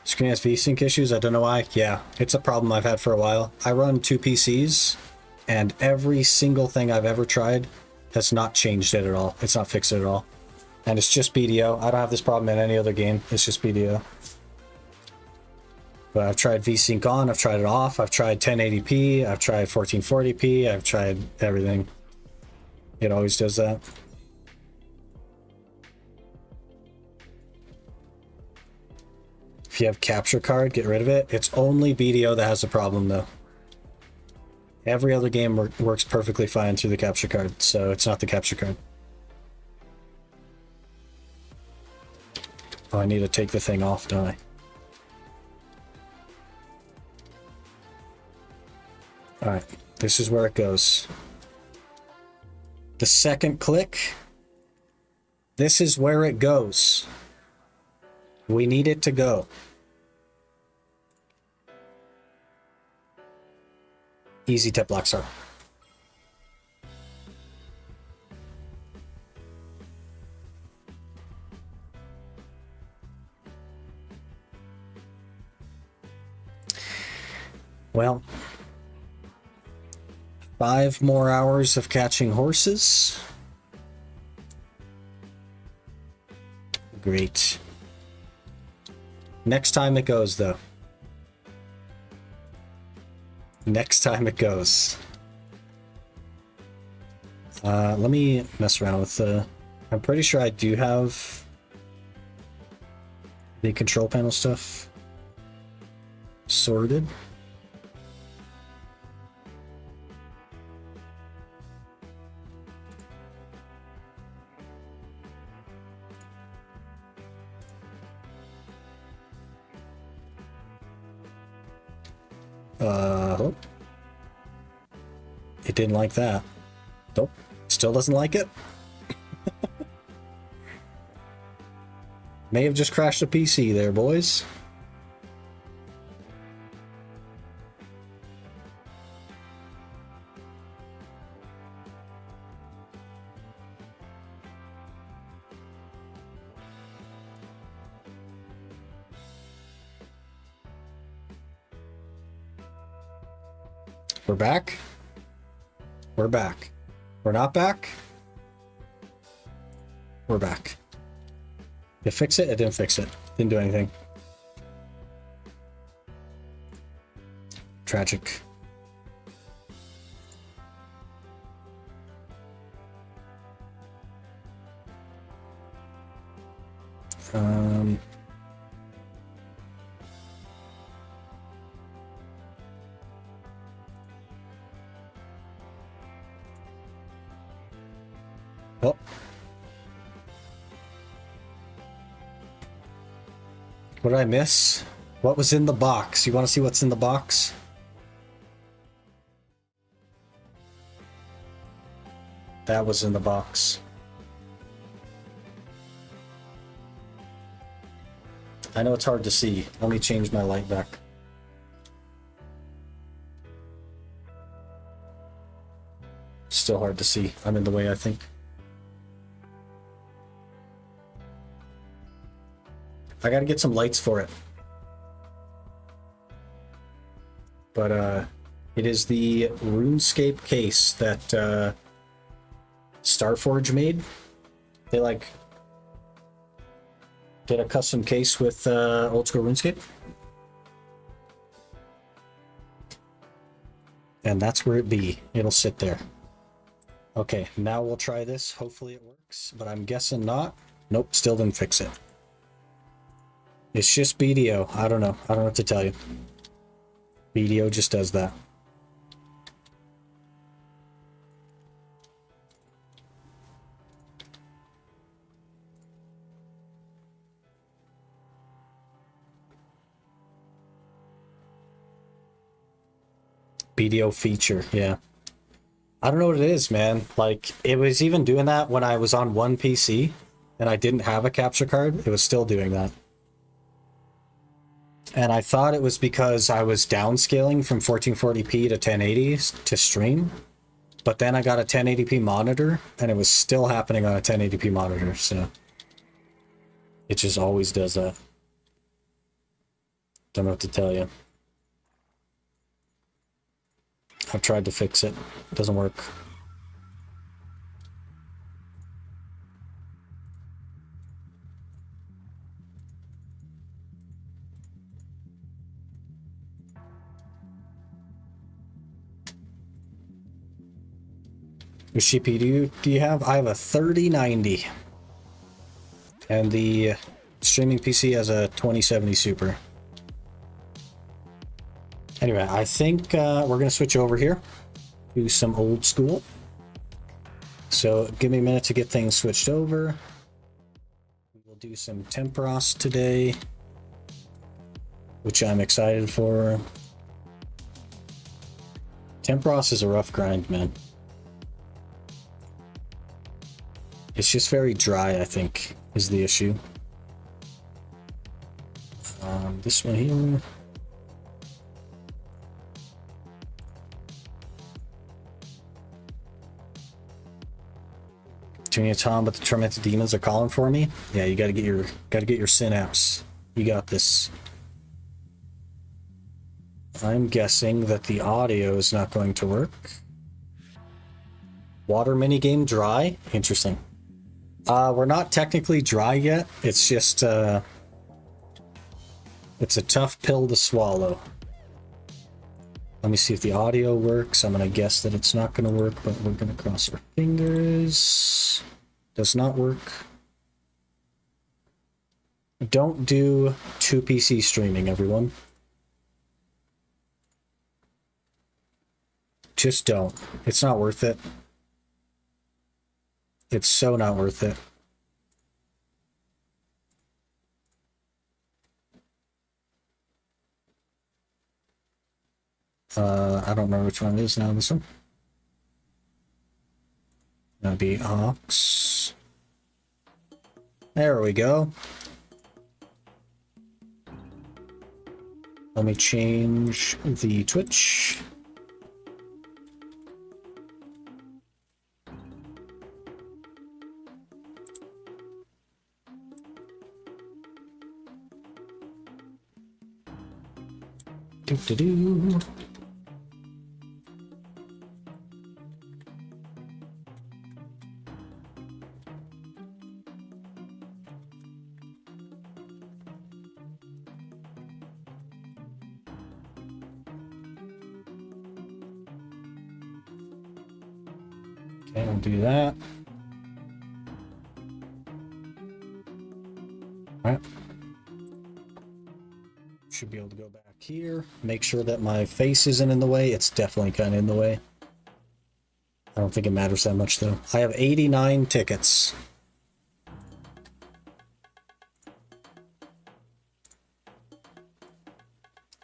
Screen has VSync issues. I don't know why. Yeah, it's a problem I've had for a while. I run 2 PCs, and every single thing I've ever tried has not changed it at all. It's not fixed it at all. And it's just BDO. I don't have this problem in any other game. It's just BDO. But I've tried VSync on, I've tried it off, I've tried 1080p, I've tried 1440p, I've tried everything. It always does that. If you have capture card, get rid of it. It's only BDO that has a problem though. Every other game works perfectly fine through the capture card, so it's not the capture card. Oh, I need to take the thing off, don't I? Alright, this is where it goes. The second click, this is where it goes. We need it to go. Easy tip black star. Well, 5 more hours of catching horses. Great. Next time it goes, though. Next time it goes. Let me mess around with the... I'm pretty sure I do have the control panel stuff sorted. It didn't like that. Nope. Still doesn't like it. May have just crashed a PC there, boys. We're back. We're back. We're not back. We're back. Did it fix it? It didn't fix it. Didn't do anything. Tragic. Oh. What did I miss? What was in the box? You want to see what's in the box? That was in the box. I know it's hard to see. Let me change my light back. Still hard to see. I'm in the way, I think. I gotta get some lights for it. But it is the RuneScape case that Starforge made. They like did a custom case with old school RuneScape. And that's where it be. It'll sit there. Okay, now we'll try this. Hopefully it works, but I'm guessing not. Nope, still didn't fix it. It's just BDO. I don't know. I don't know what to tell you. BDO just does that. BDO feature, yeah. I don't know what it is, man. Like, it was even doing that when I was on one PC and I didn't have a capture card. It was still doing that. And I thought it was because I was downscaling from 1440p to 1080 to stream. But then I got a 1080p monitor and it was still happening on a 1080p monitor, so it just always does that. Don't know what to tell you. I've tried to fix it. It doesn't work. Which GPU do you have? I have a 3090. And the streaming PC has a 2070 Super. Anyway, I think we're going to switch over here. Do some old school. So give me a minute to get things switched over. We'll do some Temperos today, which I'm excited for. Temperos is a rough grind, man. It's just very dry, I think, is the issue. This one here. Tuning a Tom, but the tormented demons are calling for me. Yeah, you gotta get your synapse. You got this. I'm guessing that the audio is not going to work. Water minigame dry? Interesting. We're not technically dry yet. It's just it's a tough pill to swallow. Let me see if the audio works. I'm gonna guess that it's not gonna work, but we're gonna cross our fingers. Does not work. Don't do 2 PC streaming, everyone. Just don't. It's not worth it. It's so not worth it. I don't remember which one it is now. This one. That'd be Ox. There we go. Let me change the Twitch. Do-do-do. Okay, I'll do that. All right. Should be able to go back here. Make sure that my face isn't in the way. It's definitely kind of in the way. I don't think it matters that much though. I have 89 tickets.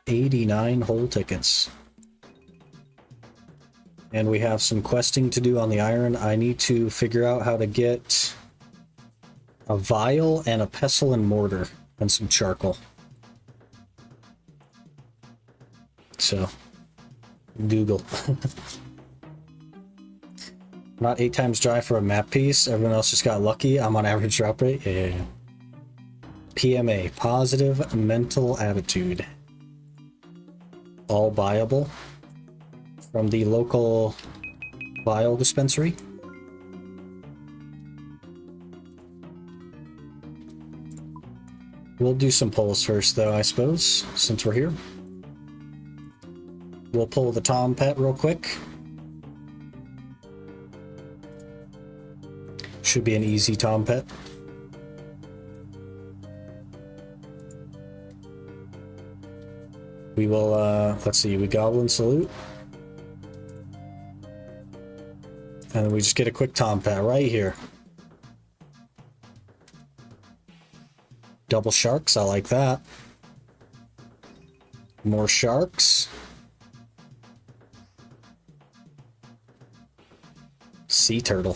$89 whole tickets. And we have some questing to do on the iron. I need to figure out how to get a vial and a pestle and mortar and some charcoal. So, Google. Not 8 times dry for a map piece. Everyone else just got lucky. I'm on average drop rate. Yeah. PMA, positive mental attitude. All buyable from the local vial dispensary. We'll do some pulls first though, I suppose, since we're here. We'll pull the Tom Pet real quick. Should be an easy Tom Pet. We will, let's see, we Goblin Salute. And then we just get a quick Tom Pet right here. Double sharks, I like that. More sharks. Sea turtle.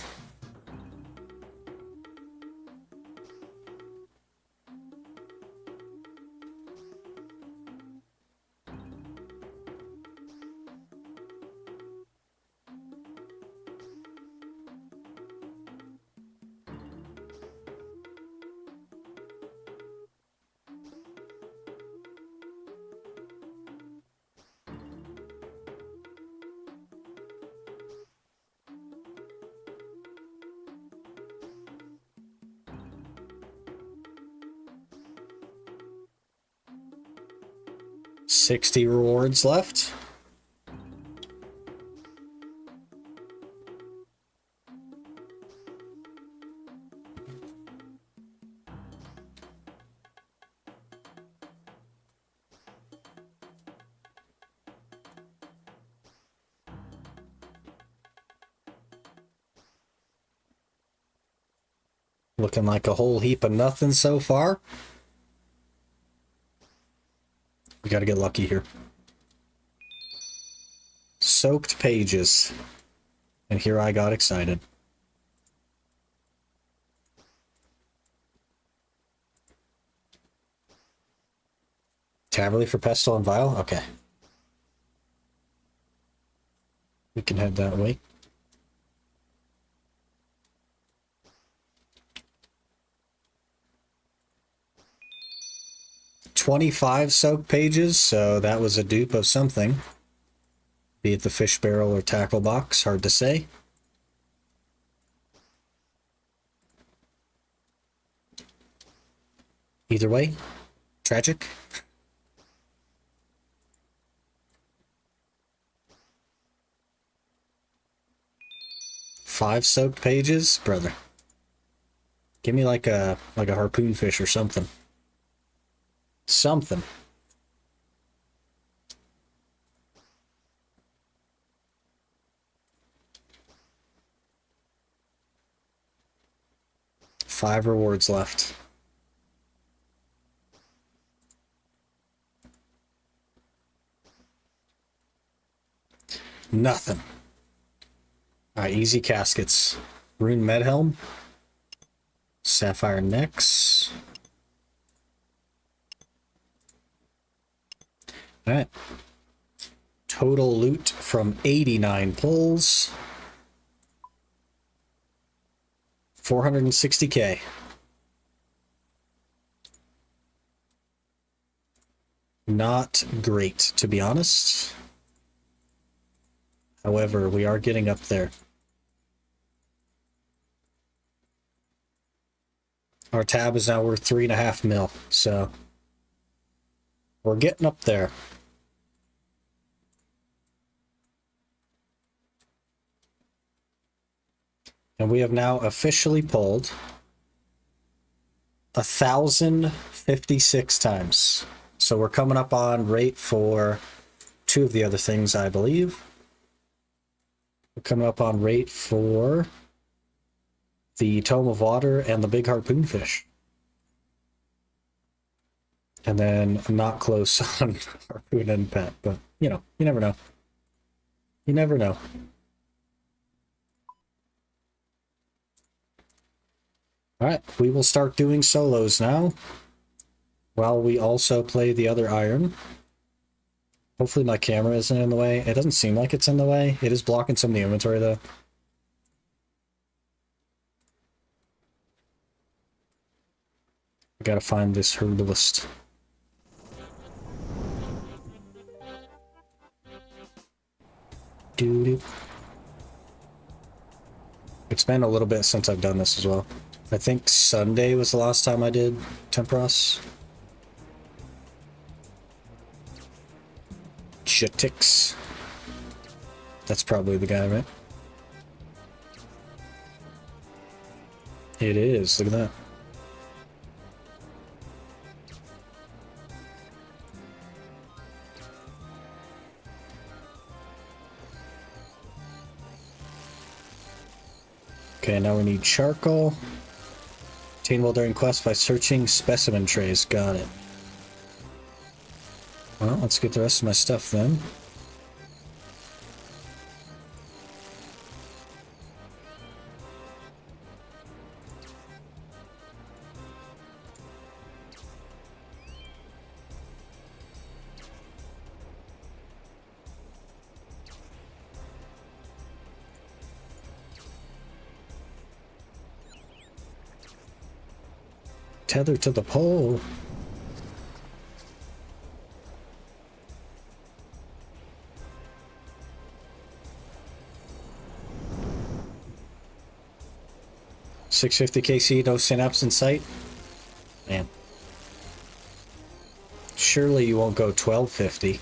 $60 rewards left. Looking like a whole heap of nothing so far. We gotta get lucky here. Soaked pages. And here I got excited. Taverley for Pestle and Vial? Okay. We can head that way. $25 soak pages, so that was a dupe of something. Be it the fish barrel or tackle box, hard to say. Either way, tragic. $5 soaked pages, brother. Give me like a harpoon fish or something. Something. $5 rewards left. Nothing. Alright, easy caskets. Rune Medhelm. Sapphire Necks. Alright. Total loot from 89 pulls. 460k. Not great, to be honest. However, we are getting up there. Our tab is now worth 3.5 mil, so we're getting up there. And we have now officially pulled 1,056 times. So we're coming up on rate for 2 of the other things, I believe. We're coming up on rate for the Tome of Water and the big harpoon fish. And then I'm not close on harpoon and pet, but you know, you never know. You never know. Alright, we will start doing solos now, while we also play the other iron. Hopefully my camera isn't in the way. It doesn't seem like it's in the way. It is blocking some of the inventory though. I gotta find this herbalist. Doo-doo. It's been a little bit since I've done this as well. I think Sunday was the last time I did Temperos. Chitix. That's probably the guy, right? It is. Look at that. Okay, now we need charcoal. Attainable during quest by searching specimen trays. Got it. Well, let's get the rest of my stuff then. Tether to the pole. $650 KC, no synapse in sight. Man. Surely you won't go 1250.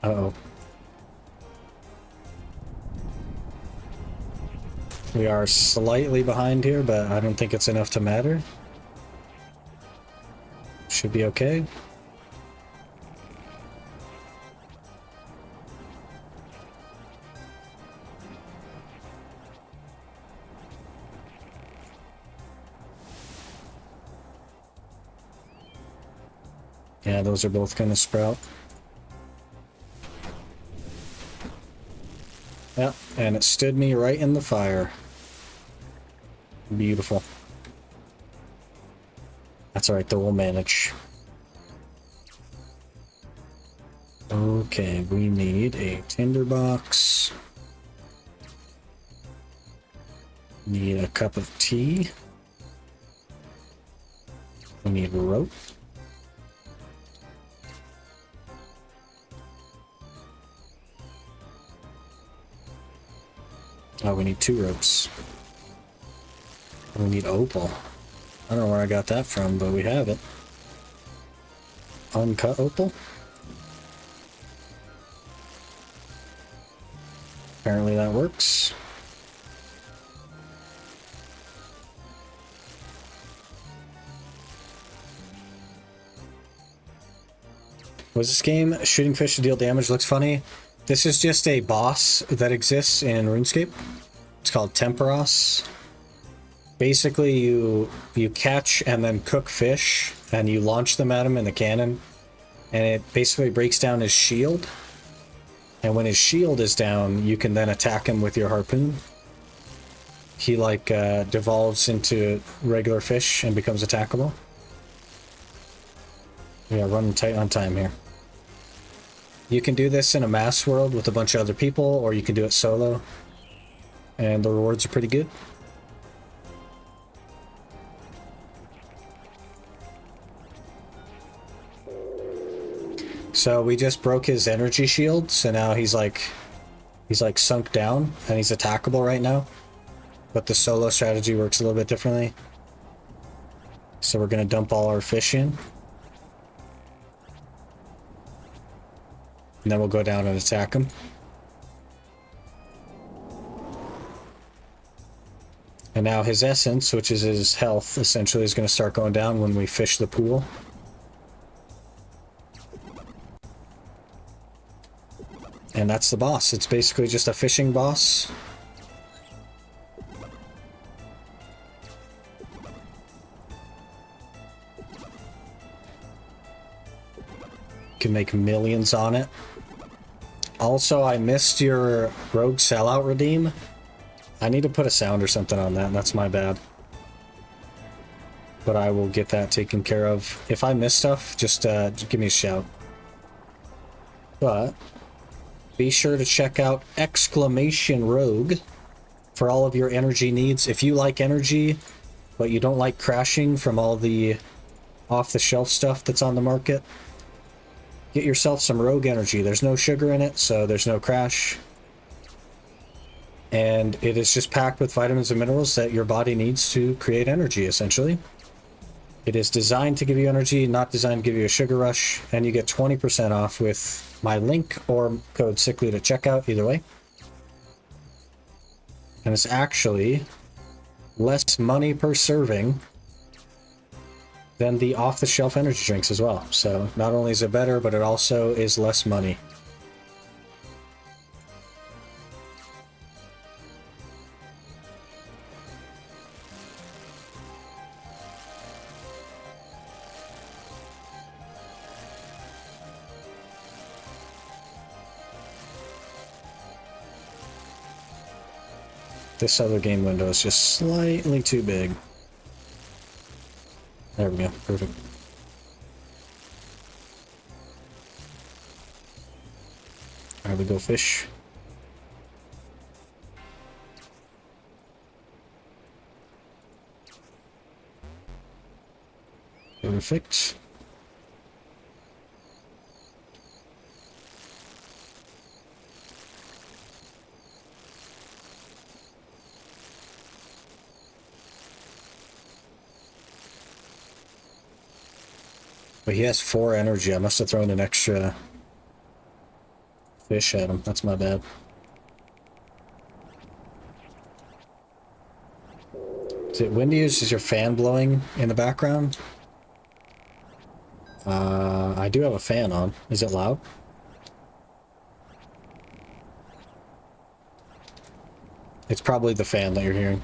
Uh-oh. We are slightly behind here, but I don't think it's enough to matter. Should be okay. Yeah, those are both gonna sprout. Yep, and it stood me right in the fire. Beautiful. That's alright, though, we'll manage. Okay, we need a tinderbox. Need a cup of tea. We need rope. Oh, we need 2 ropes. We need opal. I don't know where I got that from, but we have it. Uncut opal? Apparently that works. Was this game shooting fish to deal damage? Looks funny. This is just a boss that exists in RuneScape. It's called Temperos. Basically, you catch and then cook fish, and you launch them at him in the cannon, and it basically breaks down his shield. And when his shield is down, you can then attack him with your harpoon. He like devolves into regular fish and becomes attackable. Yeah, running tight on time here. You can do this in a mass world with a bunch of other people, or you can do it solo. And the rewards are pretty good. So we just broke his energy shield, so now he's like sunk down, and he's attackable right now. But the solo strategy works a little bit differently. So we're gonna dump all our fish in. And then we'll go down and attack him. And now his essence, which is his health, essentially is going to start going down when we fish the pool. And that's the boss. It's basically just a fishing boss. Can make millions on it. Also, I missed your rogue sellout redeem. I need to put a sound or something on that. That's my bad. But I will get that taken care of. If I miss stuff, just give me a shout. But be sure to check out Exclamation Rogue for all of your energy needs. If you like energy, but you don't like crashing from all the off-the-shelf stuff that's on the market, get yourself some Rogue energy. There's no sugar in it, so there's no crash. And it is just packed with vitamins and minerals that your body needs to create energy, essentially. It is designed to give you energy, not designed to give you a sugar rush, and you get 20% off with my link or code SICKLY to checkout, either way. And it's actually less money per serving than the off-the-shelf energy drinks as well. So not only is it better, but it also is less money. This other game window is just slightly too big. There we go. Perfect. Alright, we go fish. Perfect. But he has 4 energy. I must have thrown an extra fish at him. That's my bad. Is it windy? Is your fan blowing in the background? I do have a fan on. Is it loud? It's probably the fan that you're hearing.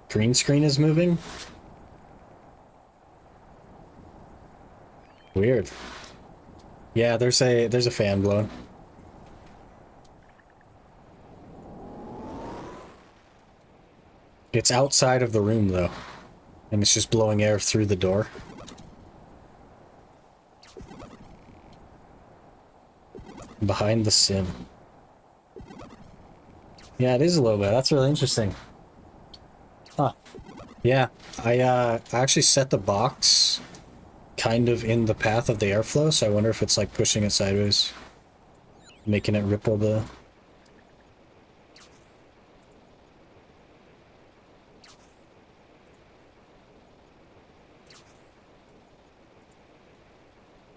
Green screen is moving? Weird. Yeah, there's a fan blowing. It's outside of the room though, and it's just blowing air through the door. Behind the sim. Yeah, it is a little bit. That's really interesting. Huh. Yeah, I actually set the box kind of in the path of the airflow, so I wonder if it's like pushing it sideways, making it ripple the...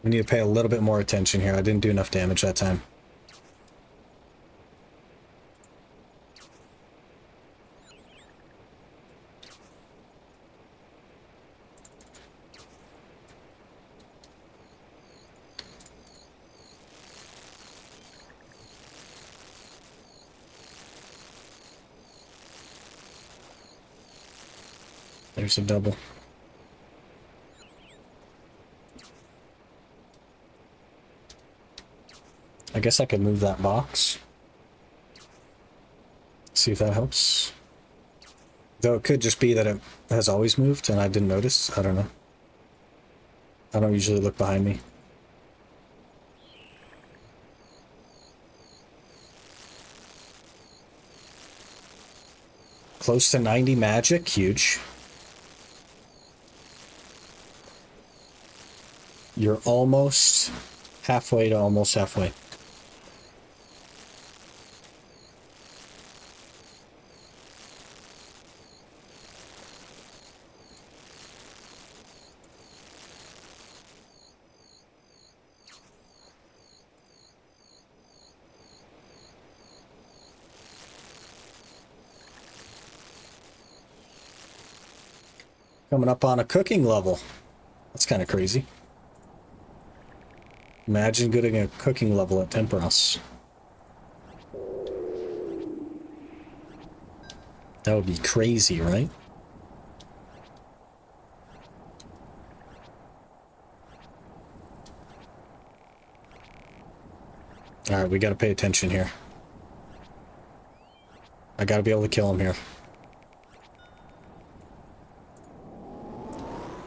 We need to pay a little bit more attention here. I didn't do enough damage that time. There's a double. I guess I could move that box. See if that helps. Though it could just be that it has always moved and I didn't notice. I don't know. I don't usually look behind me. Close to 90 magic. Huge. You're almost halfway to almost halfway. Coming up on a cooking level. That's kind of crazy. Imagine getting a cooking level at Temperos. That would be crazy, right? Alright, we gotta pay attention here. I gotta be able to kill him here.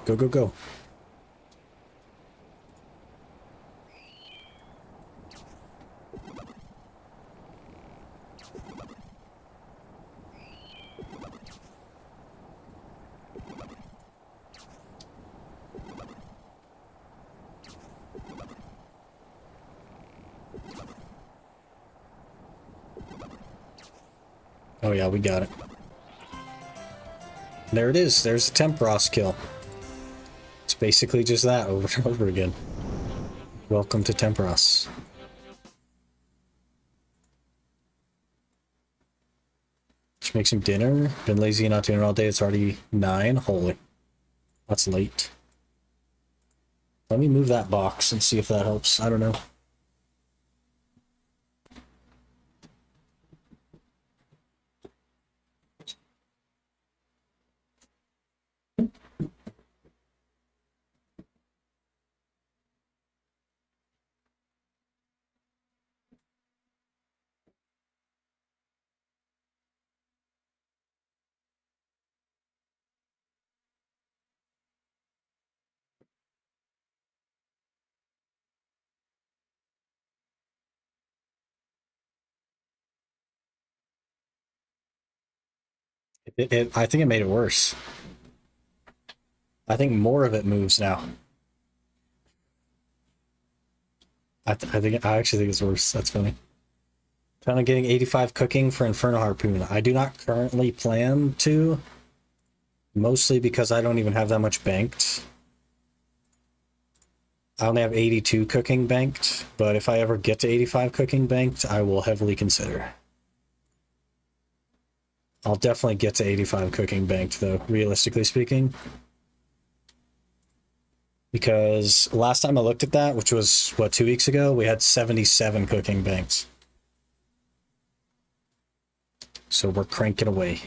Go, go, go. Oh yeah, we got it. There it is. There's the Temperos kill. It's basically just that over and over again. Welcome to Temperos. Just make some dinner. Been lazy and not doing it all day. It's already 9. Holy. That's late. Let me move that box and see if that helps. I don't know. I think it made it worse. I think more of it moves now. I actually think it's worse. That's funny. Plan on getting 85 cooking for Inferno Harpoon. I do not currently plan to. Mostly because I don't even have that much banked. I only have 82 cooking banked, but if I ever get to 85 cooking banked, I will heavily consider. I'll definitely get to 85 cooking banked, though, realistically speaking. Because last time I looked at that, which was, what, 2 weeks ago, we had 77 cooking banks. So we're cranking away.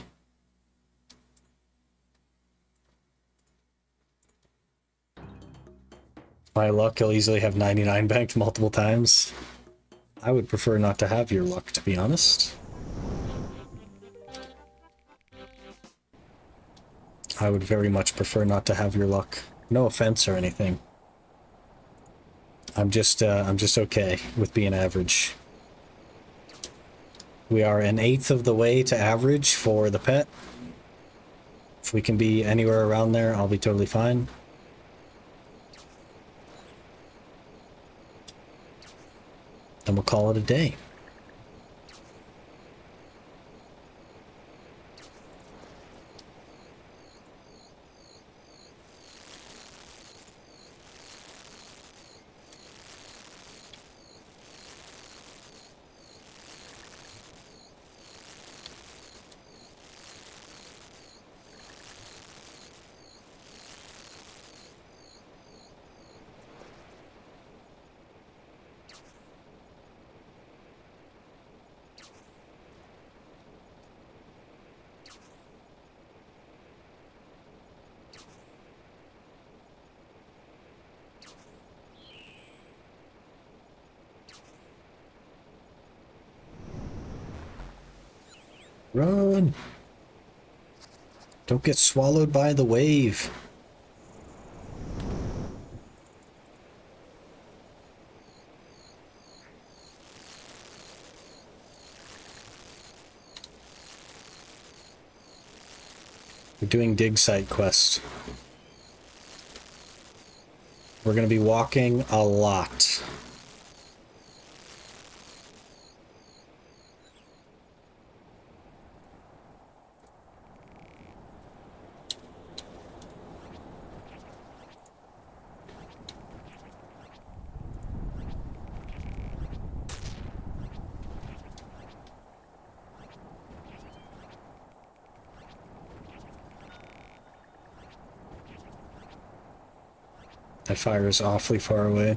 My luck, I'll easily have 99 banked multiple times. I would prefer not to have your luck, to be honest. I would very much prefer not to have your luck. No offense or anything. I'm just okay with being average. We are 1/8 of the way to average for the pet. If we can be anywhere around there, I'll be totally fine. And we'll call it a day. Run! Don't get swallowed by the wave. We're doing dig site quest. We're going to be walking a lot. That fire is awfully far away.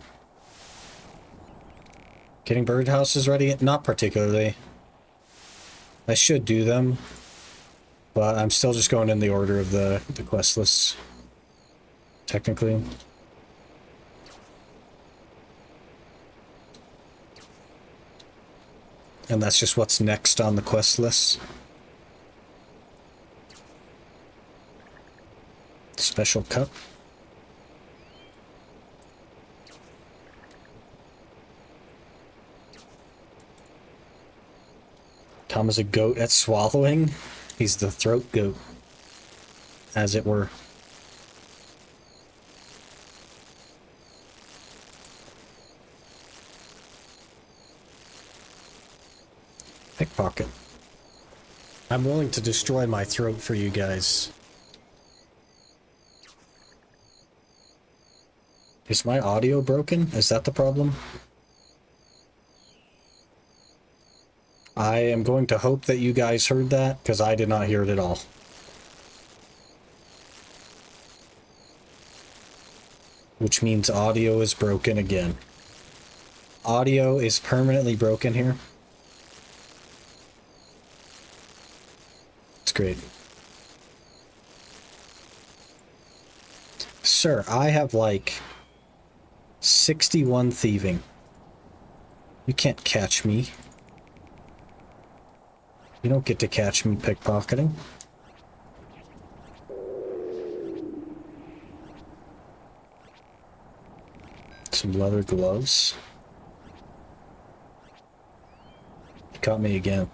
Getting birdhouses ready? Not particularly. I should do them, but I'm still just going in the order of the quest lists, technically. And that's just what's next on the quest list. Special cup. Tom is a goat at swallowing. He's the throat goat, as it were. Pickpocket. I'm willing to destroy my throat for you guys. Is my audio broken? Is that the problem? I am going to hope that you guys heard that, because I did not hear it at all. Which means audio is broken again. Audio is permanently broken here. It's great. Sir, I have like 61 thieving. You can't catch me. You don't get to catch me pickpocketing. Some leather gloves. You caught me again.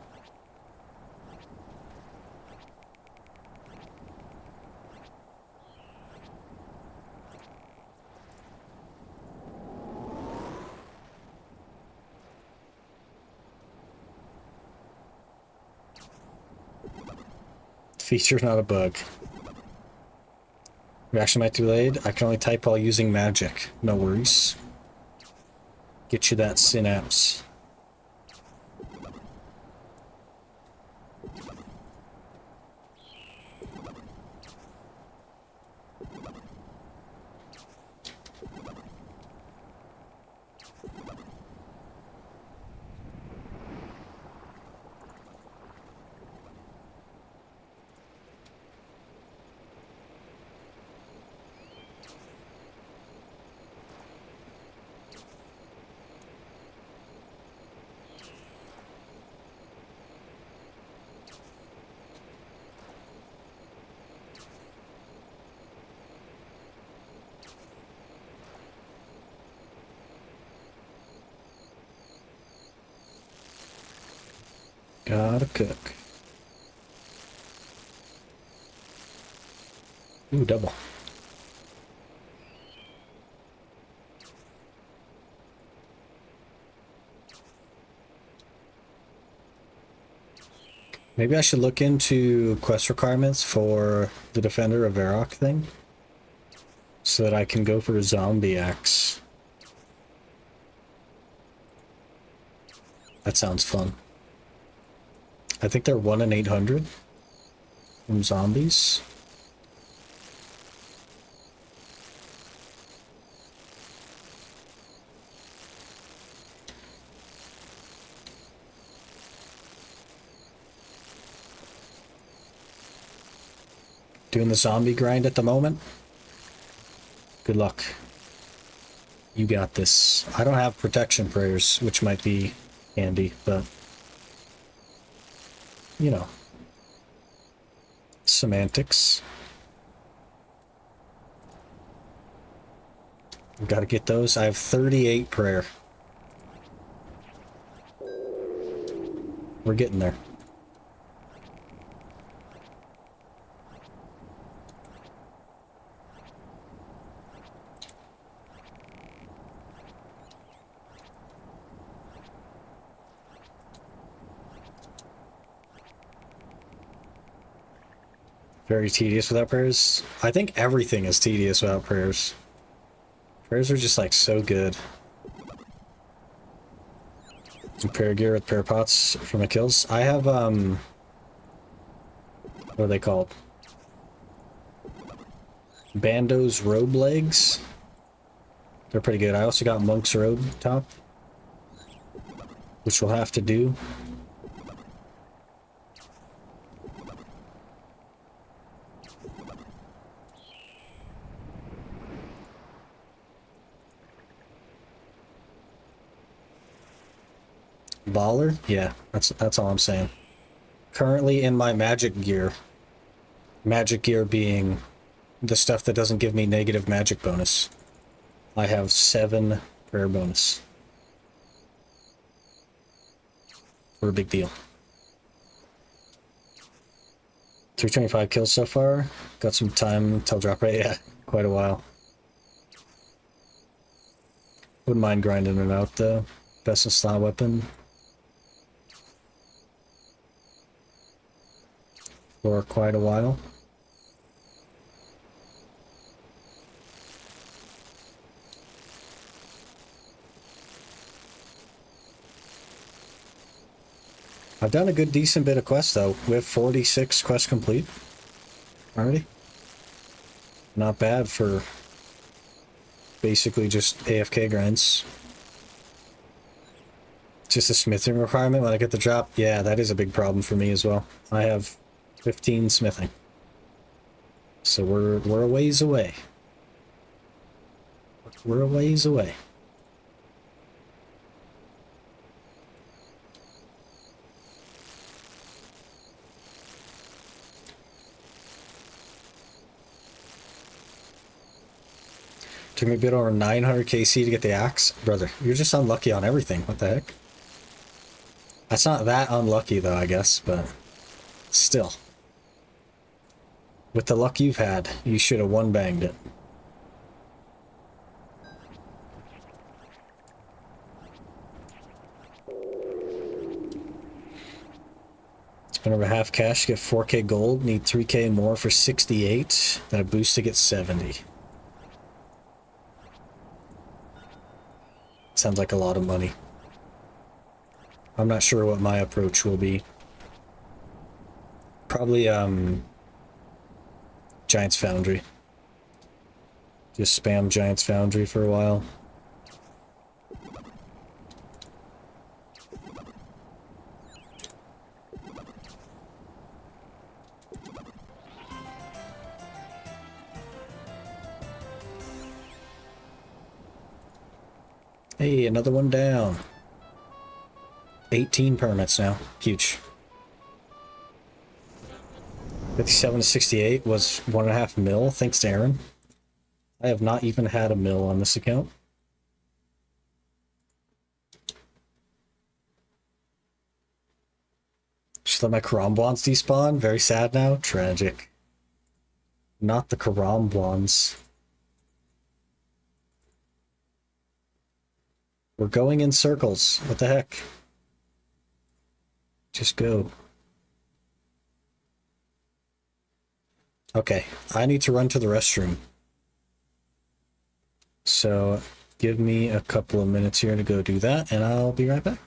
Feature, not a bug. Reaction might be delayed. I can only type while using magic. No worries. Get you that synapse. Gotta cook. Ooh, double. Maybe I should look into quest requirements for the Defender of Varrock thing, so that I can go for a zombie axe. That sounds fun. I think they're 1 in 800 from zombies. Doing the zombie grind at the moment. Good luck. You got this. I don't have protection prayers, which might be handy, but you know, semantics. Gotta get those. I have 38 prayer. We're getting there. Very tedious without prayers. I think everything is tedious without prayers. Prayers are just like so good. Some prayer gear with prayer pots for my kills. I have what are they called? Bando's robe legs. They're pretty good. I also got Monk's Road top, which we'll have to do. Baller? Yeah, that's all I'm saying. Currently in my magic gear being the stuff that doesn't give me negative magic bonus, I have 7 prayer bonus. We're a big deal. 325 kills so far. Got some time till drop rate. Yeah, quite a while. Wouldn't mind grinding it out though. Best in style weapon. For quite a while. I've done a good decent bit of quests though. We have 46 quests complete already. Not bad for basically just AFK grinds. Just a smithing requirement when I get the drop. Yeah, that is a big problem for me as well. I have 15 smithing. So we're a ways away. We're a ways away. Took me a bit over 900 KC to get the axe. Brother, you're just unlucky on everything. What the heck? That's not that unlucky though, I guess, but still. With the luck you've had, you should have one-banged it. Spend over half cash to get 4k gold. Need 3k more for 68. Then a boost to get 70. Sounds like a lot of money. I'm not sure what my approach will be. Probably, Giant's Foundry. Just spam Giant's Foundry for a while. Hey, another one down. 18 permits now. Huge. 57 to 68 was 1.5 mil, thanks to Aaron. I have not even had a mil on this account. Just let my Karamblons despawn. Very sad now. Tragic. Not the Karamblons. We're going in circles. What the heck? Just go. Okay, I need to run to the restroom. So give me a couple of minutes here to go do that, and I'll be right back.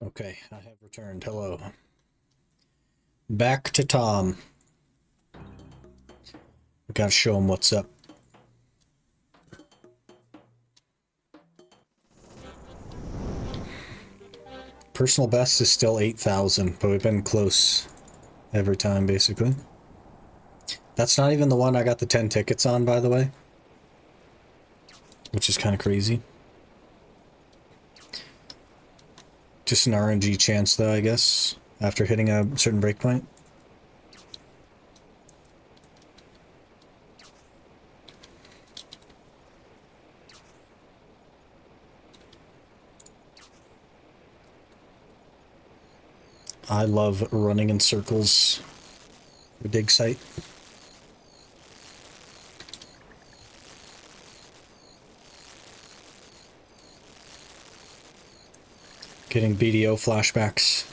Okay, I have returned. Hello. Back to Tom. We gotta show him what's up. Personal best is still 8,000, but we've been close every time, basically. That's not even the one I got the 10 tickets on, by the way. Which is kind of crazy. Just an RNG chance, though, I guess, after hitting a certain breakpoint. I love running in circles. A dig site. Getting BDO flashbacks.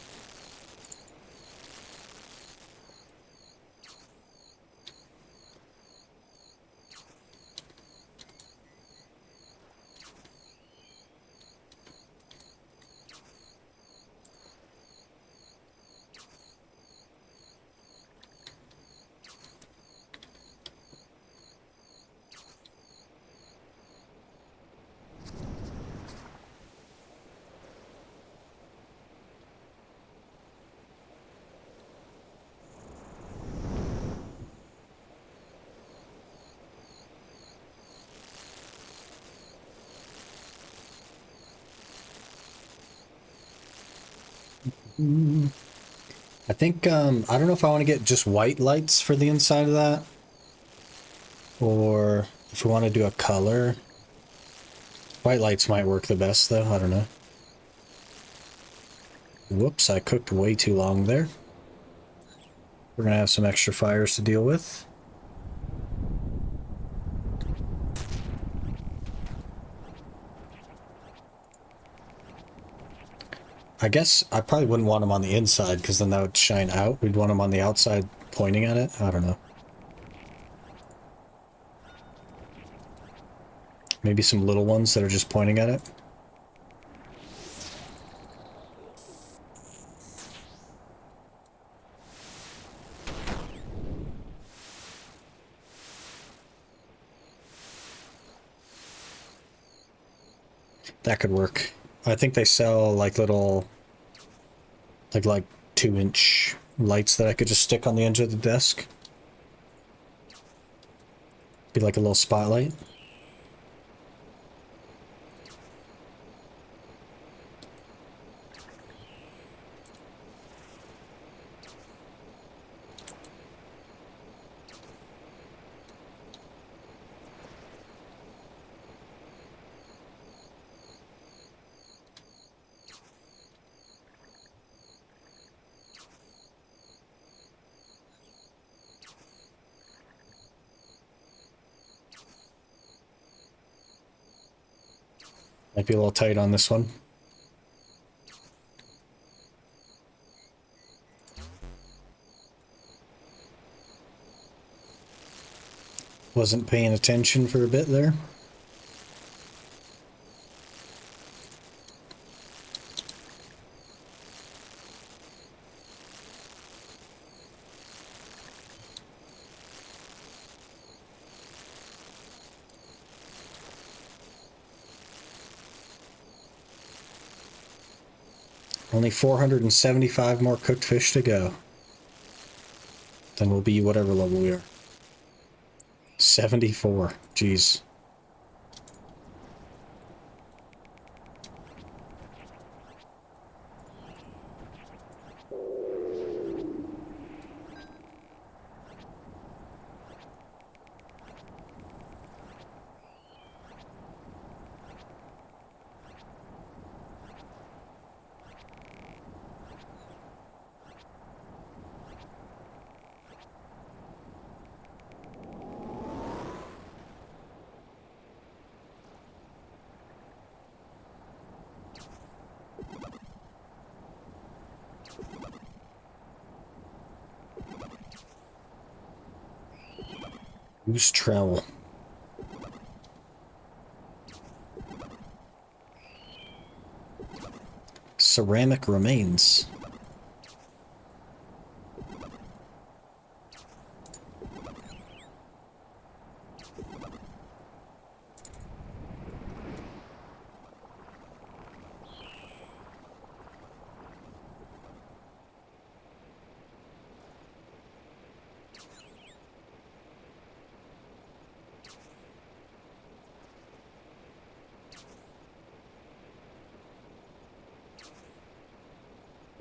I think, I don't know if I want to get just white lights for the inside of that. Or if we want to do a color. White lights might work the best, though. I don't know. Whoops, I cooked way too long there. We're going to have some extra fires to deal with. I guess I probably wouldn't want them on the inside, because then that would shine out. We'd want them on the outside pointing at it. I don't know. Maybe some little ones that are just pointing at it. That could work. I think they sell like little, like 2-inch lights that I could just stick on the edge of the desk. Be like a little spotlight. Might be a little tight on this one. Wasn't paying attention for a bit there. Only 475 more cooked fish to go. Then we'll be whatever level we are. 74. Jeez. Goose trowel. ceramic remains.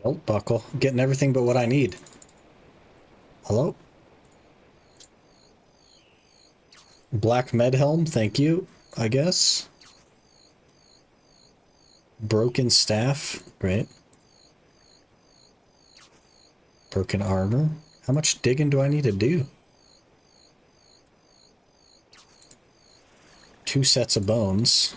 Belt buckle. Getting everything but what I need. Hello? Black med helm, thank you, I guess. Broken staff, great. Broken armor. How much digging do I need to do? 2 sets of bones.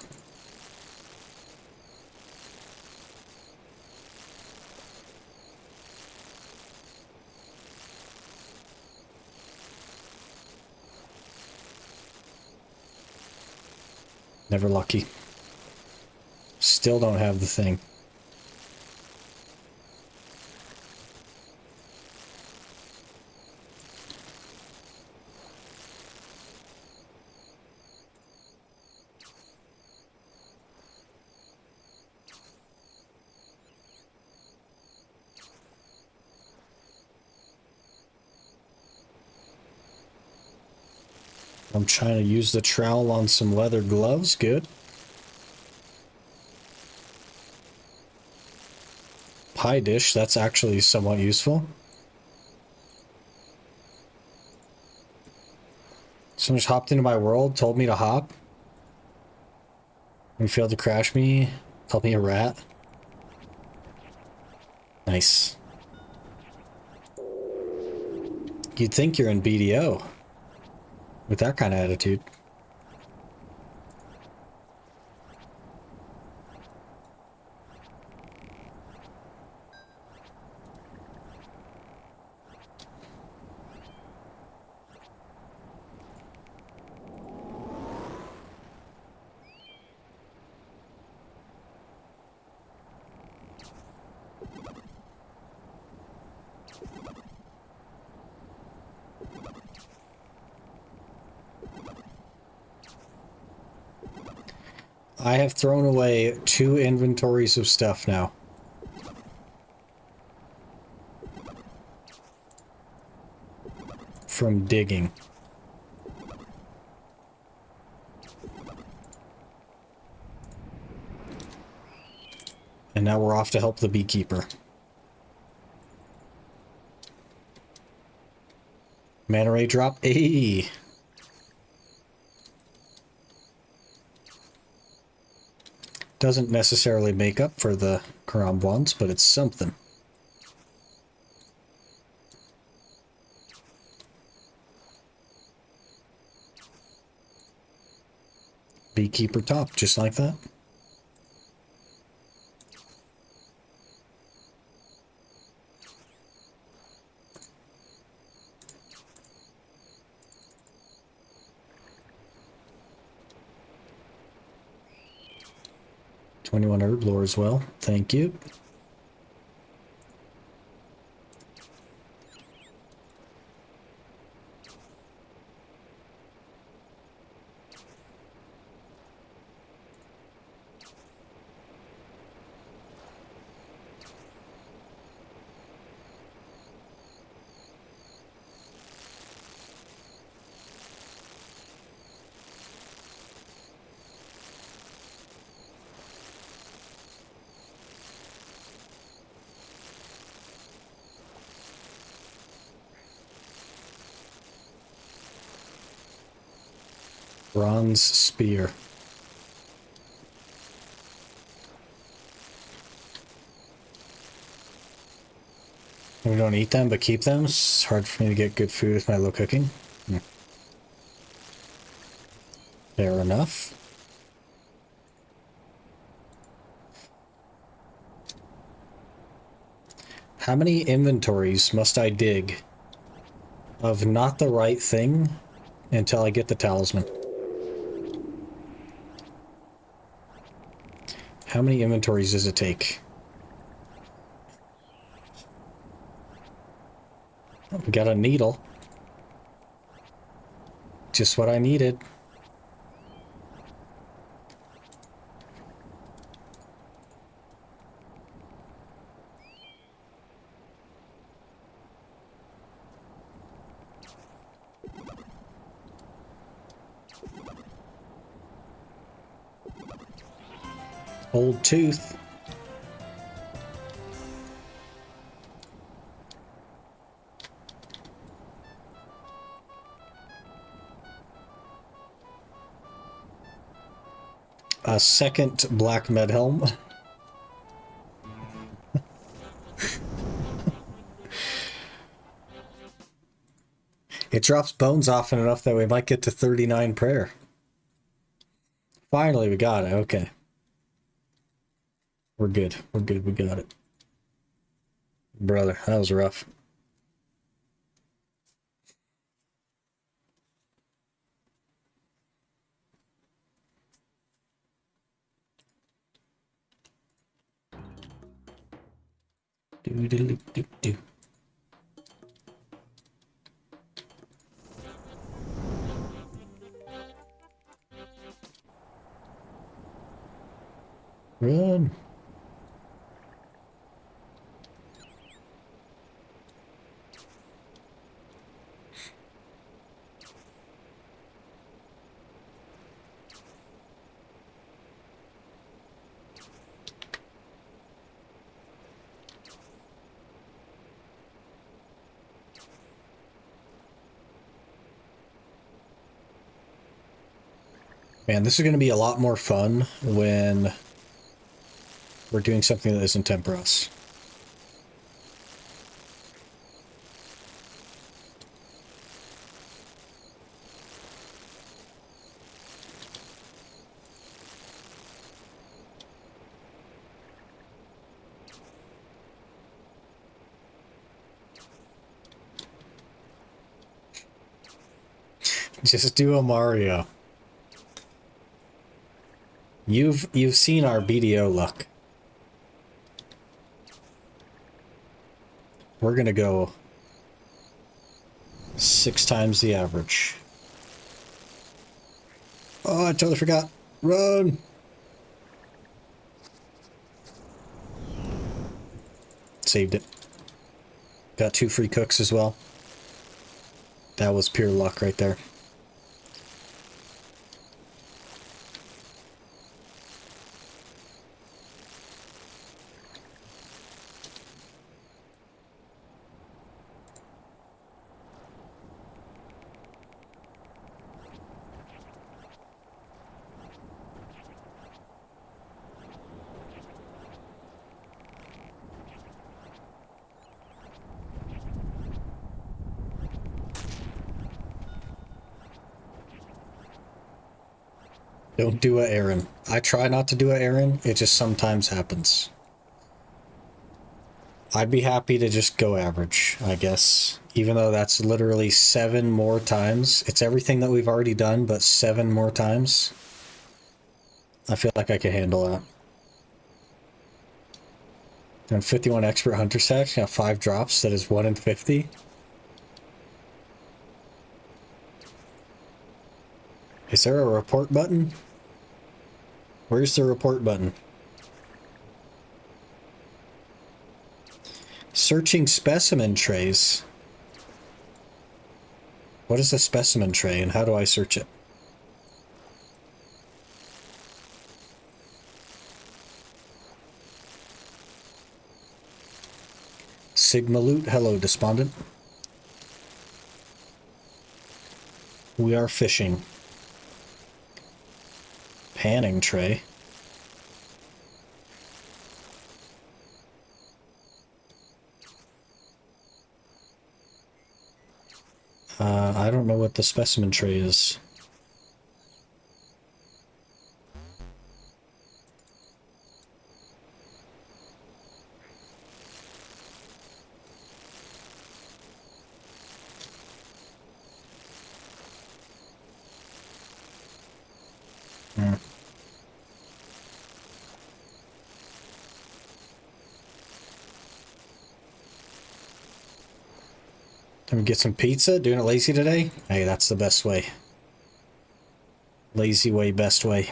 Never lucky. Still don't have the thing. I'm trying to use the trowel on some leather gloves. Good. Pie dish, that's actually somewhat useful. Someone just hopped into my world, told me to hop. And failed to crash me, called me a rat. Nice. You'd think you're in BDO with that kind of attitude. I have thrown away 2 inventories of stuff now. From digging. And now we're off to help the beekeeper. Mana ray drop. Ayy. Doesn't necessarily make up for the Karam ones, but it's something. Beekeeper top, just like that. $21 herb lore as well. Thank you. Bronze spear. We don't eat them, but keep them. It's hard for me to get good food with my low cooking. Fair enough. How many inventories must I dig of not the right thing until I get the talisman? How many inventories does it take? We got a needle. Just what I needed. Old tooth. A second black med helm. It drops bones often enough that we might get to 39 prayer. Finally, we got it. Okay. We're good. We're good. We got it. Brother, that was rough. Do. Run. Man, this is going to be a lot more fun when we're doing something that isn't Temperos. Just do a Mario. You've seen our BDO luck. We're gonna go 6 times the average. Oh, I totally forgot. Run! Saved it. Got 2 free cooks as well. That was pure luck right there. Don't do a Aaron. I try not to do a Aaron. It just sometimes happens. I'd be happy to just go average, I guess. Even though that's literally 7 more times. It's everything that we've already done, but 7 more times. I feel like I can handle that. And 51 expert hunter sacks, 5 drops, that is 1 in 50. Is there a report button? Where's the report button? Searching specimen trays. What is a specimen tray and how do I search it? Sigma loot. Hello, Despondent. We are fishing. Panning tray. I don't know what the specimen tray is. Let me get some pizza. Doing it lazy today? Hey, that's the best way. Lazy way, best way.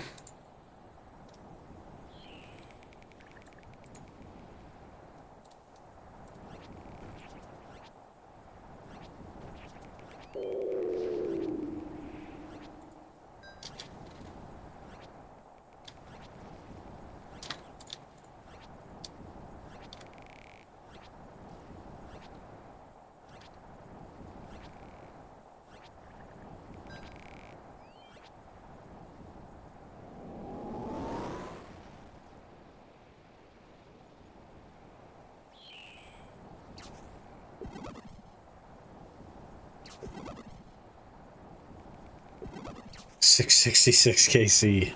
$666 KC.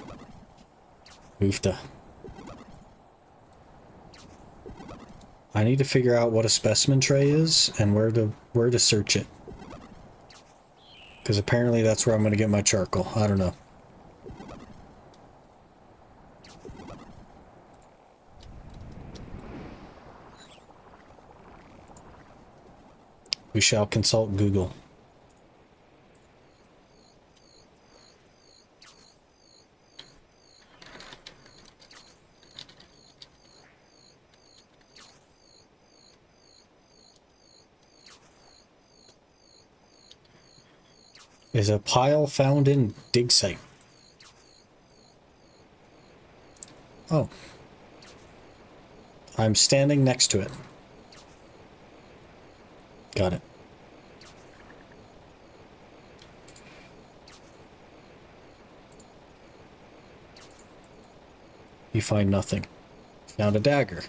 Oofta. I need to figure out what a specimen tray is and where to search it. Because apparently that's where I'm going to get my charcoal. I don't know. We shall consult Google. Is a pile found in dig site? Oh. I'm standing next to it. Got it. You find nothing. Found a dagger.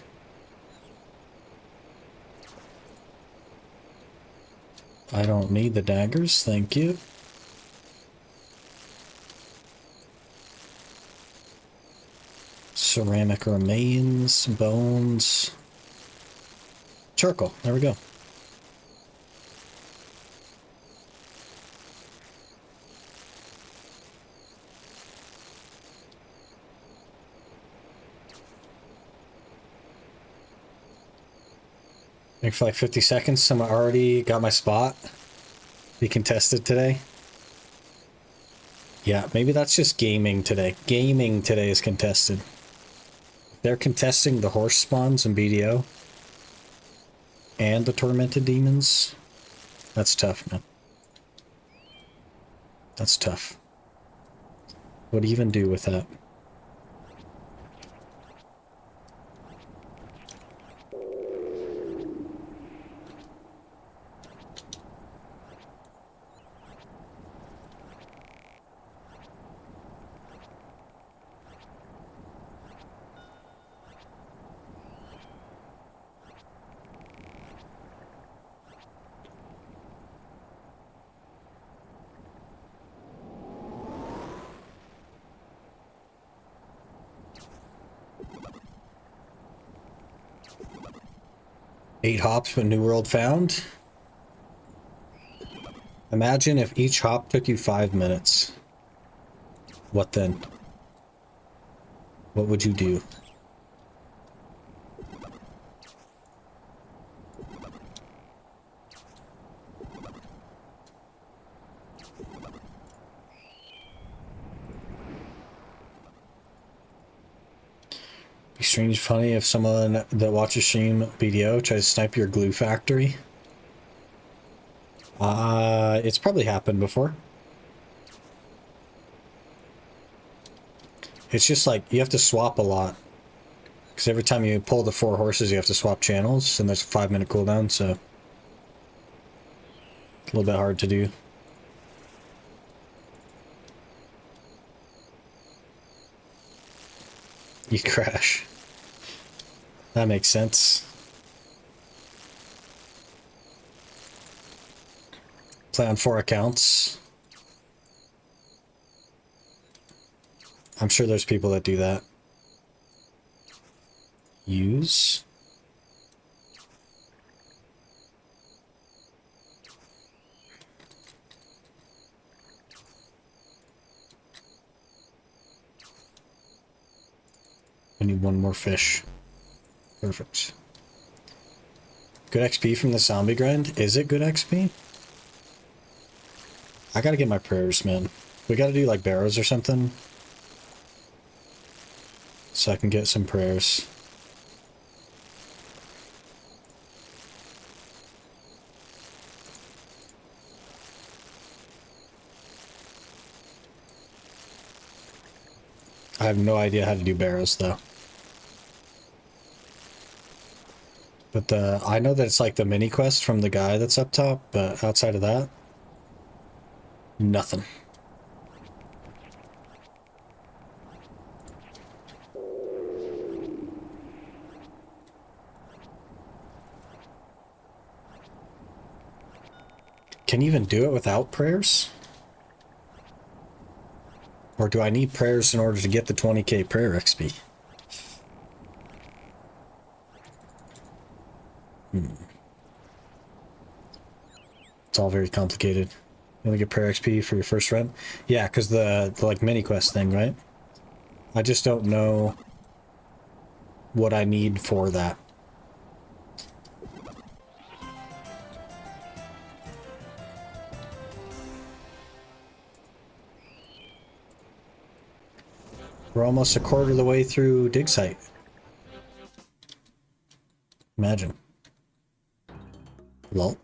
I don't need the daggers, thank you. Ceramic remains, bones. Charcoal, there we go. I think for like 50 seconds, someone already got my spot. Be contested today. Yeah, maybe that's just gaming today. Gaming today is contested. They're contesting the horse spawns in BDO. And the tormented demons. That's tough, man. That's tough. What do you even do with that? Eight hops but new world found. Imagine if each hop took you 5 minutes. What then? What would you do? Be strange funny if someone that watches stream BDO tries to snipe your glue factory. It's probably happened before. It's just like, you have to swap a lot. Because every time you pull the 4 horses, you have to swap channels, and there's a 5-minute cooldown, so... It's a little bit hard to do. You crash. That makes sense. Play on 4 accounts. I'm sure there's people that do that. Use. I need 1 more fish. Perfect. Good XP from the zombie grind? Is it good XP? I gotta get my prayers, man. We gotta do like barrows or something. So I can get some prayers. I have no idea how to do barrows though. But I know that it's like the mini quest from the guy that's up top, but outside of that, nothing. Can you even do it without prayers? Or do I need prayers in order to get the 20k prayer XP? It's all very complicated. You only get prayer XP for your first run? Yeah, because the like mini quest thing, right? I just don't know what I need for that. We're almost a quarter of the way through dig site. Imagine. Lol.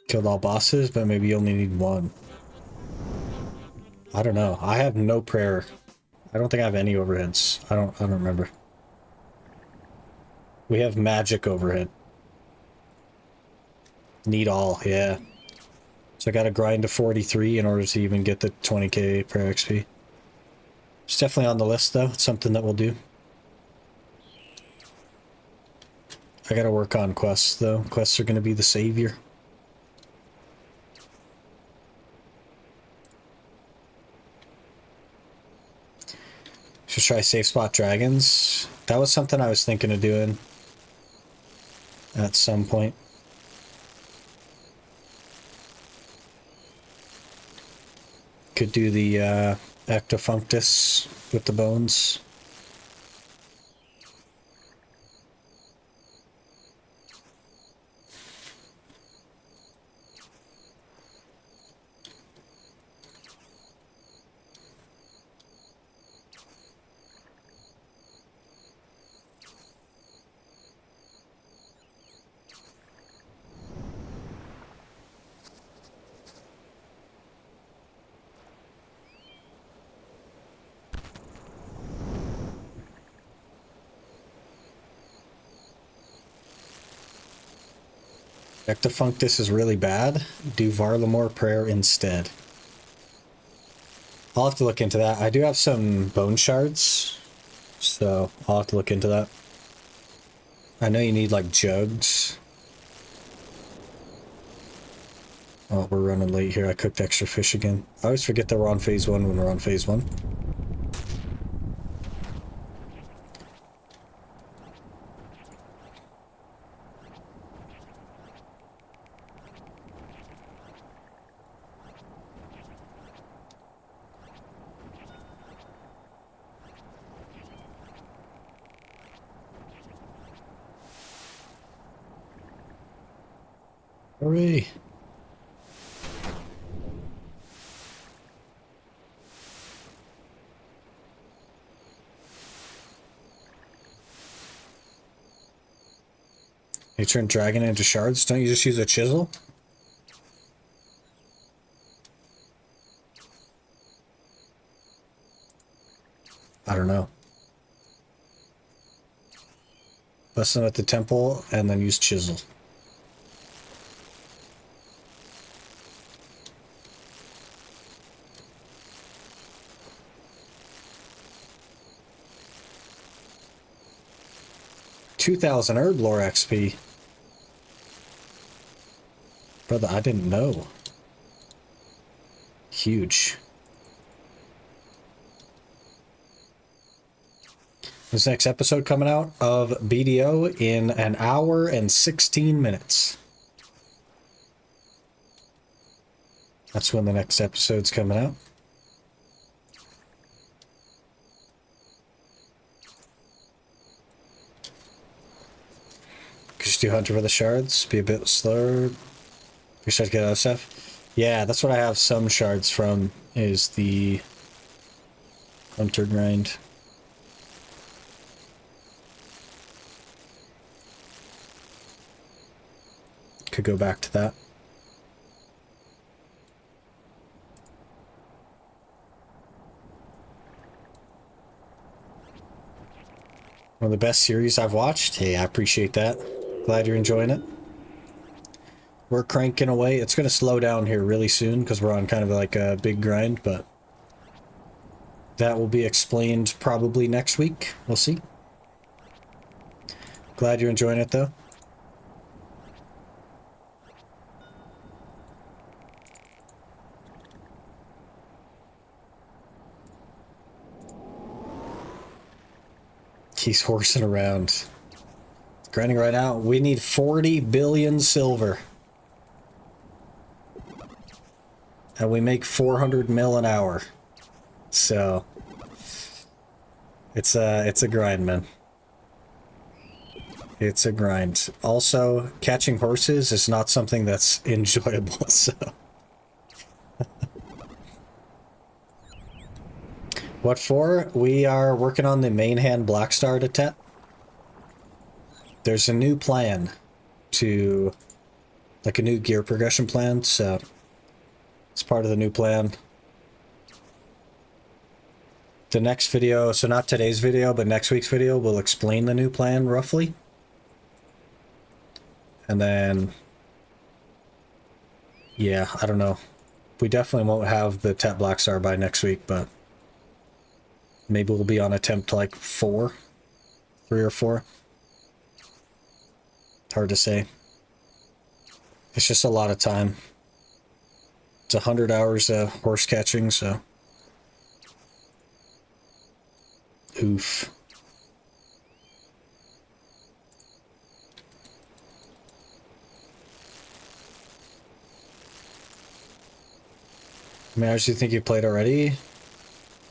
Killed all bosses, but maybe you only need one. I don't know. I have no prayer. I don't think I have any overheads. I don't remember. We have magic overhead. Need all, yeah. So I gotta grind to 43 in order to even get the 20k prayer XP. It's definitely on the list though. It's something that we'll do. I gotta work on quests though. Quests are gonna be the savior. Should try safe spot dragons. That was something I was thinking of doing at some point. Could do the Ectofunctus with the bones. Ectofunctus is really bad. Do Varlamore prayer instead. I'll have to look into that. I do have some bone shards, so I'll have to look into that. I know you need like jugs. Oh, we're running late here. I cooked extra fish again. I always forget that we're on phase 1 when we're on phase 1. Hooray! You turn dragon into shards? Don't you just use a chisel? I don't know. Bust them at the temple and then use chisel. $2,000 herb lore XP. Brother, I didn't know. Huge. This next episode coming out of BDO in an hour and 16 minutes. That's when the next episode's coming out. Just do Hunter for the shards. Be a bit slower. We start to get other stuff. Yeah, that's what I have some shards from, is the Hunter grind. Could go back to that. One of the best series I've watched. Hey, I appreciate that. Glad you're enjoying it. We're cranking away. It's going to slow down here really soon because we're on kind of like a big grind, but that will be explained probably next week. We'll see. Glad you're enjoying it though. He's horsing around. Grinding right now. We need 40 billion silver. And we make 400 mil an hour. So it's a grind, man. It's a grind. Also, catching horses is not something that's enjoyable, so. What for? We are working on the main hand Black Star to Tet. There's a new plan to, like a new gear progression plan, so it's part of the new plan. The next video, so not today's video, but next week's video will explain the new plan roughly. And then, yeah, I don't know. We definitely won't have the Tet Black Star by next week, but maybe we'll be on attempt like 3 or 4. Hard to say. It's just a lot of time. It's 100 hours of horse catching, so. Oof. How many hours do you think you played already?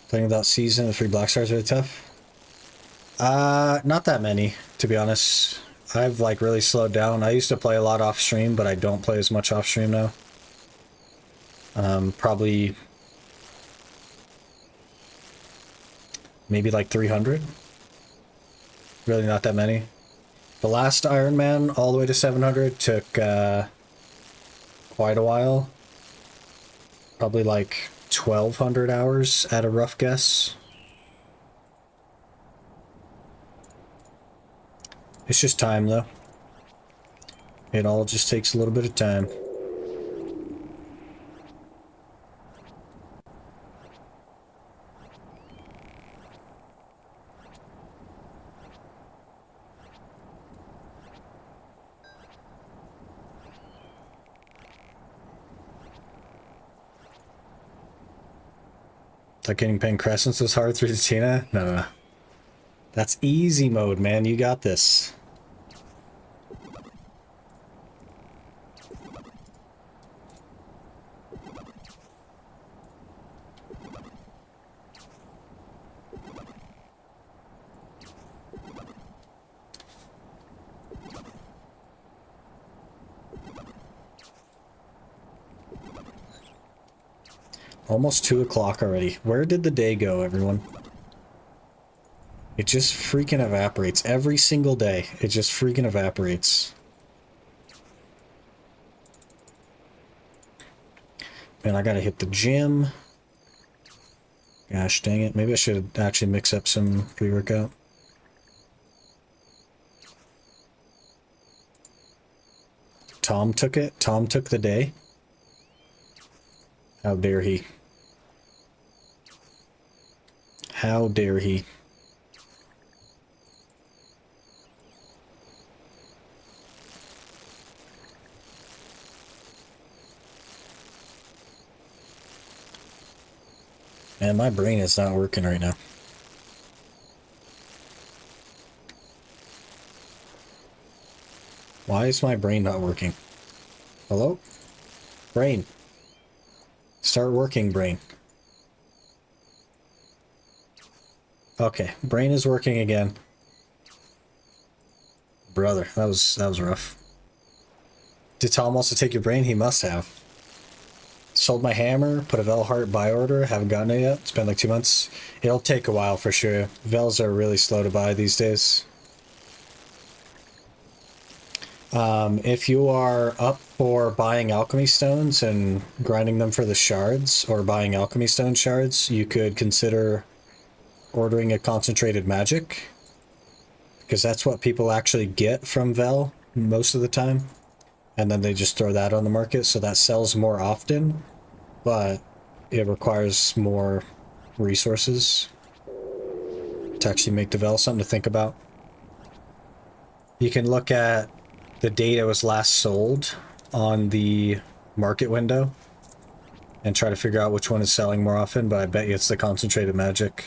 Playing without season, the 3 Black Stars really tough? Not that many, to be honest. I've like really slowed down. I used to play a lot off stream, but I don't play as much off stream now. Probably maybe like 300. Really not that many. The last Ironman all the way to 700 took quite a while. Probably like 1,200 hours at a rough guess. It's just time, though. It all just takes a little bit of time. Like getting paying crescents was hard through the Tina? No. That's easy mode, man. You got this. Almost 2 o'clock already. Where did the day go, everyone? It just freaking evaporates. Every single day, it just freaking evaporates. Man, I gotta hit the gym. Gosh dang it. Maybe I should actually mix up some pre-workout. Tom took it? Tom took the day? How dare he? How dare he? Man, my brain is not working right now. Why is my brain not working? Hello? Brain. Start working, brain. Okay, brain is working again. Brother, that was rough. Did Tom also take your brain? He must have. Sold my hammer, put a Vel Heart buy order, haven't gotten it yet. It's been like 2 months. It'll take a while for sure. Vels are really slow to buy these days. If you are up for buying alchemy stones and grinding them for the shards, or buying alchemy stone shards, you could consider ordering a concentrated magic, because that's what people actually get from Vel most of the time, and then they just throw that on the market, so that sells more often, but it requires more resources to actually make the Vel something to think about. You can look at the date it was last sold on the market window and try to figure out which one is selling more often, but I bet you it's the concentrated magic.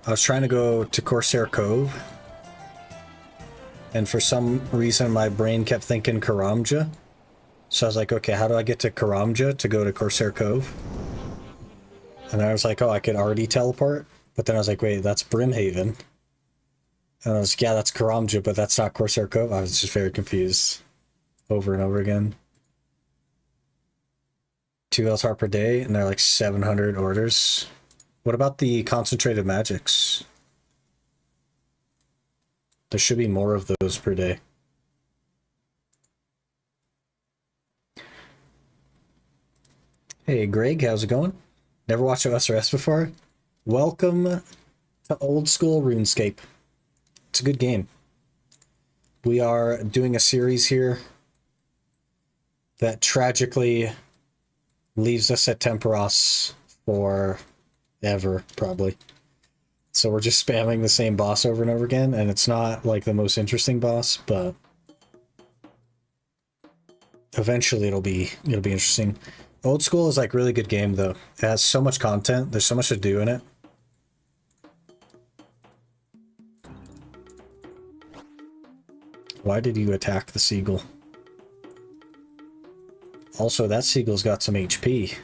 I was trying to go to Corsair Cove, and for some reason my brain kept thinking Karamja. So I was like, okay, how do I get to Karamja to go to Corsair Cove? And I was like, oh, I could already teleport. But then I was like, wait, that's Brimhaven. And I was like, yeah, that's Karamja, but that's not Corsair Cove. I was just very confused over and over again. 2 L's per day, and they're like 700 orders. What about the concentrated magics? There should be more of those per day. Hey, Greg, how's it going? Never watched OSRS before? Welcome to old school RuneScape. It's a good game. We are doing a series here that tragically leaves us at Temperos forever, probably. So we're just spamming the same boss over and over again, and it's not like the most interesting boss, but eventually it'll be interesting. Old School is like really good game though. It has so much content. There's so much to do in it. Why did you attack the seagull? Also, that seagull's got some HP.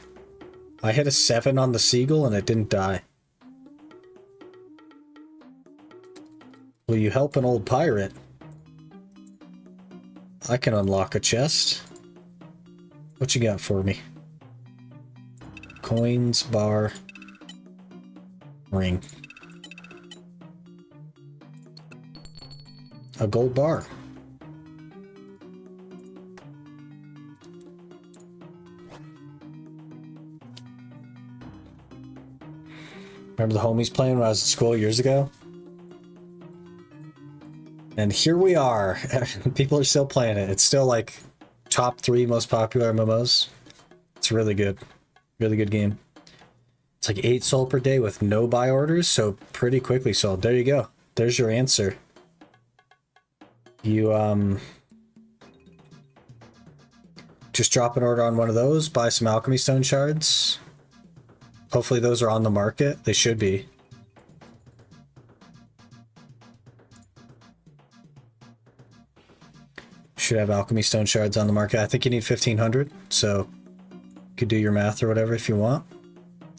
I hit a 7 on the seagull and it didn't die. Will you help an old pirate? I can unlock a chest. What you got for me? Coins, bar, ring. A gold bar. Remember the homies playing when I was at school years ago? And here we are. People are still playing it. It's still like top 3 most popular MMOs. It's really good. Really good game. It's like 8 soul per day with no buy orders, so pretty quickly sold. There you go. There's your answer. You just drop an order on one of those, buy some alchemy stone shards. Hopefully those are on the market. They should be. Should have alchemy stone shards on the market. I think you need 1,500, so you could do your math or whatever if you want.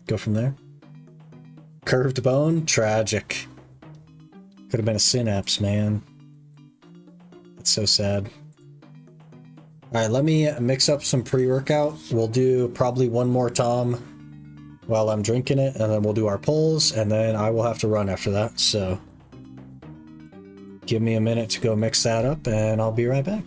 Go from there. Curved bone? Tragic. Could have been a synapse, man. That's so sad. Alright, let me mix up some pre-workout. We'll do probably one more Tom while I'm drinking it, and then we'll do our polls, and then I will have to run after that, so give me a minute to go mix that up, and I'll be right back.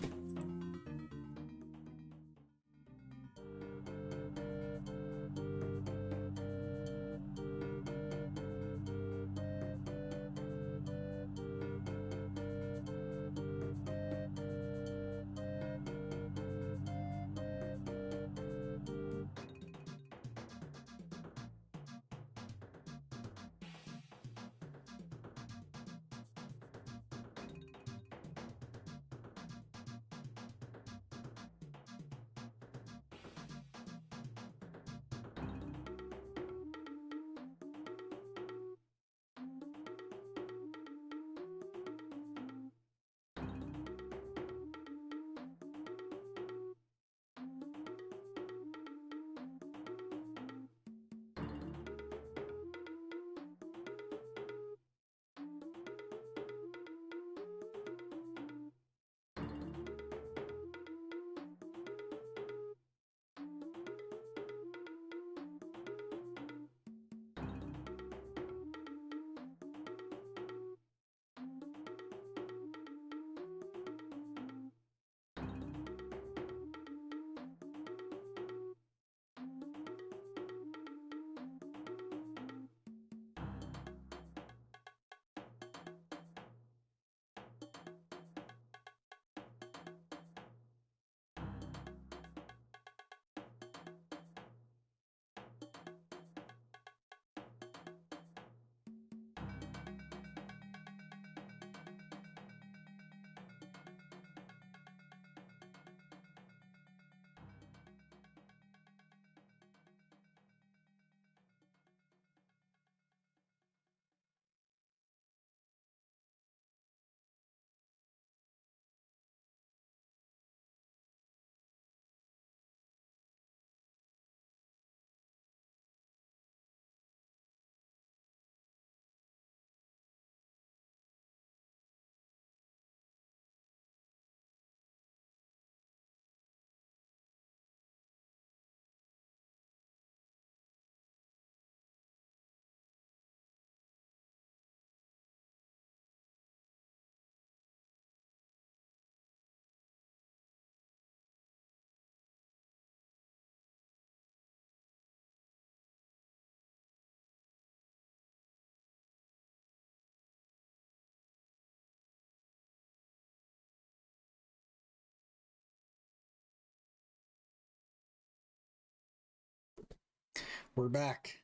We're back.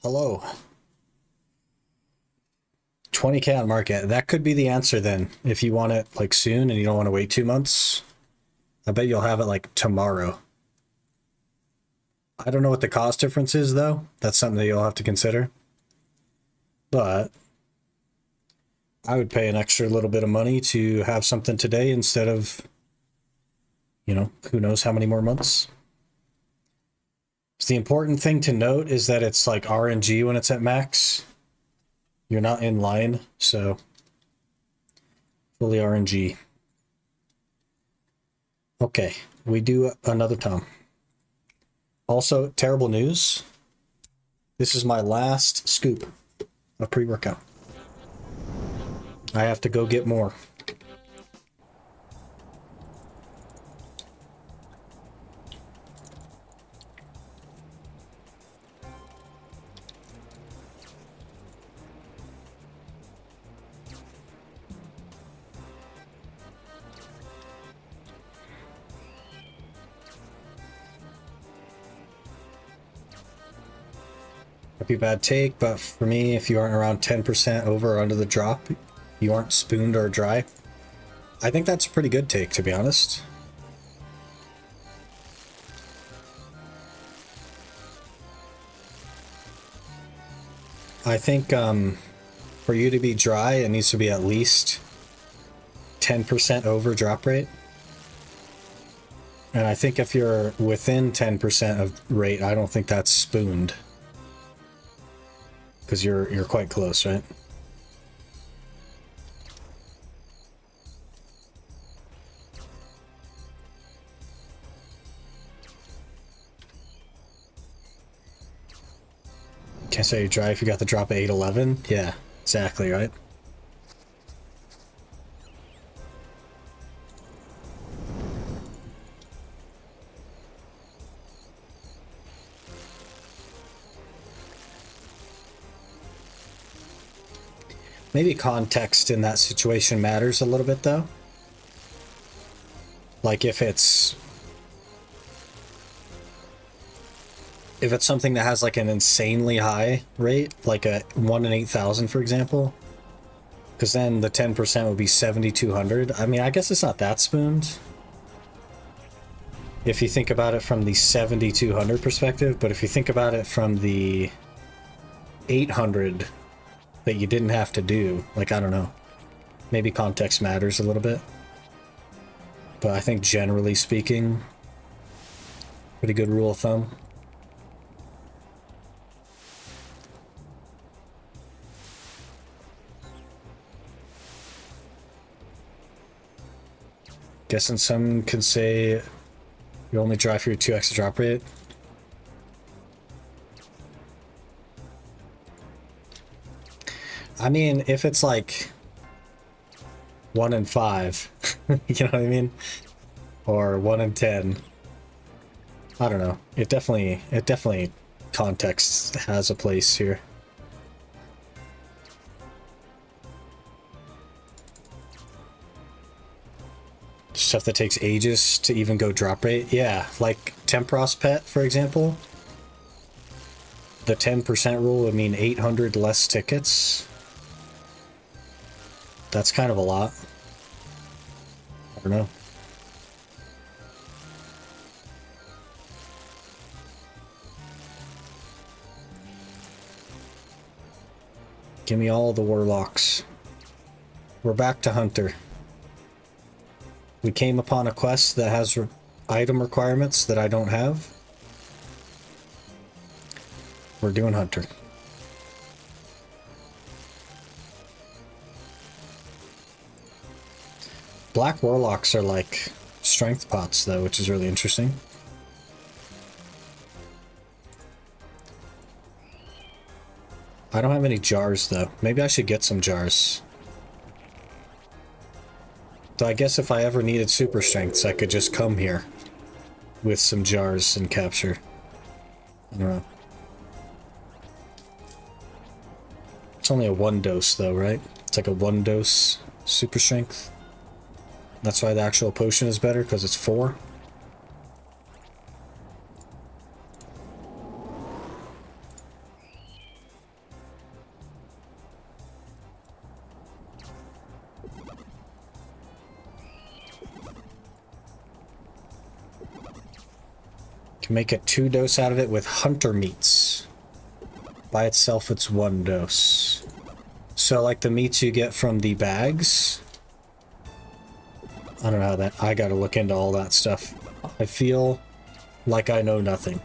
Hello. 20K on market. That could be the answer then. If you want it like soon and you don't want to wait 2 months, I bet you'll have it like tomorrow. I don't know what the cost difference is though. That's something that you'll have to consider. But I would pay an extra little bit of money to have something today instead of, you know, who knows how many more months. So the important thing to note is that it's like RNG when it's at max. You're not in line, so fully RNG. Okay, we do another Tom. Also, terrible news. This is my last scoop of pre-workout. I have to go get more. Might be a bad take, but for me, if you aren't around 10% over or under the drop, you aren't spooned or dry. I think that's a pretty good take, to be honest. I think for you to be dry, it needs to be at least 10% over drop rate. And I think if you're within 10% of rate, I don't think that's spooned. Because you're quite close, right? Can't say you're dry if you got the drop at 811. Yeah, exactly, right? Maybe context in that situation matters a little bit, though. Like if it's something that has like an insanely high rate, like a 1 in 8,000, for example, because then the 10% would be 7,200. I mean, I guess it's not that spooned if you think about it from the 7,200 perspective, but if you think about it from the 800 that you didn't have to do, like, I don't know, maybe context matters a little bit. But I think generally speaking, pretty good rule of thumb. Guessing some can say you only dry for your 2x drop rate. I mean, if it's like 1 in 5, you know what I mean? Or 1 in 10. I don't know. It definitely context has a place here. Stuff that takes ages to even go drop rate. Yeah, like Tempros Pet, for example. The 10% rule would mean 800 less tickets. That's kind of a lot. I don't know. Give me all the warlocks. We're back to Hunter. We came upon a quest that has item requirements that I don't have. We're doing Hunter. Black warlocks are like strength pots though, which is really interesting. I don't have any jars though. Maybe I should get some jars. So I guess if I ever needed super strengths, I could just come here with some jars and capture. I don't know. It's only a 1 dose though, right? It's like a 1 dose super strength. That's why the actual potion is better, because it's 4. Make a 2 dose out of it with hunter meats. By itself, it's 1 dose. So, like the meats you get from the bags. I don't know how that... I gotta look into all that stuff. I feel like I know nothing.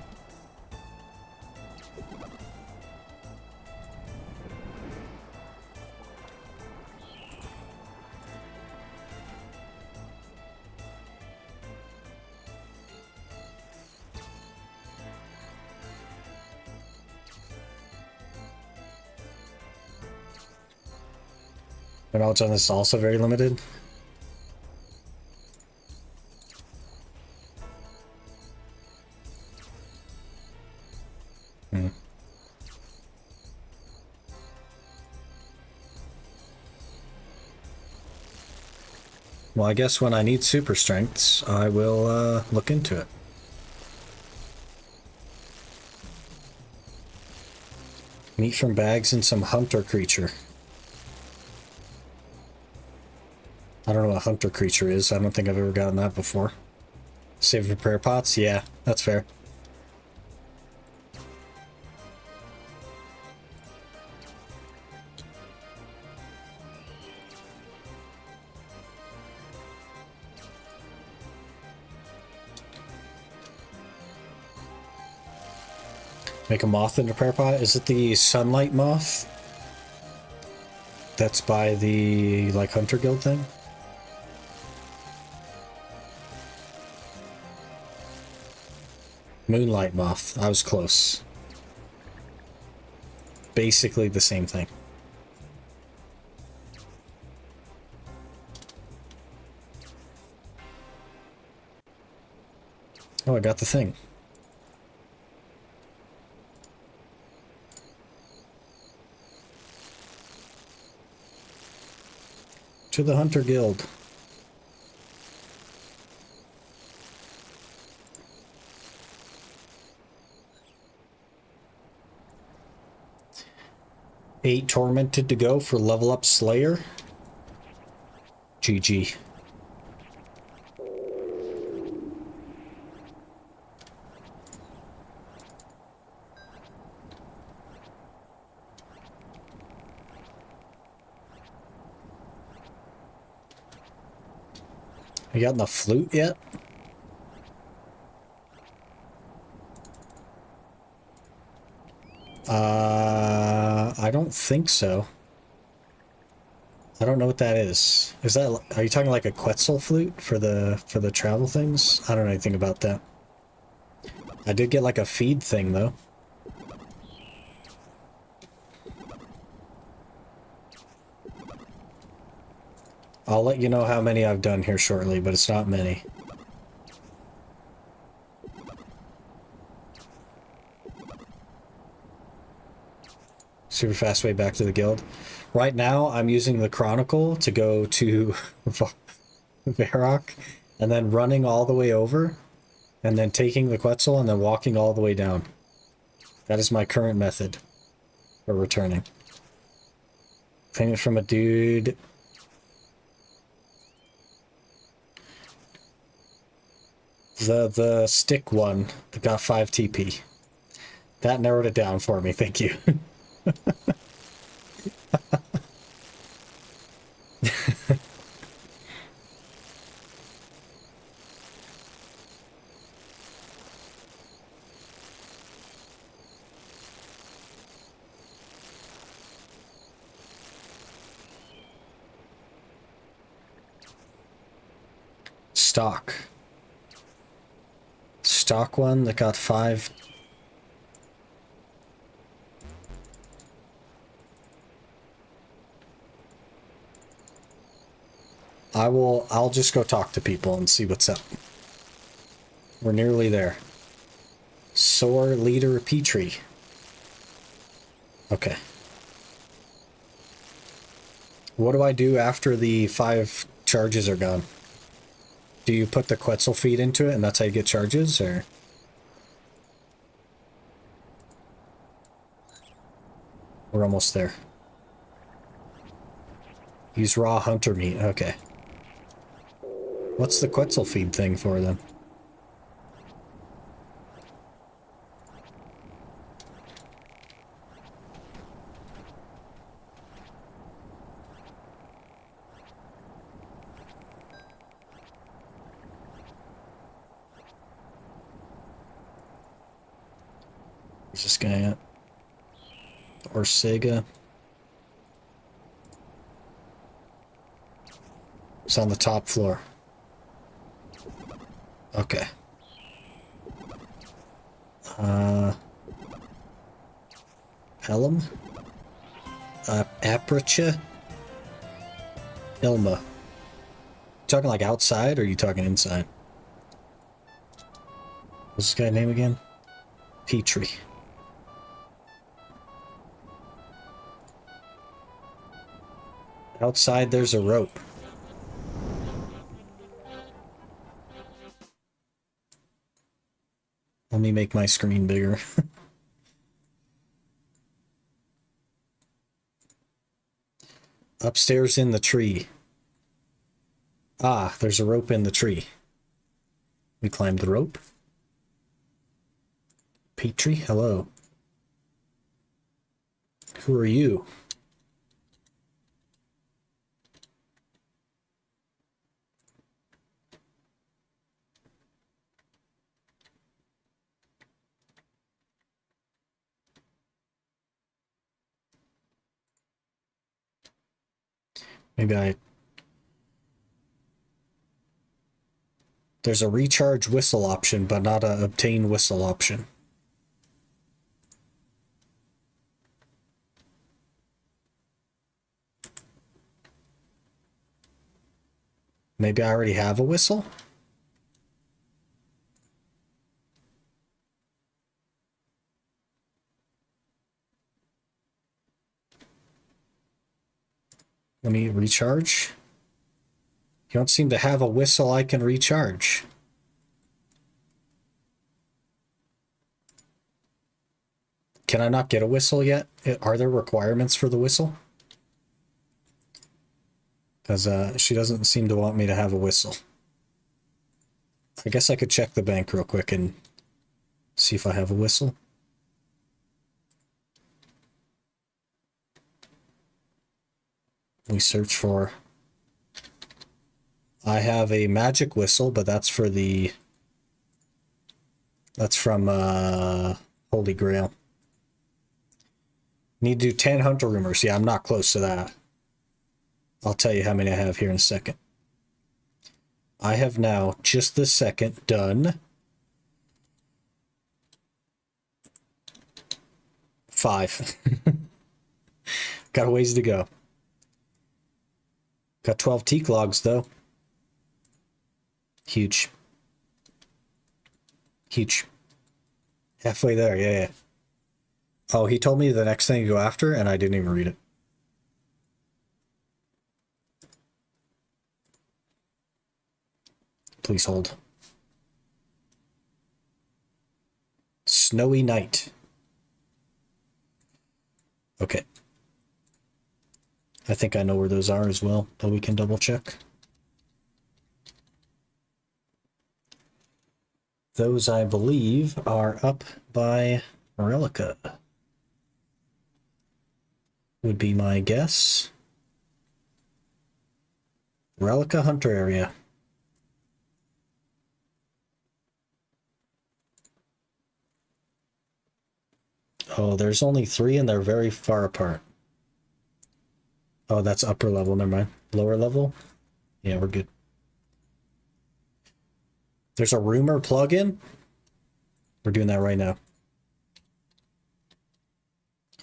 My knowledge on this is also very limited. Well, I guess when I need super strengths, I will look into it. Meat from bags and some hunter creature. I don't know what hunter creature is. I don't think I've ever gotten that before. Save for prayer pots? Yeah, that's fair. Make a moth into prayer pot? Is it the sunlight moth? That's by the, like, hunter guild thing? Moonlight moth. I was close. Basically the same thing. Oh, I got the thing. To the Hunter Guild. Eight tormented to go for level up Slayer. GG. You gotten the flute yet? I don't think so. I don't know what that is. Is that, are you talking like a Quetzal flute for the travel things? I don't know anything about that. I did get like a feed thing though. I'll let you know how many I've done here shortly, but it's not many. Super fast way back to the guild. Right now, I'm using the Chronicle to go to Varrock, and then running all the way over, and then taking the Quetzal, and then walking all the way down. That is my current method for returning. Payment from a dude. The stick one that got 5 TP. That narrowed it down for me, thank you. Stock one that got 5. I'll just go talk to people and see what's up. We're nearly there. Sore Leader Petrie. Okay. What do I do after the 5 charges are gone? Do you put the Quetzal feed into it and that's how you get charges, or? We're almost there. Use raw hunter meat, okay. What's the Quetzal feed thing for them? Where's this guy at? Or Sega. It's on the top floor. Okay. Pelham? Aperture? Ilma. You talking like outside or are you talking inside? What's this guy's name again? Petrie. Outside there's a rope. Let me make my screen bigger. Upstairs in the tree. Ah, there's a rope in the tree. We climbed the rope. Petrie, hello. Who are you? Maybe there's a recharge whistle option, but not a obtain whistle option. Maybe I already have a whistle? Let me recharge. You don't seem to have a whistle I can recharge. Can I not get a whistle yet? Are there requirements for the whistle? Because she doesn't seem to want me to have a whistle. I guess I could check the bank real quick and see if I have a whistle. We search for... I have a magic whistle, but that's for the... That's from Holy Grail. Need to do 10 hunter rumors. Yeah, I'm not close to that. I'll tell you how many I have here in a second. I have now, just this second, done 5. Got a ways to go. Got 12 teak logs, though. Huge. Huge. Halfway there, yeah. Oh, he told me the next thing to go after, and I didn't even read it. Please hold. Snowy night. Okay. I think I know where those are as well, but we can double check. Those, I believe, are up by Relica. Would be my guess. Relica Hunter area. Oh, there's only 3 and they're very far apart. Oh, that's upper level, never mind. Lower level? Yeah, we're good. There's a rumor plugin. We're doing that right now.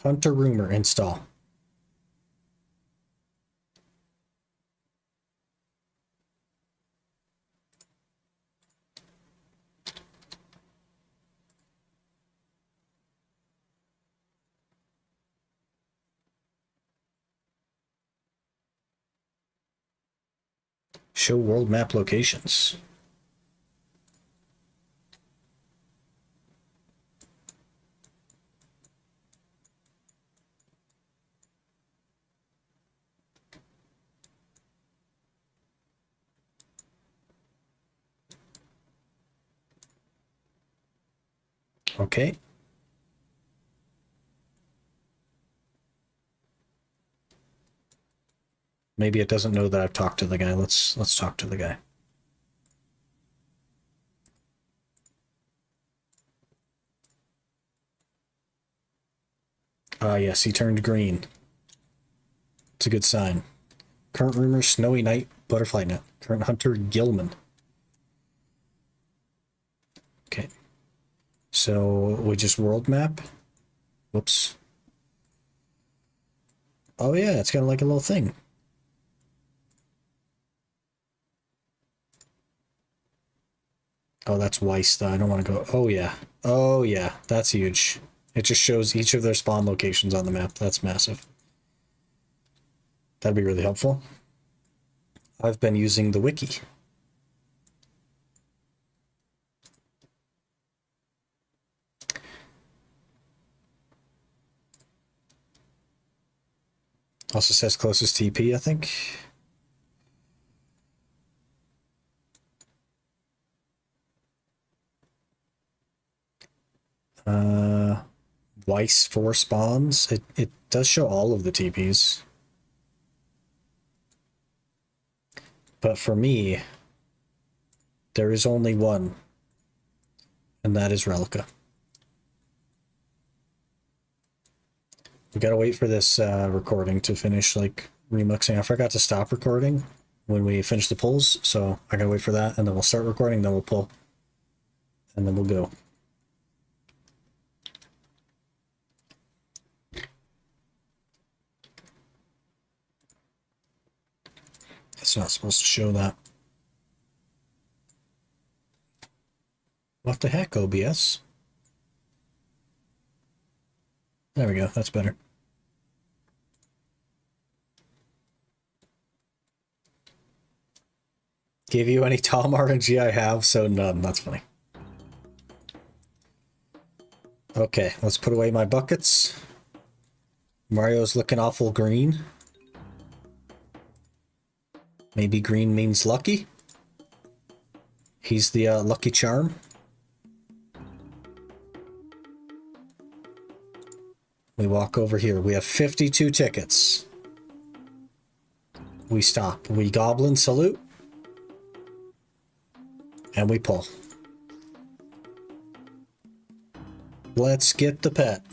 Hunter rumor install. Show world map locations. Okay. Maybe it doesn't know that I've talked to the guy. Let's talk to the guy. Ah, yes, he turned green. It's a good sign. Current rumor, Snowy Night, Butterfly Net. Current hunter, Gilman. Okay. So, we just world map. Whoops. Oh yeah, it's got like a little thing. Oh, that's Weiss, though. I don't want to go... Oh, yeah. Oh, yeah. That's huge. It just shows each of their spawn locations on the map. That's massive. That'd be really helpful. I've been using the wiki. Also says closest TP, I think. Weiss 4 spawns. It does show all of the TPs. But for me, there is only one. And that is Relica. We gotta wait for this recording to finish, like, remuxing. I forgot to stop recording when we finish the pulls, so I gotta wait for that, and then we'll start recording, then we'll pull. And then we'll go. It's not supposed to show that. What the heck, OBS? There we go, that's better. Give you any Tom RNG I have, so none. That's funny. Okay, let's put away my buckets. Mario's looking awful green. Maybe green means lucky. He's the lucky charm. We walk over here. We have 52 tickets. We stop. We goblin salute. And we pull. Let's get the pet.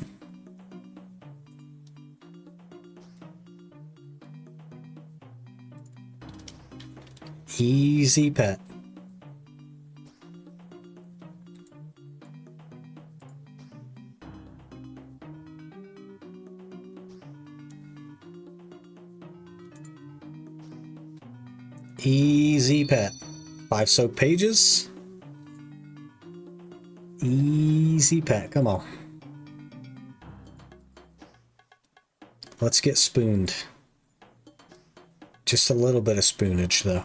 Easy pet. Easy pet. 5 soak pages. Easy pet. Come on. Let's get spooned. Just a little bit of spoonage, though.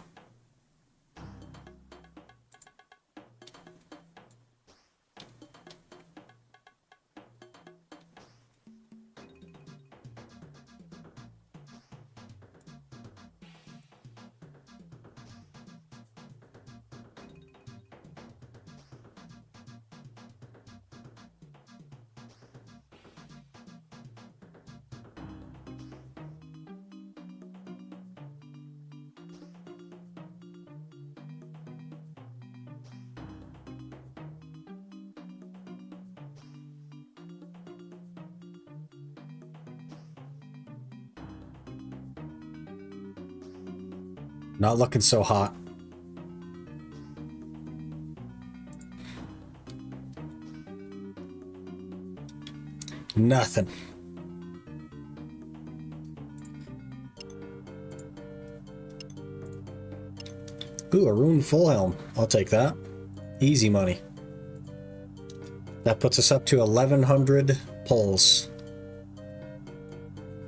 Not looking so hot. Nothing. Ooh, a rune full helm. I'll take that. Easy money. That puts us up to 1,100 pulls.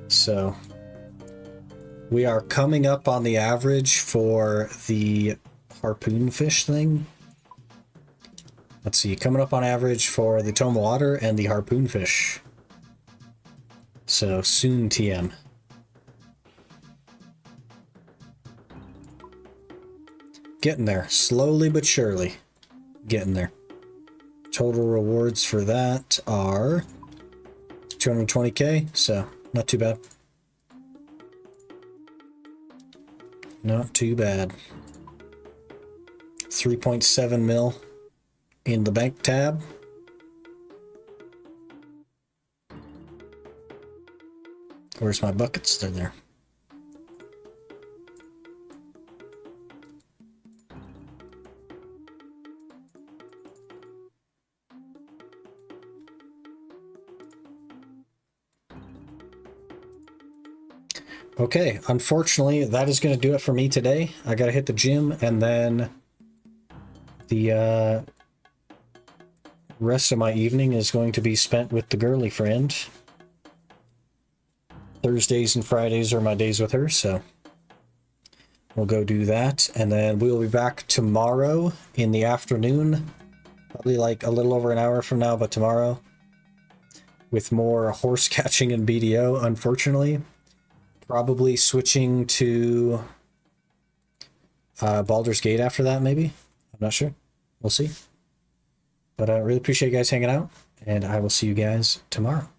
So we are coming up on the average for the harpoon fish thing. Let's see, coming up on average for the tome water and the harpoon fish. So soon TM. Getting there, slowly but surely. Getting there. Total rewards for that are 220k, so not too bad. Not too bad. 3.7 mil in the bank tab. Where's my buckets? They're there. Okay, unfortunately, that is going to do it for me today. I got to hit the gym, and then the rest of my evening is going to be spent with the girly friend. Thursdays and Fridays are my days with her, so we'll go do that. And then we'll be back tomorrow in the afternoon, probably like a little over an hour from now, but tomorrow, with more horse catching and BDO, unfortunately. Probably switching to Baldur's Gate after that, maybe. I'm not sure. We'll see. But I really appreciate you guys hanging out, and I will see you guys tomorrow.